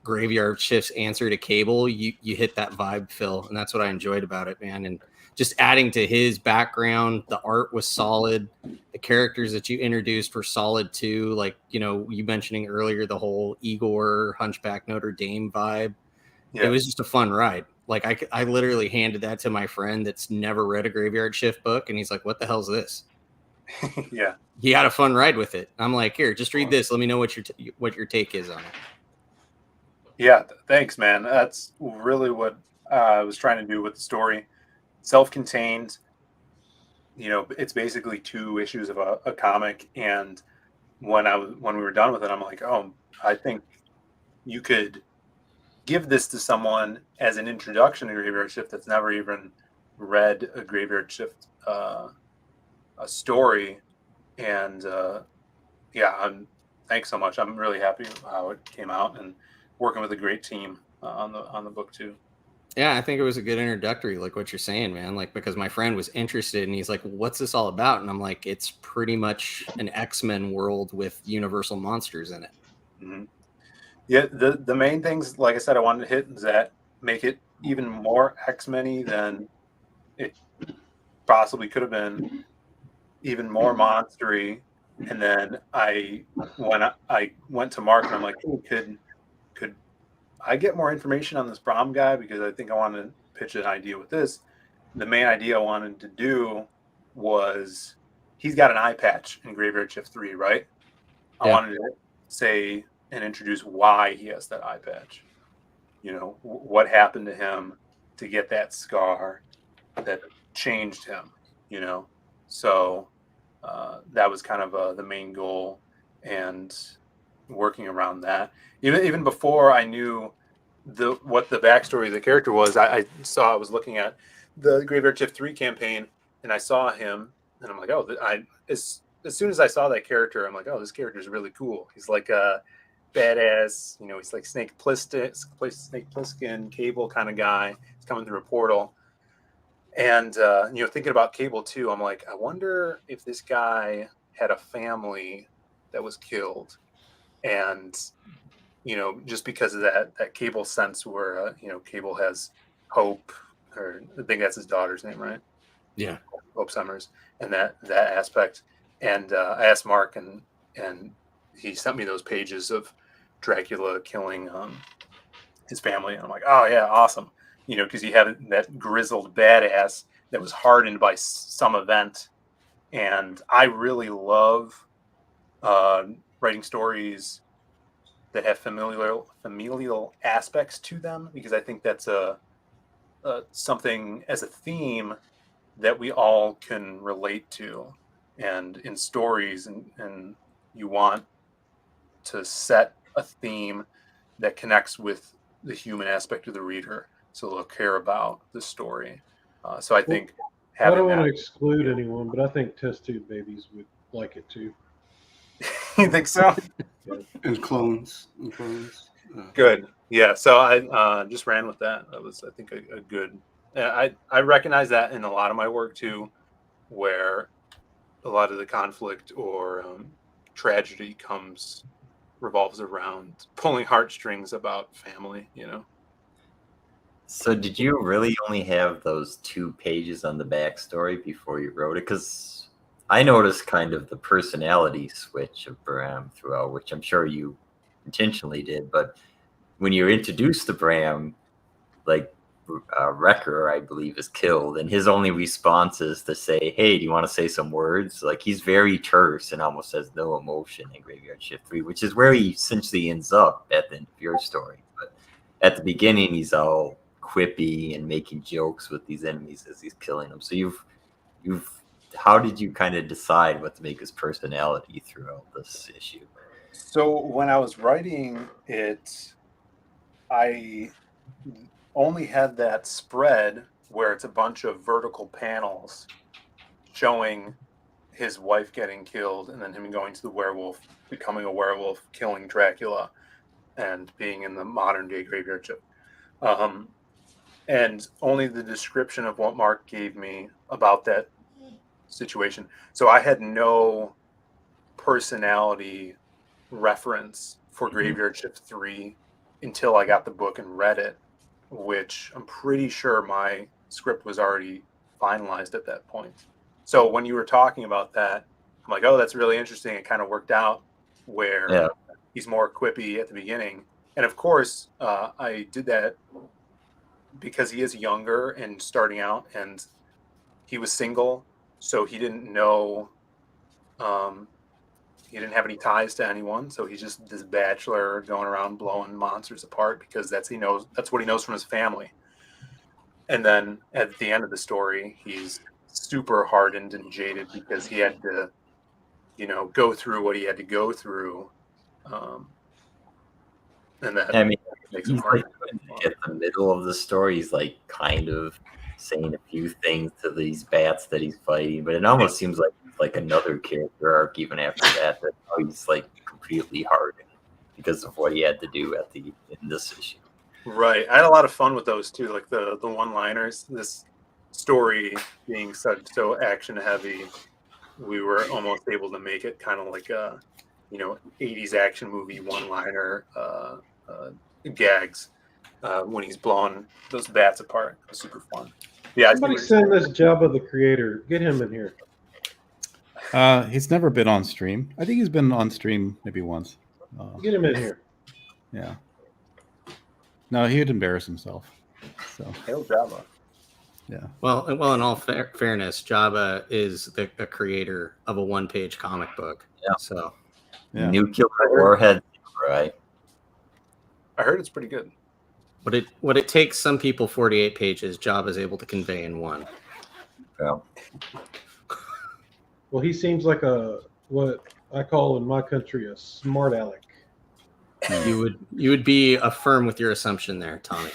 Graveyard Shift's answer to Cable, you hit that vibe, Phil, and that's what I enjoyed about it, man. And just adding to his background, the art was solid. The characters that you introduced were solid too. Like, you mentioning earlier, the whole Igor, Hunchback, Notre Dame vibe. Yeah. It was just a fun ride. Like, I literally handed that to my friend that's never read a Graveyard Shift book, and he's like, "What the hell's this?" Yeah. He had a fun ride with it. I'm like, "Here, just read this. Let me know what your take is on it." Yeah, thanks, man. That's really what I was trying to do with the story. Self-contained, it's basically 2 issues of a comic, and when we were done with it, I'm like, oh, I think you could give this to someone as an introduction to Graveyard Shift that's never even read a Graveyard Shift a story. And thanks so much. I'm really happy how it came out, and working with a great team on the book too. Yeah, I think it was a good introductory, like what you're saying, man. Like, because my friend was interested and he's like, what's this all about? And I'm like, it's pretty much an X-Men world with universal monsters in it. Mm-hmm. Yeah, the main things, like I said, I wanted to hit is that make it even more X-Men-y than it possibly could have been, even more monstery. And then when I went to Mark and I'm like, oh, could I get more information on this Brahm guy, because I think I want to pitch an idea with this. The main idea I wanted to do was, he's got an eye patch in Graveyard Shift 3, right? I wanted to say and introduce why he has that eye patch. You know, what happened to him to get that scar that changed him, you know? So that was kind of the main goal, and working around that. Even before I knew what the backstory of the character was, I was looking at the Graveyard Shift 3 campaign, and I saw him, and I'm like, oh, as soon as I saw that character, I'm like, oh, this character is really cool. He's like a badass, you know, he's like Snake Plissken, Cable kind of guy. He's coming through a portal. And, you know, thinking about Cable too, I'm like, I wonder if this guy had a family that was killed. And, you know, just because of that Cable sense where, you know, Cable has Hope, or I think that's his daughter's name, right? Yeah. Hope Summers, and that aspect. And I asked Mark, and he sent me those pages of Dracula killing his family. And I'm like, oh yeah, awesome. You know, because he had that grizzled badass that was hardened by some event. And I really love writing stories that have familial aspects to them, because I think that's something as a theme that we all can relate to. And in stories, and you want to set a theme that connects with the human aspect of the reader, so they'll care about the story. So I think I don't want to exclude anyone, but I think test tube babies would like it too. You think so? And clones. Good. Yeah. So I just ran with that. That was, I think, a good. I recognize that in a lot of my work too, where a lot of the conflict or tragedy revolves around pulling heartstrings about family. You know. So did you really only have those 2 pages on the backstory before you wrote it? Because I noticed kind of the personality switch of Bram throughout, which I'm sure you intentionally did. But when you're introduced to Bram, like Wrecker, I believe, is killed, and his only response is to say, hey, do you want to say some words? Like, he's very terse and almost has no emotion in Graveyard Shift 3, which is where he essentially ends up at the end of your story. But at the beginning, he's all quippy and making jokes with these enemies as he's killing them. So how did you kind of decide what to make his personality throughout this issue? So when I was writing it, I only had that spread where it's a bunch of vertical panels showing his wife getting killed, and then him going to the werewolf, becoming a werewolf, killing Dracula, and being in the modern day Graveyard Shift. And only the description of what Mark gave me about that situation. So I had no personality reference for Graveyard Shift 3 until I got the book and read it, which I'm pretty sure my script was already finalized at that point. So when you were talking about that, I'm like, oh, that's really interesting. It kind of worked out where he's more quippy at the beginning. And of course, I did that because he is younger and starting out, and he was single, so he didn't know, he didn't have any ties to anyone, so he's just this bachelor going around blowing monsters apart because that's what he knows from his family. And then at the end of the story, he's super hardened and jaded because he had to, you know, go through what he had to go through. And that, I mean, Makes it he's hard. like at the middle of the story. He's like kind of saying a few things to these bats that he's fighting, but it almost seems like another character arc even after that. That he's like completely hardened because of what he had to do in this issue. Right. I had a lot of fun with those too, like the one-liners. This story being so action heavy, we were almost able to make it kind of like a 80s action movie one-liner gags when he's blowing those bats apart. It was super fun. Yeah, Somebody send this Jabba the Creator. Get him in here. He's never been on stream. I think he's been on stream maybe once. Get him in here. Yeah. No, he would embarrass himself. So. Hail Jabba. Yeah. Well, in all fairness, Jabba is the creator of a one-page comic book. Yeah. So. Yeah. Nuclear warhead, right? I heard it's pretty good. What it takes some people 48 pages, Jabba's able to convey in one. Yeah. Well, he seems like what I call in my country a smart aleck. You would be affirm with your assumption there, Tommy.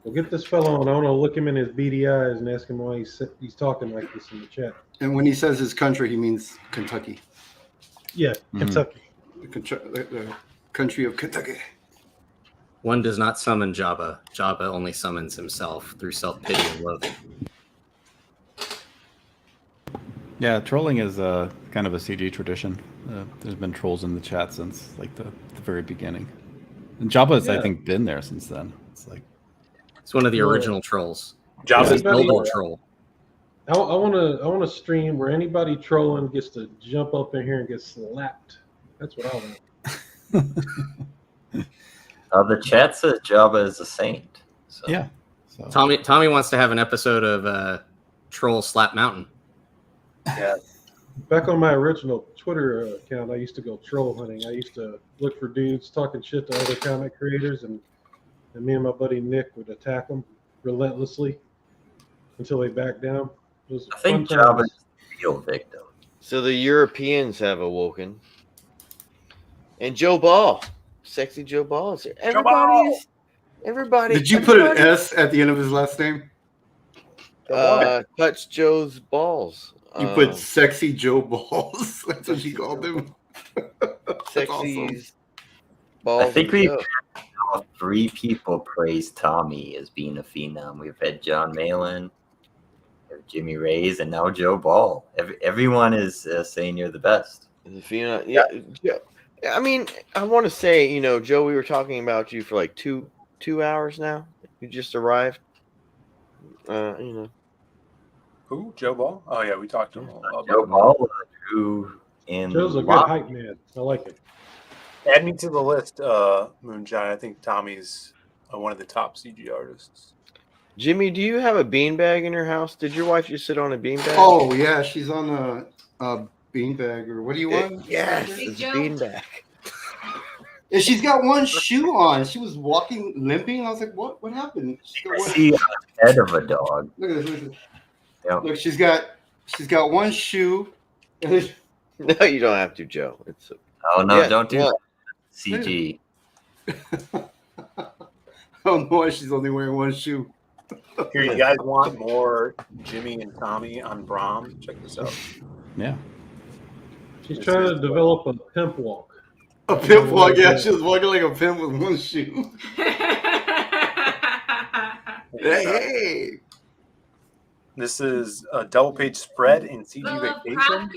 Well, get this fellow on. I want to look him in his beady eyes and ask him why he's talking like this in the chat. And when he says his country, he means Kentucky. Yeah, Kentucky. The country of Kentucky. One does not summon Jabba. Jabba only summons himself through self-pity and loathing. Yeah, trolling is kind of a CG tradition. There's been trolls in the chat since like the very beginning. And Jabba's, I think, been there since then. It's one of the original trolls. Jabba's noble troll. I want to stream where anybody trolling gets to jump up in here and get slapped. That's what I want. The chat says Jabba is a saint. So. Yeah. So. Tommy wants to have an episode of Troll Slap Mountain. Yeah. Back on my original Twitter account, I used to go troll hunting. I used to look for dudes talking shit to other comic creators, and me and my buddy Nick would attack them relentlessly until they backed down. It was I think fun times. Jabba is the real victim. So the Europeans have awoken. And Joe Ball. Sexy Joe Ball is here. Everybody. Did you put an S at the end of his last name? Touch Joe's balls. You put sexy Joe Balls. That's what she called him. Sexy's balls. I think we've had 3 people praise Tommy as being a phenom. We've had John Malin, Jimmy Reyes, and now Joe Ball. Everyone is saying you're the best. The phenom. Yeah. I mean, I want to say, Joe, we were talking about you for like two hours now. You just arrived. Who? Joe Ball? Oh yeah, we talked to him. Joe Ball drew in. Joe's a good hype man. I like it. Add me to the list, Moonshine. I think Tommy's one of the top CG artists. Jimmy, do you have a beanbag in your house? Did your wife just sit on a beanbag? Oh yeah, she's on a beanbag, or what do you want? Yes, it's a beanbag. And she's got one shoe on. She was walking, limping. I was like, "What? What happened?" See a head of a dog. Look at this. Yep. Look, she's got one shoe. No, you don't have to, Joe. Oh no, don't do that. CG. I don't know why she's only wearing one shoe. Here, you guys want more Jimmy and Tommy on Brahm? Check this out. Yeah. She's trying to develop a pimp walk. A pimp walk? Yeah, she was walking like a pimp with one shoe. Hey. This is a double-page spread in CG Vacation.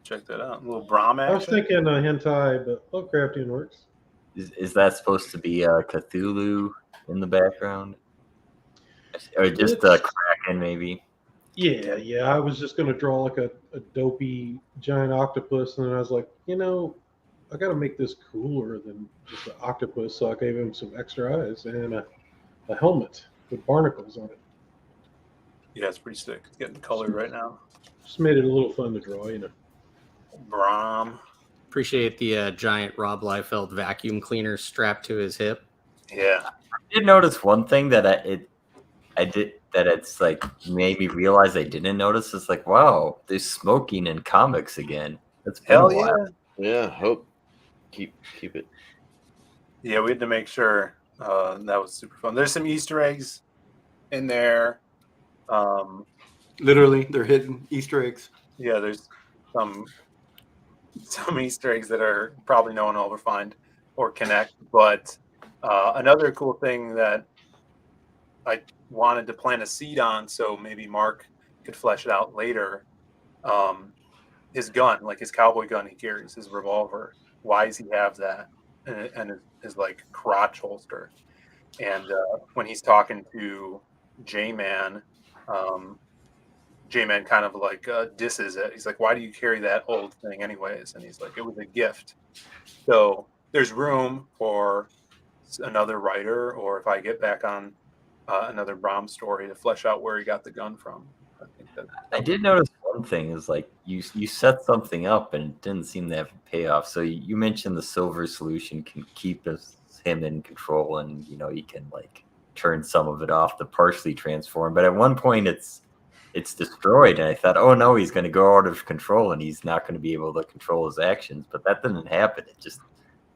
Check that out. A little Brahm action. I was thinking hentai, but Lovecraftian works. Is that supposed to be Cthulhu in the background? Or just Kraken, maybe? Yeah. I was just going to draw like a dopey giant octopus, and then I was like, I got to make this cooler than just an octopus, so I gave him some extra eyes and a helmet with barnacles on it. Yeah, it's pretty sick. It's getting color right now. Just made it a little fun to draw, Brahm. Appreciate the giant Rob Liefeld vacuum cleaner strapped to his hip. Yeah. I did notice one thing that I did that it's like made me realize I didn't notice. It's like, wow, there's smoking in comics again. That's been Hell a while. yeah. Yeah, hope keep it. Yeah, we had to make sure that was super fun. There's some Easter eggs in there. Literally, they're hidden Easter eggs. Yeah, there's some Easter eggs that are probably no one will ever find or connect. But another cool thing that I wanted to plant a seed on, so maybe Mark could flesh it out later. His gun, like his cowboy gun he carries, his revolver. Why does he have that? And his like crotch holster. And when he's talking to J-Man, J-Man kind of like disses it. He's like, "Why do you carry that old thing anyways?" And he's like, "It was a gift." So there's room for another writer, or if I get back on another Brom story, to flesh out where he got the gun from. I think that I did notice one thing is like you set something up and it didn't seem to have a payoff. So you mentioned the silver solution can keep him in control, and he can like turn some of it off to partially transform. But at one point it's destroyed, and I thought, oh no, he's going to go out of control and he's not going to be able to control his actions. But that didn't happen. It just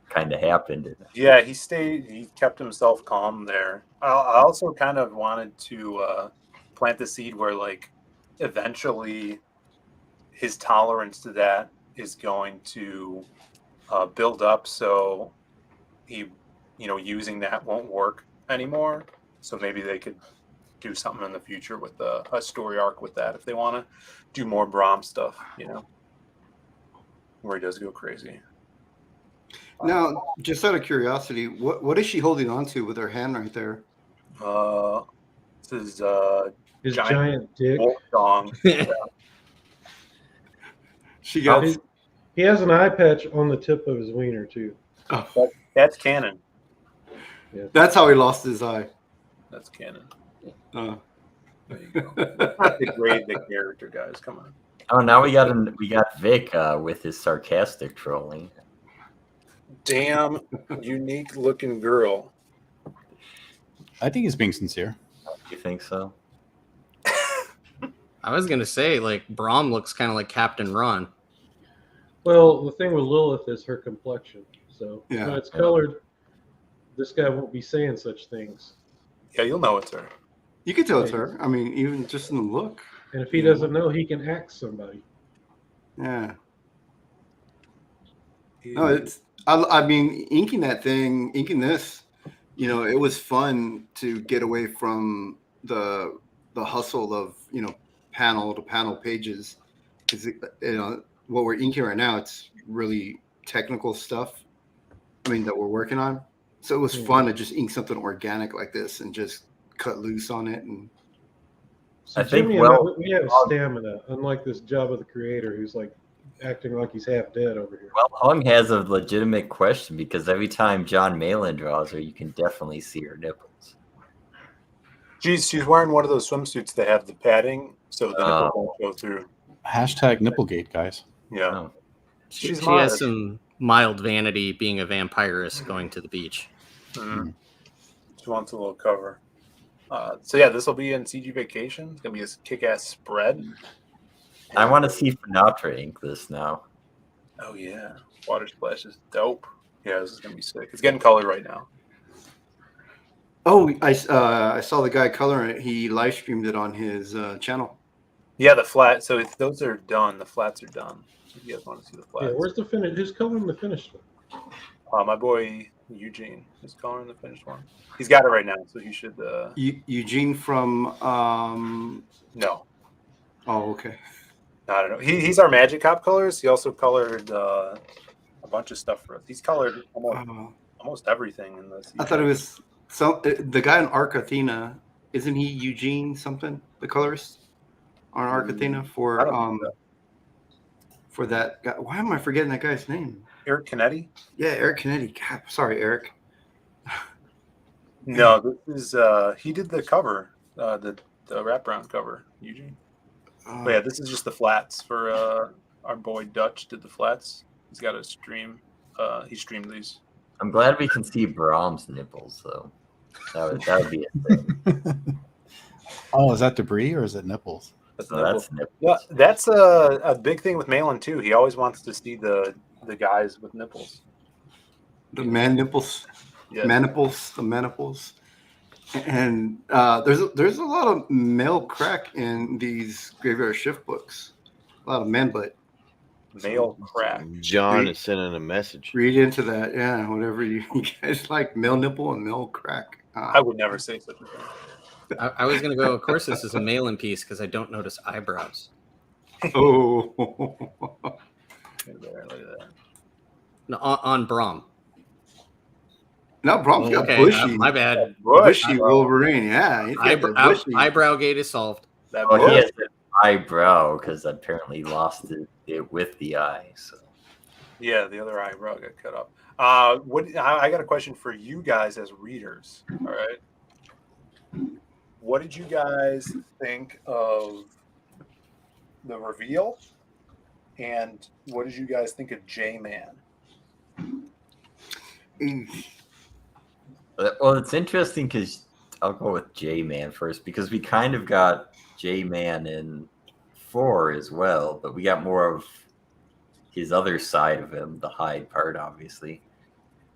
kind of happened. Yeah, he kept himself calm there. I also kind of wanted to plant the seed where like eventually his tolerance to that is going to build up, so he using that won't work anymore. So maybe they could do something in the future with a story arc with that if they want to do more Brom stuff, where he does go crazy. Now, just out of curiosity, what is she holding on to with her hand right there? This is His giant dick. wolf dong. She got. He has an eye patch on the tip of his wiener too. Oh, That's canon. Yeah. that's how he lost his eye. That's canon. Oh. There you go. Let's not degrade the character, guys. Come on. Oh, now we got Vic with his sarcastic trolling. Damn unique looking girl. I think he's being sincere. You think so? I was gonna say, like, Brom looks kind of like Captain Ron. Well, the thing with Lilith is her complexion. So Yeah. when it's colored, this guy won't be saying such things. Yeah, you'll know it's her. You can tell it's her. I mean, even just in the look. And if he doesn't know, he can act somebody. Yeah. No, it's. I mean, inking this, it was fun to get away from the hustle of panel to panel pages, because what we're inking right now, it's really technical stuff. I mean, that we're working on. So it was fun to just ink something organic like this and just cut loose on it. And So I think, Jimmy and I, we have stamina, unlike this Jabba the Creator, who's like acting like he's half dead over here. Well, Hung has a legitimate question, because every time John Malin draws her, you can definitely see her nipples. She's wearing one of those swimsuits that have the padding, so the nipple won't go through. Hashtag Nipplegate, guys. Yeah. Oh. She She's has some mild vanity being a vampirist going to the beach. Mm-hmm. She wants a little cover. So yeah, this will be in CG Vacation. It's gonna be a kick-ass spread. I want to see Notre ink this now. Oh yeah, Water Splash is dope. Yeah, this is gonna be sick. It's getting colored right now. oh, I saw the guy coloring it. He live streamed it on his channel. Yeah, the flat. So if those are done. The flats are done. If you guys want to see the flats, Yeah, where's the finish? Who's coloring the finished one? my boy Eugene is coloring the finished one. He's got it right now, so he should. Eugene from. No, Oh, okay. I don't know. He's our Magic Cop colors. He also colored a bunch of stuff for us. He's colored almost everything in this. I thought it was the guy on Arc Athena. Isn't he Eugene something? The colorist on Arc Athena for that guy. Why am I forgetting that guy's name? Eric Canetti? Yeah, Eric Canetti. God, sorry, Eric. No, this is he did the cover, the wraparound cover, Eugene. But yeah, this is just the flats for our boy Dutch did the flats. He's got a stream. He streamed these. I'm glad we can see Brahms' nipples, though. That would be a thing. Oh, is that debris or is it nipples? That's So that's nipples. Yeah, that's a big thing with Malin too. He always wants to see the guys with nipples. The man nipples. Yes. Maniples, the maniples. And there's a lot of male crack in these Graveyard Shift books. A lot of men, but Male crack. John is sending a message. read into that. Yeah, whatever you guys like, male nipple and male crack. I would never say such a thing. I was going to go, of course, this is a male-in piece because I don't notice eyebrows. Oh. Look at that. No, on Braum. No, Brom's got Okay, bushy. my bad. Bushy Wolverine. Yeah. He's got the bushy. Eyebrow gate is solved. That Well, he bush. has an eyebrow because apparently he lost it with the eye. So Yeah, the other eyebrow got cut off. I got a question for you guys as readers. All right. What did you guys think of the reveal? And what did you guys think of J-Man? Well, it's interesting because I'll go with J-Man first because we kind of got J-Man in 4 as well, but we got more of his other side of him, the Hyde part, obviously.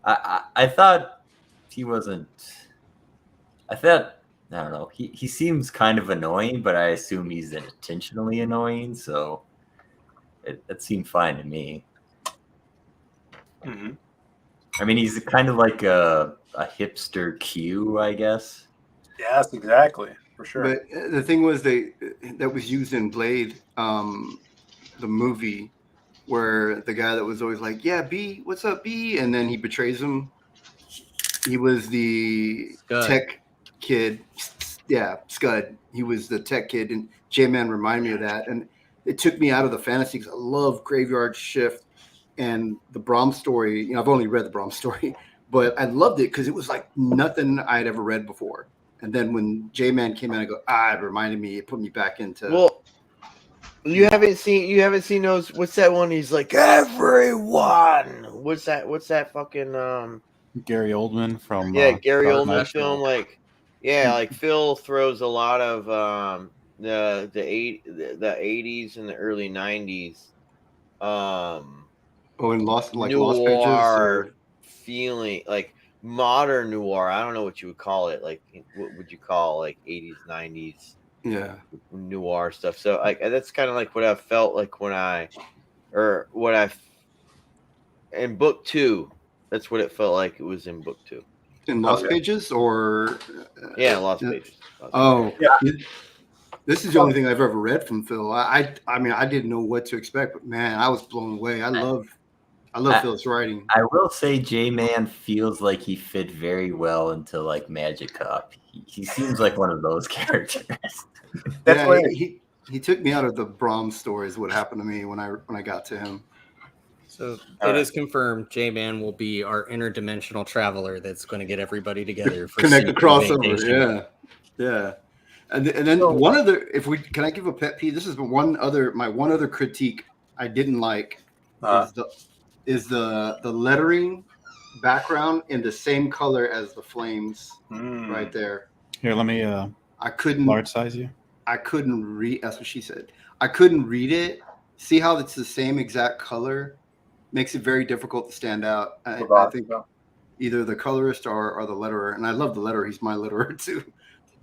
I thought he wasn't. I don't know. He seems kind of annoying, but I assume he's intentionally annoying, so it seemed fine to me. Mm-hmm. I mean, he's kind of like a hipster Q, I guess. Yes, exactly, for sure. But the thing was that was used in Blade, the movie, where the guy that was always like, "Yeah, B, what's up, B?" and then he betrays him. He was the Scud. tech kid. Yeah, Scud. He was the tech kid, and J-Man reminded me of that. And it took me out of the fantasy because I love Graveyard Shift and the Braum story. You know, I've only read the Braum story, but I loved it because it was like nothing I'd ever read before. And then when J-Man came in, I go, it reminded me. It put me back into. Well, you haven't seen those. What's that one? He's like, everyone. What's that fucking Gary Oldman from Gary Dark Oldman Knight. film. Like Phil throws a lot of the 80s and the early 90s in Lost noir Pages. Or... feeling, like modern noir. I don't know what you would call it. Like, what would you call like 80s, 90s? Yeah, noir stuff. So that's kind of like what I felt like in book 2. That's what it felt like it was in book 2. In Lost Pages or Lost Pages. Yeah. This is the only thing I've ever read from Phil. I mean, I didn't know what to expect, but man, I was blown away. I love Phil's writing. I will say J-Man feels like he fit very well into like Magic Cop. He seems like one of those characters. He took me out of the Braum story is what happened to me when I got to him. So it is confirmed J-Man will be our interdimensional traveler that's going to get everybody together for connect the crossover. Yeah. And then one other, can I give a pet peeve? This is my one other critique I didn't like is the lettering background in the same color as the flames right there. Here, let me I couldn't large size you. I couldn't read. That's what she said. I couldn't read it. See how it's the same exact color? Makes it very difficult to stand out. I think either the colorist or the letterer, and I love the letterer. He's my letterer too.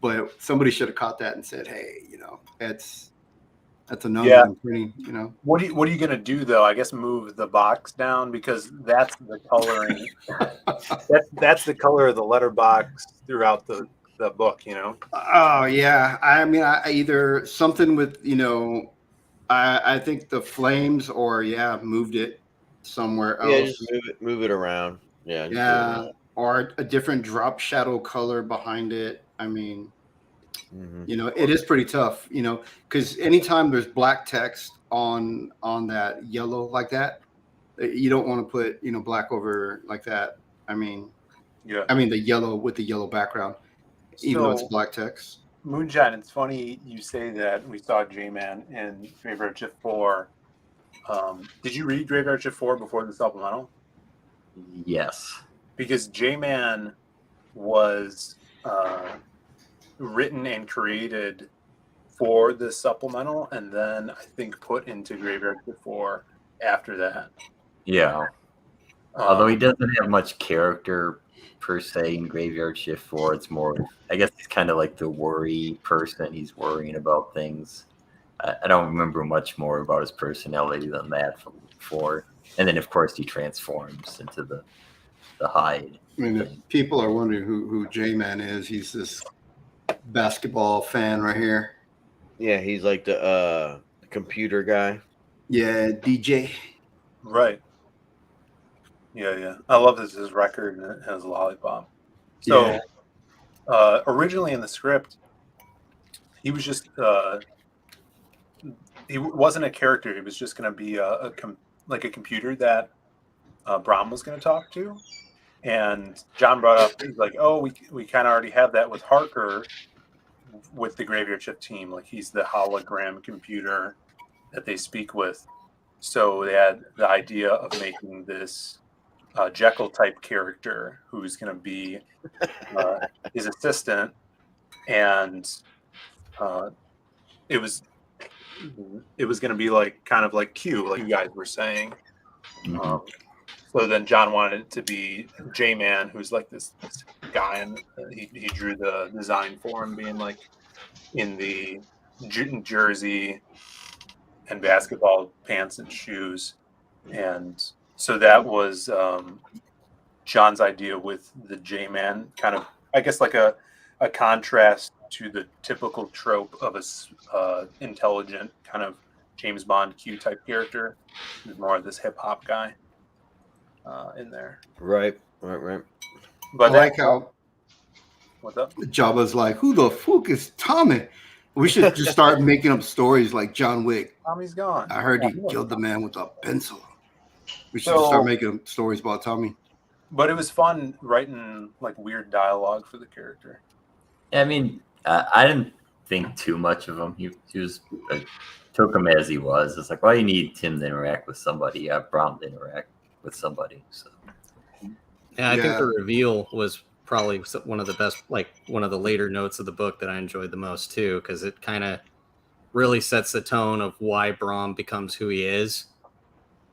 But somebody should have caught that and said, "Hey, that's a no." Yeah. Printing, What are you gonna do though? I guess move the box down because that's the coloring. that's the color of the letterbox throughout the book. Oh yeah. I mean, I either something with I think the flames or moved it somewhere else. Yeah, just move it around. Yeah. Or a different drop shadow color behind it. I mean, it is pretty tough, because anytime there's black text on that yellow like that, you don't want to put, black over like that. I mean, the yellow with the yellow background, even though it's black text. Moonshine, it's funny you say that we saw J-Man in Graveyard Shift 4. Did you read Graveyard Shift 4 before the supplemental? Yes. Because J-Man was written and created for the supplemental, and then I think put into Graveyard Shift 4 after that. Yeah. Although he doesn't have much character per se in Graveyard Shift 4. It's more, I guess he's kind of like the worry person. He's worrying about things. I don't remember much more about his personality than that from 4. And then, of course, he transforms into the hide. I mean, if people are wondering who J-Man is, he's this basketball fan right here. Yeah, he's like the computer guy. Yeah, DJ. Right. Yeah. I love his record and his lollipop. So, originally in the script, he was just he wasn't a character. He was just going to be a computer that Brom was going to talk to. And John brought up, he's like, oh, we kind of already have that with Harker with the Graveyard Shift team. Like, he's the hologram computer that they speak with. So they had the idea of making this Jekyll type character who's going to be his assistant. And it was going to be like kind of like Q, like you guys were saying. So then John wanted it to be J-Man, who's like this guy, and he drew the design for him being like in the jersey and basketball pants and shoes. And so that was John's idea with the J-Man, kind of, I guess, like a contrast to the typical trope of a intelligent kind of James Bond Q type character. He's more of this hip hop guy in there. Right. But I like how what's up? Jabba's like, who the fuck is Tommy? We should just start making up stories like John Wick. Tommy's gone. I heard he killed the man with a pencil. We should just start making stories about Tommy. But it was fun writing like weird dialogue for the character. I mean, I didn't think too much of him. He was took him as he was. It's like, well, you need him to interact with somebody. You have Brom to interact with somebody. So yeah, I think the reveal was probably one of the best, like one of the later notes of the book that I enjoyed the most too, because it kind of really sets the tone of why Brom becomes who he is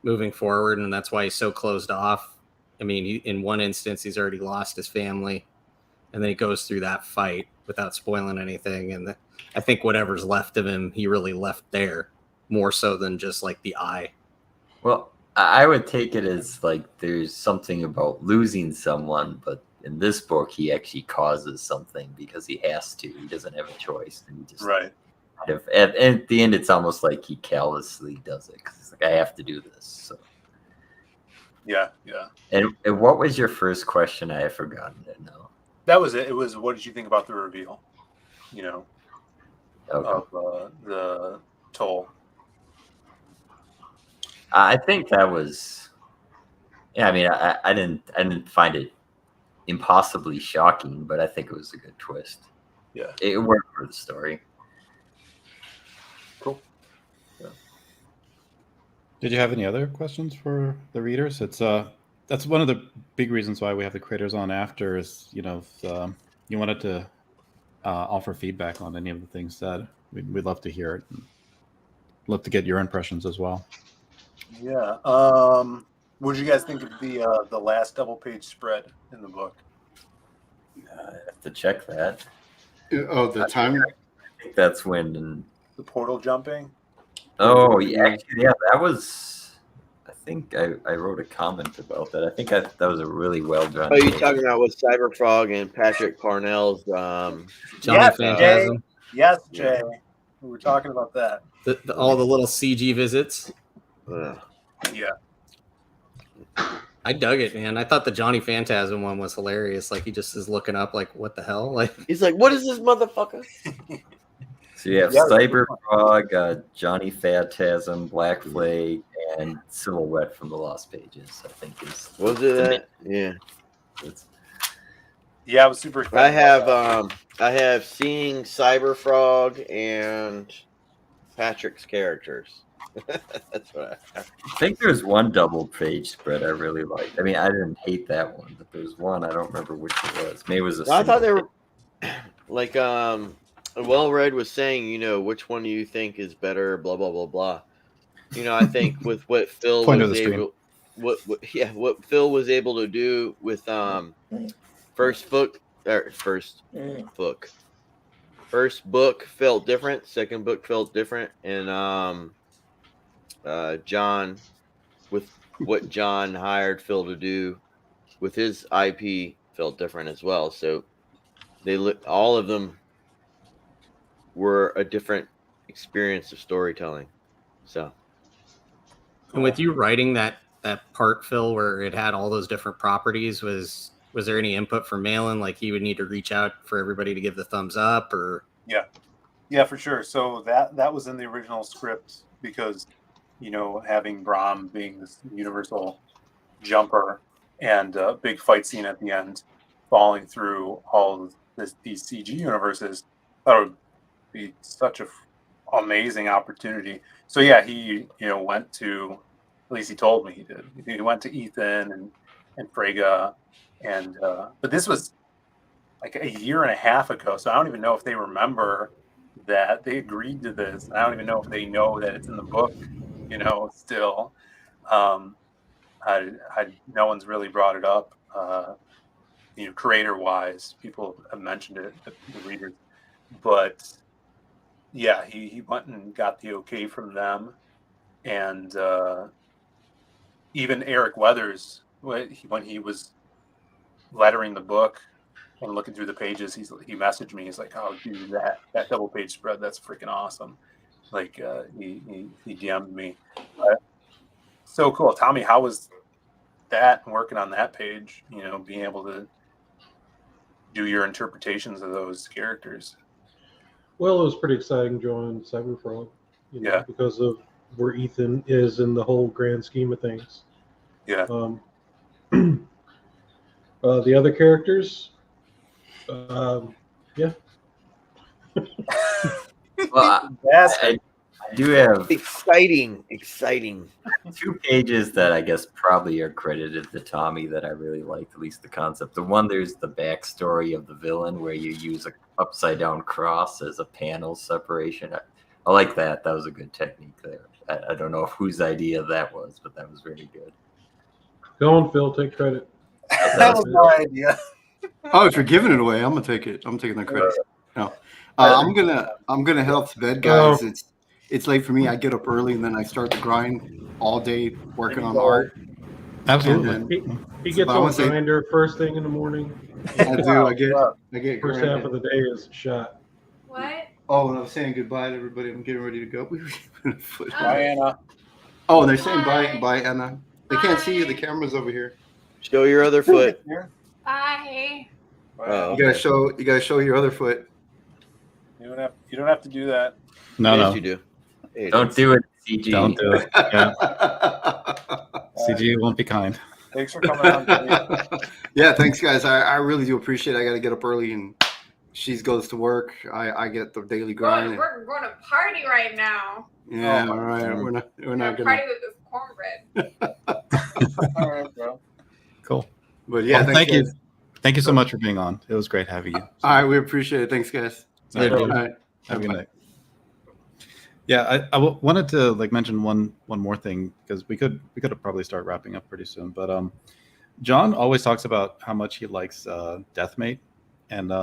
moving forward, and that's why he's so closed off. I mean, in one instance, he's already lost his family, and then he goes through that fight without spoiling anything. And I think whatever's left of him, he really left there more so than just like the eye. Well, I would take it as like there's something about losing someone, but in this book, he actually causes something because he has to. He doesn't have a choice. And he just right. At the end, it's almost like he callously does it because it's like, I have to do this. So. Yeah. And what was your first question? I have forgotten it now. That was it. It was, what did you think about the reveal? Of the toll. I think that was. Yeah, I mean, I didn't find it impossibly shocking, but I think it was a good twist. Yeah, it worked for the story. Cool. Yeah. Did you have any other questions for the readers? It's that's one of the big reasons why we have the creators on after is, if you wanted to offer feedback on any of the things said, we'd love to hear it. Love to get your impressions as well. Yeah. What did you guys think of the last double-page spread in the book? I have to check that. Oh, the time? I think that's when the portal jumping. Oh, yeah, actually, yeah, that was. I think I wrote a comment about that. I think that was a really well done. Oh, you talking about with Cyberfrog and Patrick Parnell's Johnny Phantasm? Yes, Jay. We were talking about that. All the little CG visits. Yeah. I dug it, man. I thought the Johnny Phantasm one was hilarious. Like, he just is looking up like, what the hell? Like, he's like, what is this motherfucker? So you have Cyberfrog, Johnny Phantasm, Black Flag, and Silhouette from the Lost Pages. I think is. Was it that? Yeah. Yeah, I was super excited. I have seeing Cyberfrog and Patrick's characters. That's what I think there's one double page spread I really liked. I mean, I didn't hate that one, but there's one I don't remember which it was. Maybe it was I thought they were like Well Read was saying, which one do you think is better? Blah blah blah blah. I think with what Phil was able. what Phil was able to do with first book felt different, second book felt different, and John, with what John hired Phil to do with his IP, felt different as well. So all of them were a different experience of storytelling. So, And with you writing that part, Phil, where it had all those different properties, was there any input from Malin? Like he would need to reach out for everybody to give the thumbs up, or Yeah, for sure. So that was in the original script because, having Brahm being this universal jumper and a big fight scene at the end, falling through all of these CG universes, that would be such a amazing opportunity. So yeah, he went to, at least he told me he did. He went to Ethan and Frege, and but this was like a year and a half ago, so I don't even know if they remember that they agreed to this. I don't even know if they know that it's in the book, still. Um, no one's really brought it up, creator wise. People have mentioned it, the readers, but yeah, he went and got the okay from them, and even Eric Weathers, when he was lettering the book and looking through the pages, he messaged me. He's like, "Oh, dude, that double page spread, that's freaking awesome!" Like he DM'd me. So cool, Tommy. How was that working on that page? Being able to do your interpretations of those characters. Well, it was pretty exciting drawing Cyberfrog, Yeah. because of where Ethan is in the whole grand scheme of things. Yeah. The other characters, yeah. Well, I do have exciting 2 pages that I guess probably are credited to Tommy that I really liked, at least the concept. The one, there's the backstory of the villain where you use a upside down cross as a panel separation. I like that. That was a good technique there. I don't know whose idea that was, but that was really good. Go on, Phil. Take credit. That was my idea. Oh, if you're giving it away, I'm gonna take it. I'm taking the credit. No, I'm gonna head off to bed, guys. It's late for me. I get up early and then I start the grind all day working on art. Absolutely. He gets on grinder first thing in the morning. I do. I get first half of the day is shot. What? Oh, and I was saying goodbye to everybody. I'm getting ready to go. Bye, Anna. Oh, they're saying bye, Anna. They can't see you. The camera's over here. Show your other foot. Bye. Oh, You gotta show your other foot. You don't have to do that. No. You do. Don't do it, CG. Don't do it. Yeah. CG won't be kind. Thanks for coming on. Yeah, thanks, guys. I really do appreciate it. I got to get up early and she goes to work. I get the daily grind. We're going to party right now. Yeah, all right. We're not gonna party with this cornbread. All right, bro. Cool. But yeah, well, thank you. Thank you so much for being on. It was great having you. All right, we appreciate it. Thanks, guys. All right. Have a good night. Yeah, I wanted to mention one more thing because we could probably start wrapping up pretty soon. But John always talks about how much he likes Deathmate, and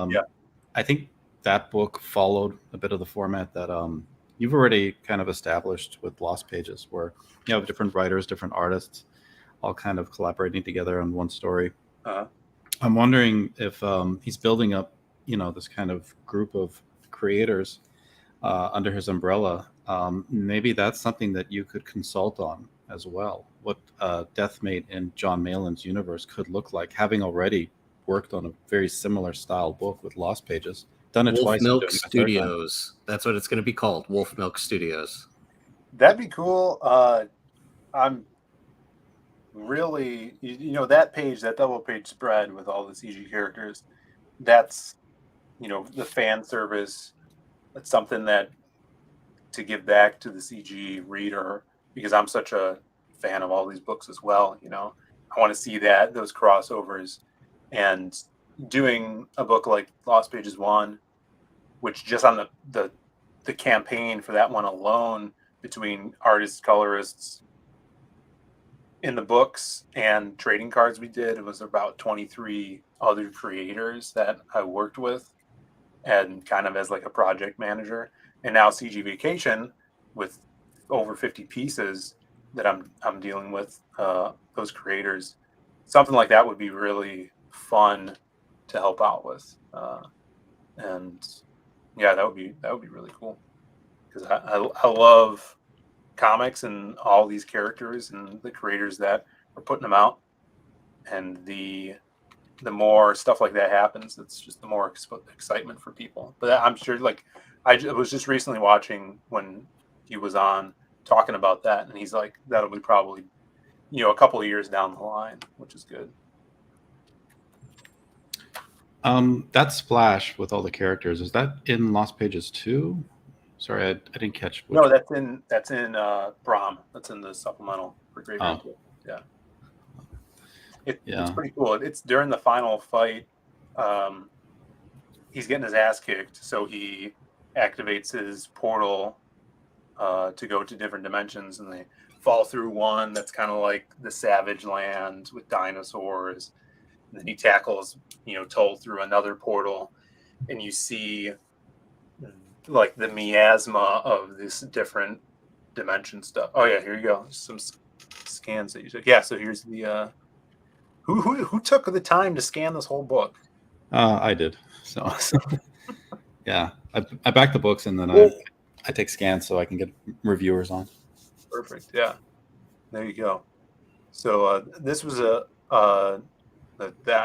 I think that book followed a bit of the format that you've already kind of established with Lost Pages, where you have different writers, different artists, all kind of collaborating together on one story. I'm wondering if he's building up, this kind of group of creators under his umbrella. Maybe that's something that you could consult on as well. What Deathmate in John Malin's universe could look like, having already worked on a very similar style book with Lost Pages. Done it Wolf twice. Milk Studios. That's what it's going to be called. Wolf Milk Studios. That'd be cool. I'm really, that page, that double page spread with all the CG characters, that's, the fan service. That's something that to give back to the CG reader, because I'm such a fan of all these books as well. I want to see those crossovers, and doing a book like Lost Pages 1, which just on the campaign for that one alone, between artists, colorists, in the books and trading cards we did, it was about 23 other creators that I worked with and kind of as like a project manager. And now CG Vacation with over 50 pieces that I'm dealing with those creators. Something like that would be really fun to help out with. And yeah, that would be really cool because I love comics and all these characters and the creators that are putting them out, and the more stuff like that happens, it's just the more excitement for people. But I'm sure, like, was just recently watching when he was on talking about that, and he's like, that'll be probably a couple of years down the line, which is good. That splash with all the characters, is that in Lost Pages 2? Sorry, I didn't catch. No, that's in Brahm. That's in the supplemental for Graveyard. Oh. Yeah. Yeah. It's pretty cool. It's during the final fight. He's getting his ass kicked, so he activates his portal to go to different dimensions, and they fall through one that's kind of like the Savage Land with dinosaurs. And then he tackles, Toll through another portal, and you see like the miasma of this different dimension stuff. Oh yeah, here you go. Some scans that you took. Yeah, so here's the who took the time to scan this whole book? I did. So yeah, I back the books and then I take scans so I can get reviewers on. Perfect. Yeah, there you go. So this was I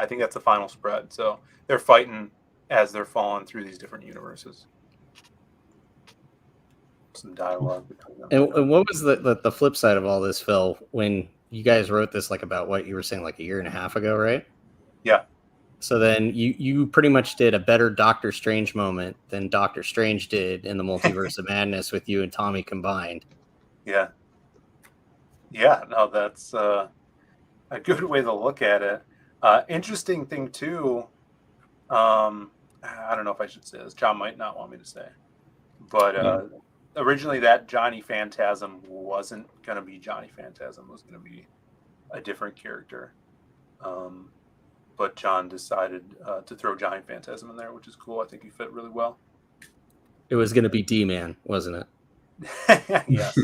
think that's the final spread. So they're fighting as they're falling through these different universes. Some dialogue between them. And what was the flip side of all this, Phil? When you guys wrote this, like about what you were saying, like a year and a half ago, right? Yeah. So then you pretty much did a better Doctor Strange moment than Doctor Strange did in the Multiverse of Madness with you and Tommy combined. Yeah. Yeah. No, that's a good way to look at it. Interesting thing too. I don't know if I should say this. John might not want me to say, but originally that Johnny Phantasm wasn't going to be Johnny Phantasm. It was going to be a different character. But John decided to throw Johnny Phantasm in there, which is cool. I think he fit really well. It was going to be D-Man, wasn't it? Yes,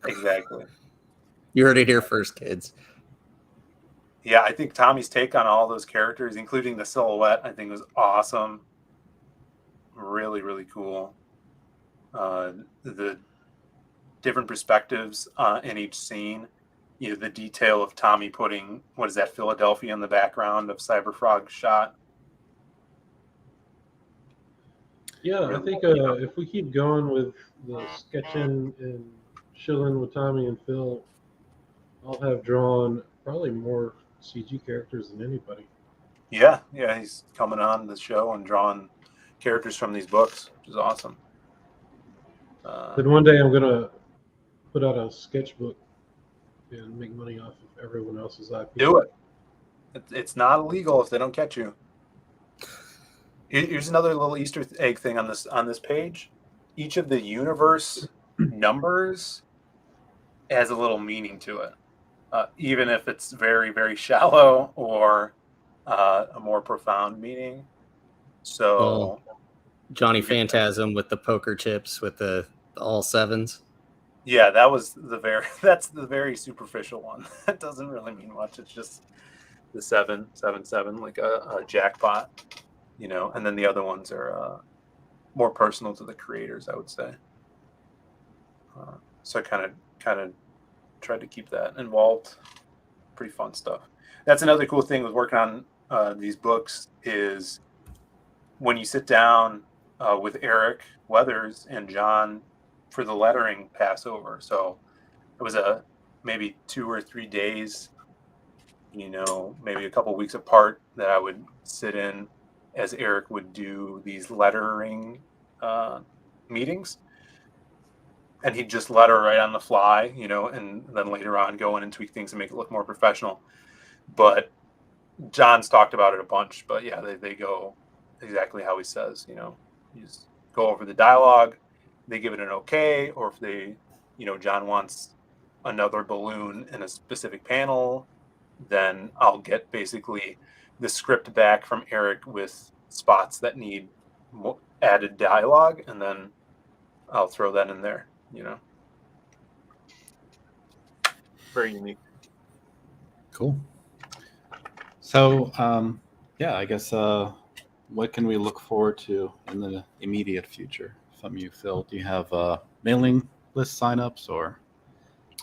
exactly. You heard it here first, kids. Yeah, I think Tommy's take on all those characters, including the silhouette, I think was awesome. Really, really cool. The different perspectives in each scene. The detail of Tommy putting, what is that, Philadelphia in the background of Cyberfrog's shot. Yeah, I think if we keep going with the sketching and chilling with Tommy and Phil, I'll have drawn probably more CG characters than anybody. Yeah, he's coming on the show and drawing characters from these books, which is awesome. Then one day I'm going to put out a sketchbook and make money off of everyone else's IP. Do it. It's not illegal if they don't catch you. Here's another little Easter egg thing on this page. Each of the universe numbers has a little meaning to it, even if it's very, very shallow or a more profound meaning. So, Johnny Phantasm with the poker chips with the all sevens. Yeah, that's the very superficial one. That doesn't really mean much. It's just the 777, like a jackpot, and then the other ones are more personal to the creators, I would say. So I kind of tried to keep that involved. Pretty fun stuff. That's another cool thing with working on these books is when you sit down with Eric Weathers and John for the lettering Passover. So it was maybe 2 or 3 days, maybe a couple weeks apart that I would sit in as Eric would do these lettering meetings. And he'd just letter right on the fly, and then later on go in and tweak things and make it look more professional. But John's talked about it a bunch, but yeah, they go exactly how he says, you just go over the dialogue, they give it an okay, or if they, John wants another balloon in a specific panel, then I'll get basically the script back from Eric with spots that need added dialogue, and then I'll throw that in there, Very unique. Cool. So, yeah, I guess what can we look forward to in the immediate future from you, Phil? Do you have mailing list signups or?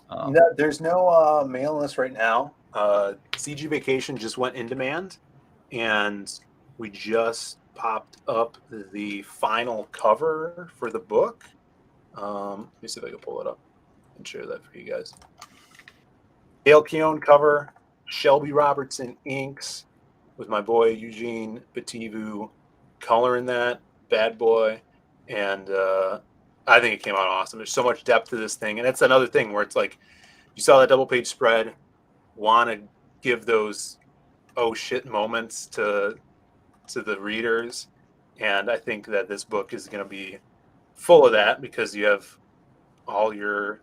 No, there's no mailing list right now. CG Vacation just went in demand, and we just popped up the final cover for the book. Let me see if I can pull it up and share that for you guys. Dale Keown cover, Shelby Robertson inks with my boy Eugene Bativu coloring that bad boy, and I think it came out awesome. There's so much depth to this thing, and it's another thing where it's like you saw that double page spread, want to give those oh shit moments to the readers, and I think that this book is going to be full of that because you have all your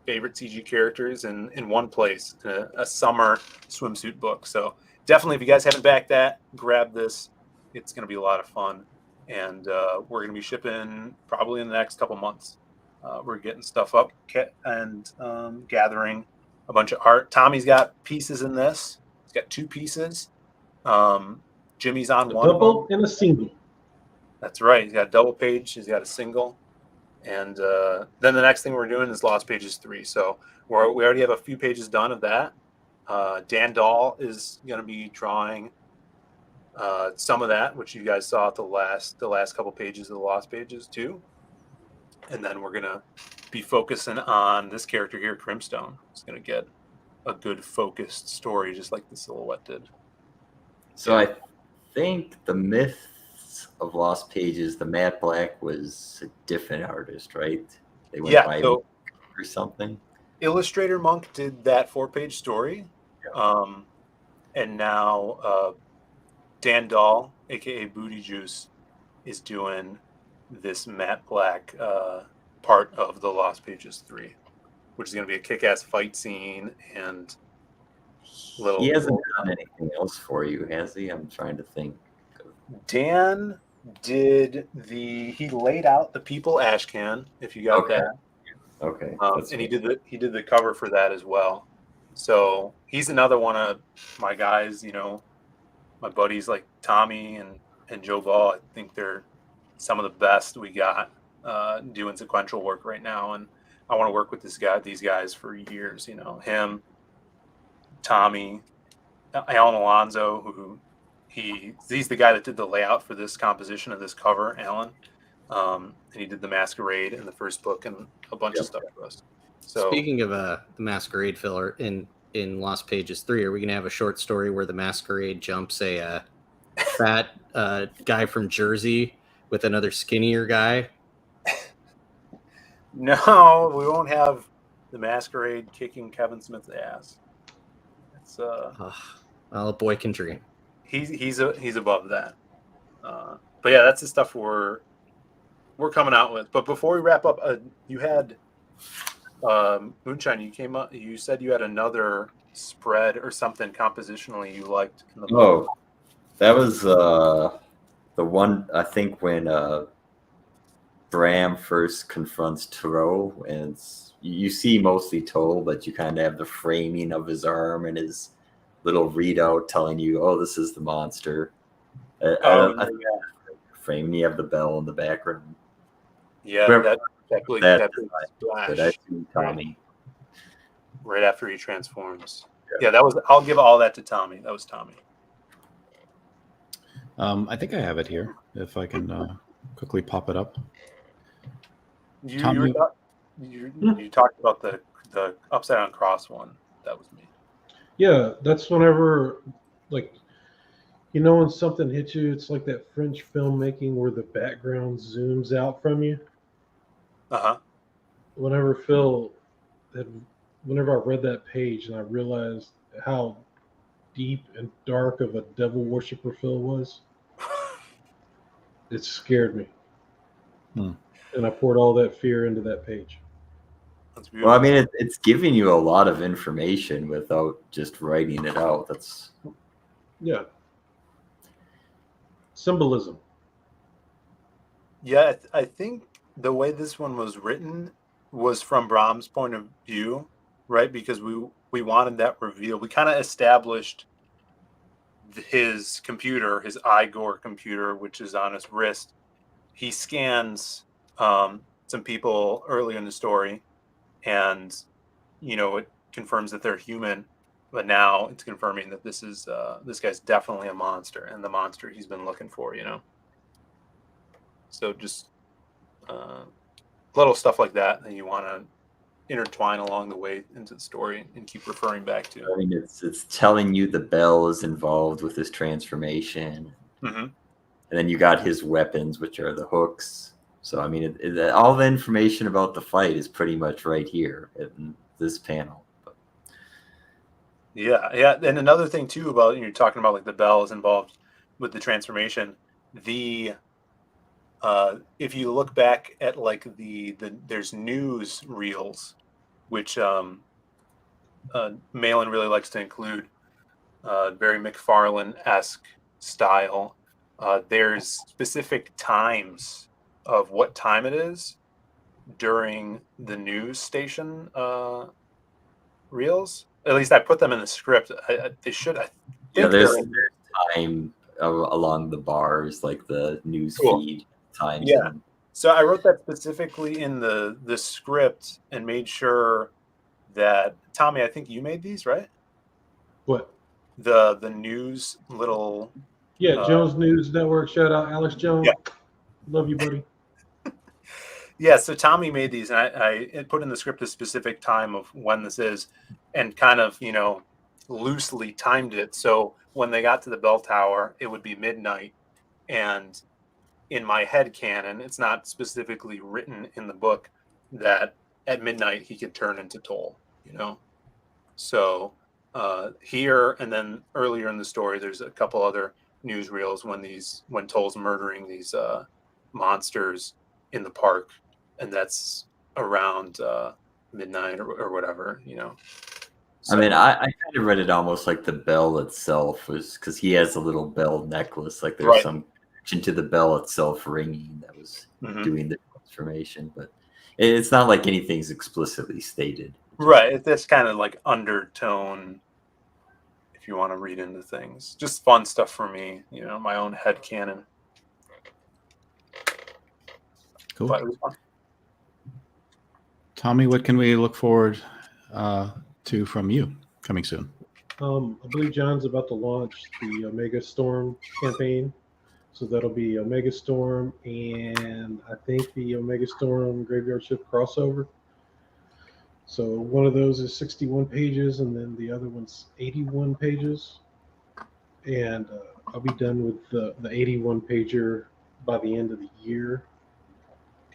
favorite CG characters in one place, a summer swimsuit book. So definitely, if you guys haven't backed that, grab this. It's going to be a lot of fun, and we're going to be shipping probably in the next couple months. We're getting stuff up and gathering a bunch of art. Tommy's got pieces in this. He's got 2 pieces. Jimmy's on one of them. Double and a single. That's right. He's got a double page. He's got a single. And then the next thing we're doing is Lost Pages 3. So we already have a few pages done of that. Dan Dahl is going to be drawing some of that, which you guys saw at the last couple pages of the Lost Pages too. And then we're going to be focusing on this character here, Crimstone. It's going to get a good focused story, just like the Silhouette did. So I think the Myths of Lost Pages, the Matt Black was a different artist, right? They went by so or something. Illustrator Monk did that 4-page story. And now Dan Dahl, aka Booty Juice, is doing this Matt Black part of the Lost Pages 3, which is going to be a kick-ass fight scene and He hasn't done anything else for you, has he? I'm trying to think. Dan did he laid out the People Ashcan, if you got that. Okay. And he did the cover for that as well. So he's another one of my guys, my buddies like Tommy and Joe Ball. I think they're some of the best we got doing sequential work right now. And I want to work with these guys for years, him, Tommy, Alan Alonso, who he's the guy that did the layout for this composition of this cover, Alan. And he did the Masquerade in the first book and a bunch of stuff for us. So speaking of the Masquerade filler in Lost Pages 3, are we gonna have a short story where the Masquerade jumps a fat guy from Jersey with another skinnier guy? No, we won't have the Masquerade kicking Kevin Smith's ass. It's well, a boy can dream. He's above that. But yeah, that's the stuff we're coming out with. But before we wrap up, you had Moonshine. You said you had another spread or something compositionally you liked in the book. Oh, that was the one I think when Bram first confronts Thoreau, and you see mostly Toe, but you kind of have the framing of his arm and his little readout telling you, "Oh, this is the monster." Frame. You have the bell in the background. Yeah, that splash. Tommy. Right after he transforms. Yeah, that was. I'll give all that to Tommy. That was Tommy. I think I have it here. If I can quickly pop it up. You talked about the upside down cross one. That was me. Yeah, that's whenever, like, when something hits you, it's like that French filmmaking where the background zooms out from you. Whenever I read that page and I realized how deep and dark of a devil worshiper Phil was, it scared me. And I poured all that fear into that page. That's Well, beautiful. I mean, it's giving you a lot of information without just writing it out. That's Yeah. Symbolism. Yeah, I think the way this one was written was from Brahms' point of view, right? Because we wanted that reveal. We kind of established his computer, his Igor computer, which is on his wrist. He scans some people early in the story, and it confirms that they're human. But now it's confirming that this guy's definitely a monster, and the monster he's been looking for. So just little stuff like that you want to intertwine along the way into the story and keep referring back to. I mean, it's telling you the bell is involved with his transformation, Mm-hmm. and then you got his weapons, which are the hooks. So I mean, all the information about the fight is pretty much right here in this panel. Yeah. And another thing too about you're talking about like the bell is involved with the transformation. If you look back at like there's news reels, which Malin really likes to include, very McFarlane-esque style. There's specific times of what time it is during the news station reels. At least I put them in the script. They should. I think There's they're in. time along the bars, like the news Cool. feed times. Yeah. And So I wrote that specifically in the script and made sure that Tommy, I think you made these, right? What? The news little. Yeah, Jones News Network. Shout out Alex Jones. Yeah. Love you, buddy. Yeah, so Tommy made these, and I put in the script a specific time of when this is, and kind of loosely timed it. So when they got to the bell tower, it would be midnight, and in my head canon, it's not specifically written in the book that at midnight he could turn into Toll. So here and then earlier in the story, there's a couple other newsreels when Toll's murdering these monsters in the park. And that's around midnight or whatever, So, I mean, I kind of read it almost like the bell itself was because he has a little bell necklace. Like there's Right. some connection to the bell itself ringing that was Mhm. doing the transformation, but it's not like anything's explicitly stated. Right. It's kind of like undertone, if you want to read into things. Just fun stuff for me, my own head canon. Cool. But it was fun. Tommy, what can we look forward to from you coming soon? I believe John's about to launch the Omega Storm campaign. So that'll be Omega Storm and I think the Omega Storm Graveyard Ship crossover. So one of those is 61 pages and then the other one's 81 pages. And I'll be done with the 81 pager by the end of the year.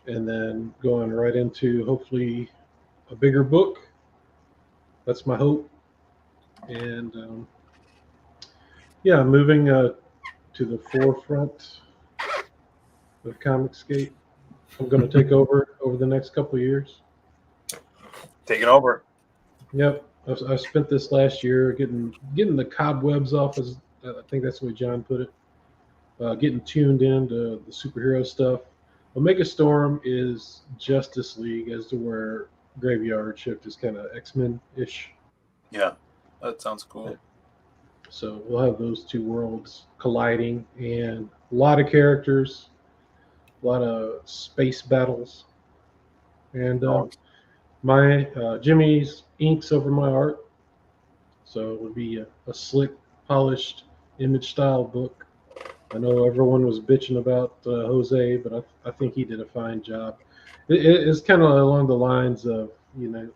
And then going right into hopefully a bigger book. That's my hope. And moving to the forefront of Comicscape. I'm going to take over the next couple of years. Taking over. Yep, I spent this last year getting the cobwebs off, as I think that's the way John put it. Getting tuned into the superhero stuff. Omega Storm is Justice League, as to where Graveyard Shift is kind of X-Men-ish. Yeah, that sounds cool. So we'll have those two worlds colliding, and a lot of characters, a lot of space battles, and my Jimmy's inks over my art. So it would be a slick, polished, image-style book. I know everyone was bitching about Jose, but I think he did a fine job. It's kind of along the lines of that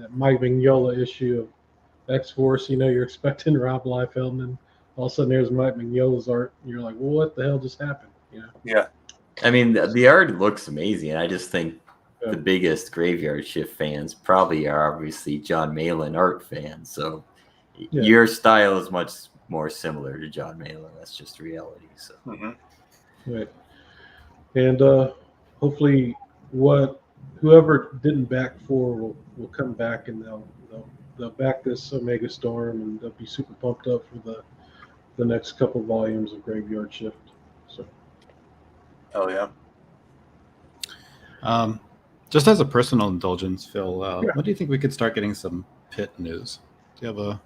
Mike Mignola issue of X-Force. You're expecting Rob Liefeld, and all of a sudden there's Mike Mignola's art, and you're like, well, what the hell just happened? Yeah. I mean, the art looks amazing. I just think the biggest Graveyard Shift fans probably are obviously John Malin art fans. So your style is much more similar to John Malin. That's just reality. So Mm-hmm. Right. And hopefully what whoever didn't back 4 will come back, and they'll back this Omega Storm, and they'll be super pumped up for the next couple volumes of Graveyard Shift. So, Oh yeah. Just as a personal indulgence, Phil, Yeah. when do you think we could start getting some pit news? Do you have a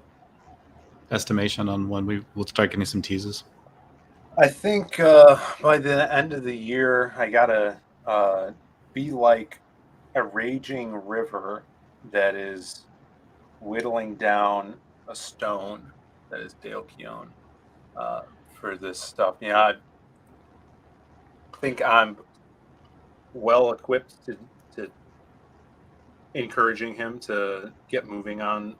estimation on when we will start getting some teases? I think by the end of the year, I gotta be like a raging river that is whittling down a stone that is Dale Keown for this stuff. I think I'm well equipped to encouraging him to get moving on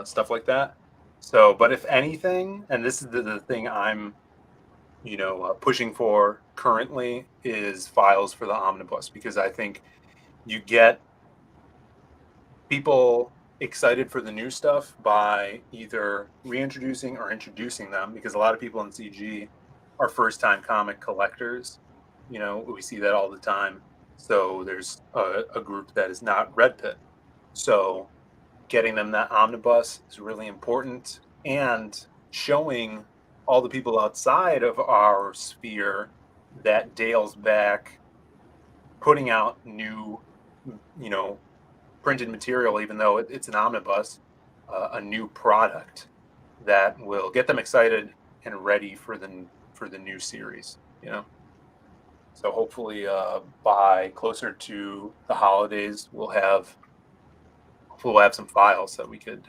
stuff like that. So, but if anything, and this is the thing I'm pushing for currently, is files for the omnibus, because I think you get people excited for the new stuff by either reintroducing or introducing them, because a lot of people in CG are first-time comic collectors. We see that all the time. So there's a group that is not Red Pit. So getting them that omnibus is really important, and showing all the people outside of our sphere that Dale's back, putting out new, printed material, even though it's an omnibus, a new product that will get them excited and ready for the new series. So hopefully by closer to the holidays, we'll have some files that we could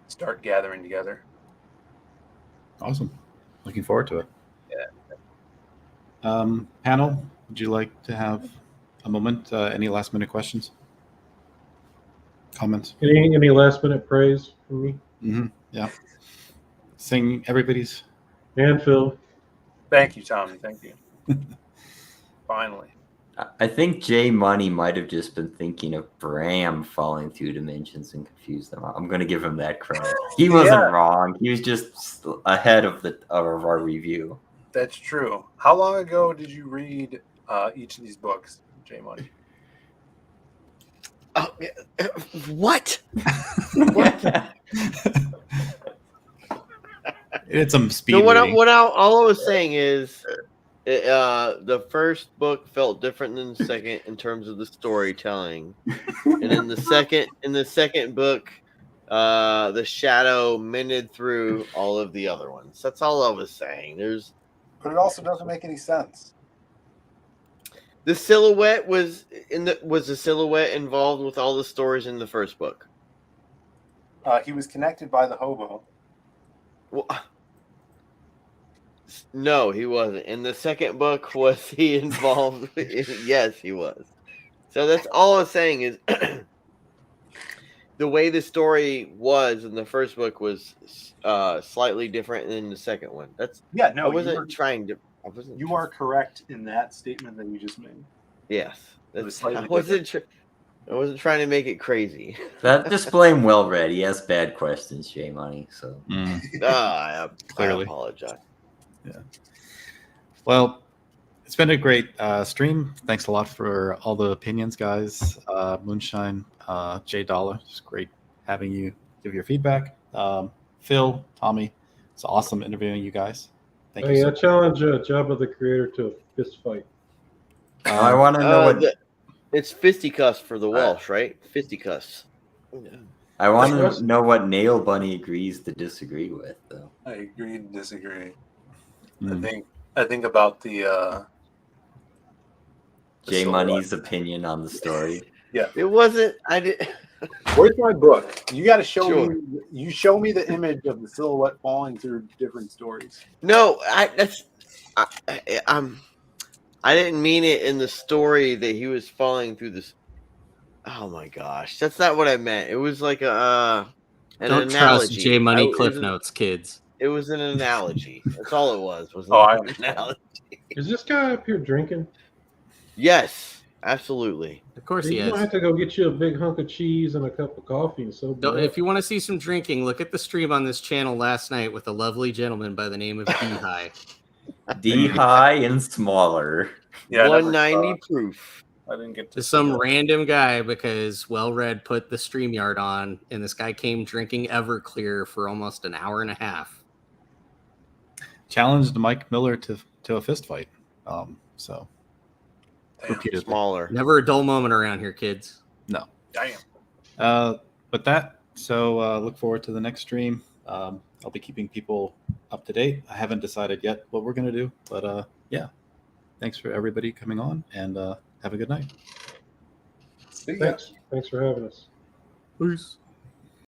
start gathering together. Awesome. Looking forward to it. Yeah. Panel, would you like to have a moment? Any last minute questions? Comments? any last minute praise from me? Mm-hmm. Yeah. Sing everybody's. And Phil. Thank you, Tommy. Thank you. Finally. I think J Money might have just been thinking of Bram falling through dimensions and confused them. I'm going to give him that credit. He wasn't wrong. He was just ahead of our review. That's true. How long ago did you read each of these books, J Money? Oh, what? What? It's some speed So reading. all I was saying is, the first book felt different than the second in terms of the storytelling, and in the second book, the shadow mended through all of the other ones. That's all I was saying. But it also doesn't make any sense. The silhouette was the silhouette involved with all the stories in the first book. He was connected by the hobo. Well, no, he wasn't. In the second book, was he involved? Yes, he was. So that's all I was saying is the way the story was in the first book was slightly different than the second one. I wasn't trying to. You are correct in that statement that you just made. Yes, It was slightly I wasn't trying to make it crazy. That display him well read. He has bad questions, J Money. So I Clearly. apologize. Yeah. Well, it's been a great stream. Thanks a lot for all the opinions, guys. Moonshine, J Dollar, it's great having you give your feedback. Phil, Tommy, it's awesome interviewing you guys. Thank you. I challenge Jabba the Creator to a fist fight. I want to know what it's fisticuffs for the Welsh, right? Fisticuffs. I want to know what Nail Bunny agrees to disagree with, though. I agree and disagree. Mm. I think about the J Money's opinion on the story. Yeah, it wasn't. I did. Where's my book? You got to show Sure. me. You show me the image of the silhouette falling through different stories. No, I didn't mean it in the story that he was falling through this. Oh my gosh, that's not what I meant. It was like an Don't analogy. trust J Money Cliff Notes, kids. It was an analogy. That's all it was. I an analogy. Is this guy up here drinking? Yes, absolutely. Of course You he might is. have to go get you a big hunk of cheese and a cup of coffee and so. If you want to see some drinking, look at the stream on this channel last night with a lovely gentleman by the name of D High. D high and smaller. Yeah, 190 proof. I didn't get to To see some that. random guy because Well Read put the StreamYard on, and this guy came drinking Everclear for almost an hour and a half. Challenged Mike Miller to a fist fight. So Damn. repeatedly. Smaller. Never a dull moment around here, kids. No. Damn. But that, so look forward to the next stream. I'll be keeping people up to date. I haven't decided yet what we're going to do, but yeah. Thanks for everybody coming on, and have a good night. See ya. Thanks for having us. Peace.